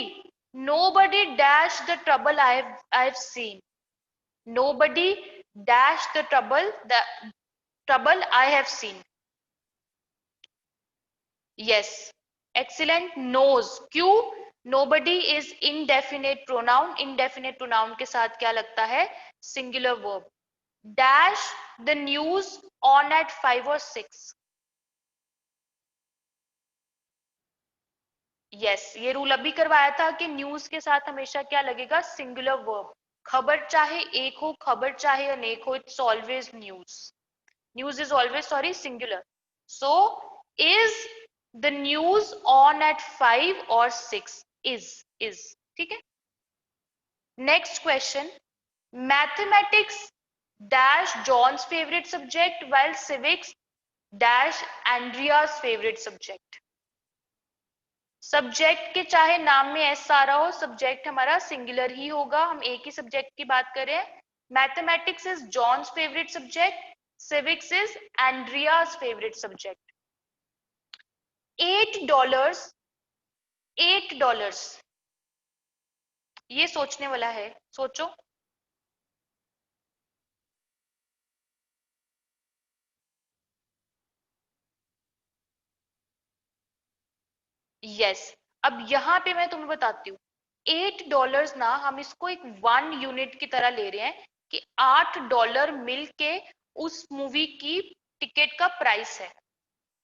nobody dash the trouble I've seen, nobody dash the trouble I have seen। yes, excellent। knows, क्यों? nobody is indefinite pronoun, indefinite pronoun के साथ क्या लगता है? singular verb। dash the news on at 5 or 6। yes, ये rule अभी करवाया था कि न्यूज के साथ हमेशा क्या लगेगा? Singular verb. खबर चाहे एक हो, खबर चाहे अनेक हो, it's always news. News is always, sorry, singular. So is the news on at 5 और 6? इज ठीक है। Next question, mathematics dash John's favourite subject while civics dash Andrea's favourite subject. सब्जेक्ट के चाहे नाम में एस आ रहा हो, सब्जेक्ट हमारा सिंगुलर ही होगा, हम एक ही सब्जेक्ट की बात कर रहे हैं। Mathematics is John's favourite subject, civics is Andrea's favorite subject। $8, $8, ये सोचने वाला है, सोचो। यस, अब यहां पे मैं तुम्हें बताती हूँ। $8 ना, हम इसको एक 1 यूनिट की तरह ले रहे हैं कि $8 मिलके उस मूवी की टिकट का प्राइस है।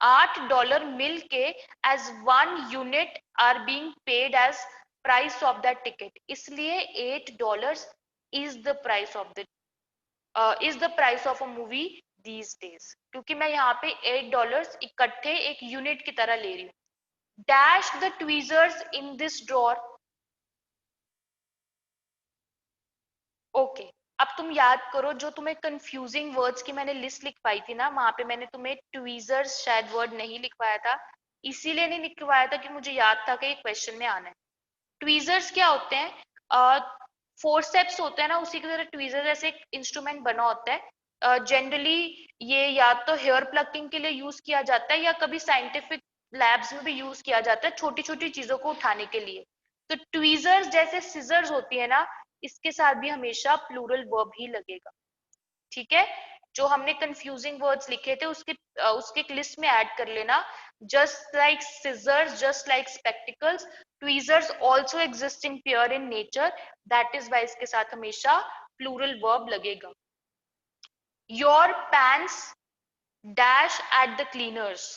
$8 मिलके as 1 unit are being paid as price of that ticket, इसलिए $8 is the price of the of a movie these days, क्योंकि मैं यहाँ पे $8 इकट्ठे एक यूनिट की तरह ले रही हूँ। Dash the tweezers in this drawer. Okay, अब तुम याद करो, जो तुम्हें कंफ्यूजिंग वर्ड्स की मैंने लिस्ट लिखवाई थी ना, वहां पे मैंने तुम्हें ट्वीजर्स शायद वर्ड नहीं लिखवाया था, इसीलिए नहीं लिखवाया था कि मुझे याद था कि ये क्वेश्चन में आना है। ट्वीजर्स क्या होते हैं? फोरसेप्स होते हैं ना, उसी की तरह ट्वीजर जैसे एक इंस्ट्रूमेंट बना होता है। जनरली ये या तो हेयर प्लकिंग के लिए यूज किया जाता है, या कभी साइंटिफिक लैब्स में भी यूज किया जाता है छोटी छोटी चीजों को उठाने के लिए। तो ट्वीजर्स जैसे सिजर्स होती है ना, इसके साथ भी हमेशा प्लूरल वर्ब ही लगेगा। ठीक है, जो हमने कंफ्यूजिंग वर्ड्स लिखे थे उसके एक लिस्ट में ऐड कर लेना। Just like scissors, just like spectacles, tweezers also exist in pair in nature, that is why इसके साथ हमेशा प्लूरल वर्ब लगेगा। Your pants dash at the cleaners.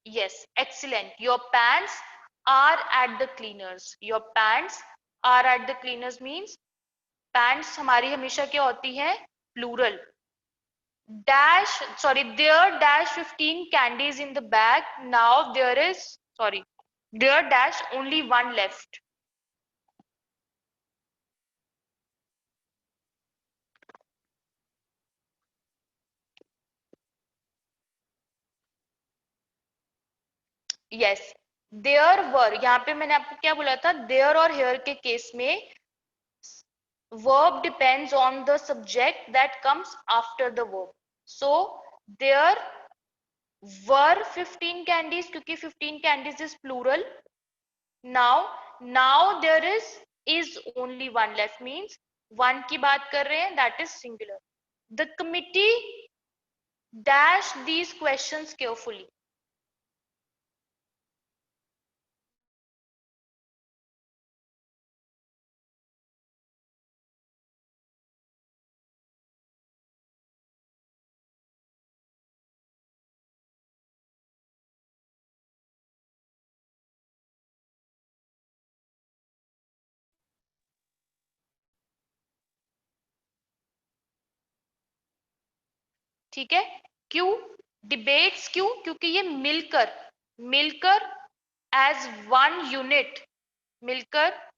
Yes, excellent. Your pants are at the cleaners. Your pants are at the cleaners means pants हमारी हमेशा क्या होती है? Plural. Dash, sorry, there dash 15 candies in the bag. Now there is, sorry, there dash only one left. Yes, there were, यहाँ पे मैंने आपको क्या बोला था? There और here के केस में verb depends on the subject that comes after the verb. So there were 15 candies, क्योंकि 15 candies is plural। now there is only one left means one की बात कर रहे हैं, that is singular। the committee dash these questions carefully। ठीक है, क्यों debates, क्यों, क्योंकि ये मिलकर मिलकर एज वन यूनिट, मिलकर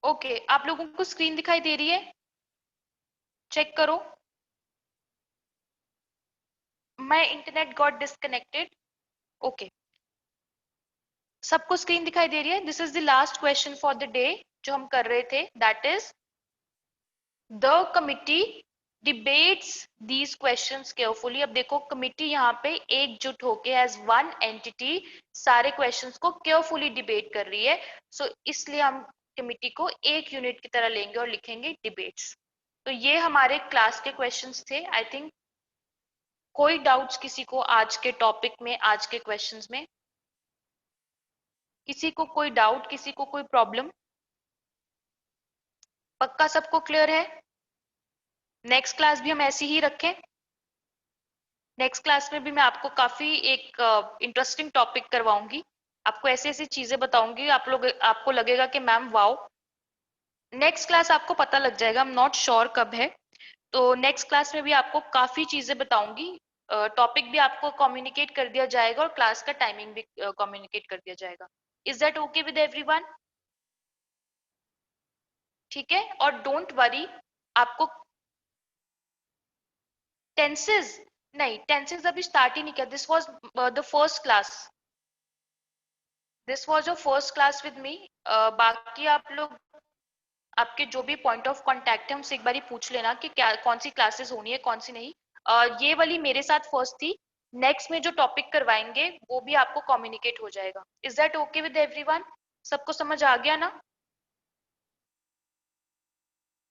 ओके, आप लोगों को स्क्रीन दिखाई दे रही है? चेक करो। My internet got disconnected. Okay, सबको स्क्रीन दिखाई दे रही है? This is the last question for the day जो हम कर रहे थे, that is the committee debates these questions carefully. अब देखो कमिटी यहाँ पे एकजुट होके एज वन एंटिटी सारे क्वेश्चंस को केयरफुली डिबेट कर रही है। सो इसलिए हम कमिटी को एक यूनिट की तरह लेंगे और लिखेंगे डिबेट्स। तो ये हमारे क्लास के क्वेश्चंस थे। आई थिंक कोई डाउट्स किसी को आज के टॉपिक में, आज के क्वेश्चंस में? किसी को कोई डाउट, किसी को कोई प्रॉब्लम? पक्का सबको क्लियर है? नेक्स्ट क्लास भी हम ऐसी ही रखें? नेक्स्ट क्लास में भी मैं आपको काफी एक इंटरेस्टिंग टॉपिक करवाऊंगी, आपको ऐसी ऐसी चीजें बताऊंगी, आप लोग आपको लगेगा कि मैम वाओ। नेक्स्ट क्लास आपको पता लग जाएगा, आई एम नॉट श्योर कब है। तो नेक्स्ट क्लास में भी आपको काफी चीजें बताऊंगी, टॉपिक भी आपको कम्युनिकेट कर दिया जाएगा और क्लास का टाइमिंग भी कम्युनिकेट कर दिया जाएगा। Is that okay with everyone? ठीक है, और डोंट वरी, आपको टेंसेस, नहीं टेंसेस अभी स्टार्ट ही नहीं किया। This was the first class, this was your first class with me. बाकी आप लोग आपके जो भी पॉइंट ऑफ कांटेक्ट है उनसे एक बार पूछ लेना कि क्या कौन सी क्लासेस होनी है कौन सी नहीं। ये वाली मेरे साथ फर्स्ट थी, नेक्स्ट में जो टॉपिक करवाएंगे वो भी आपको कम्युनिकेट हो जाएगा। Is that okay with everyone? सबको समझ आ गया ना?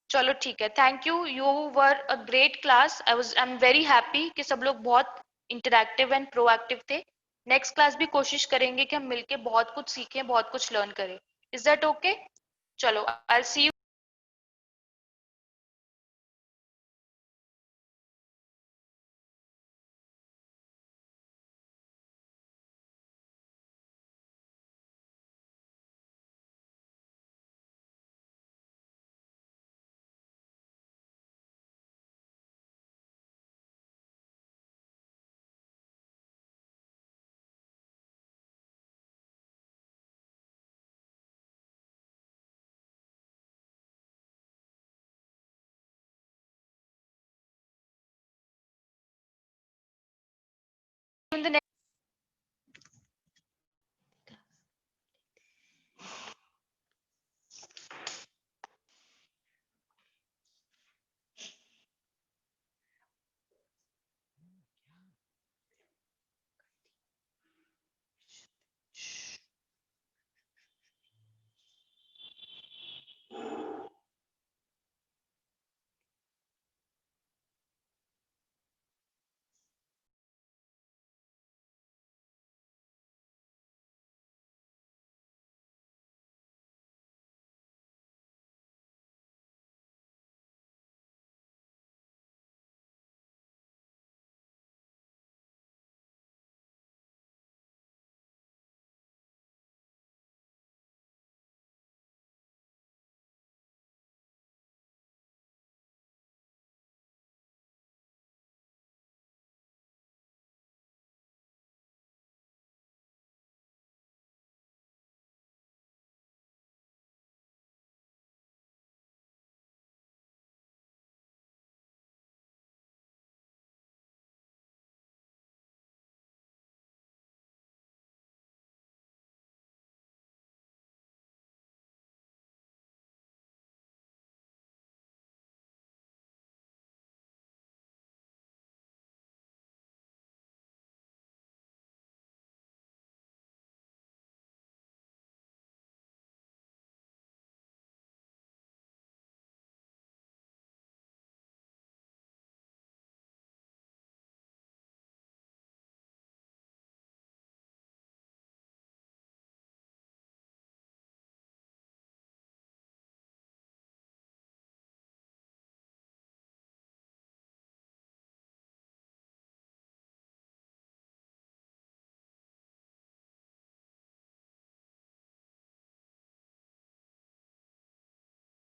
चलो ठीक है, thank you, you were a great class. I am very happy कि सब लोग बहुत इंटरैक्टिव एंड प्रोएक्टिव थे। नेक्स्ट क्लास भी कोशिश करेंगे कि हम मिलके बहुत कुछ सीखें, बहुत कुछ लर्न करें। Is that okay? चलो, आई सी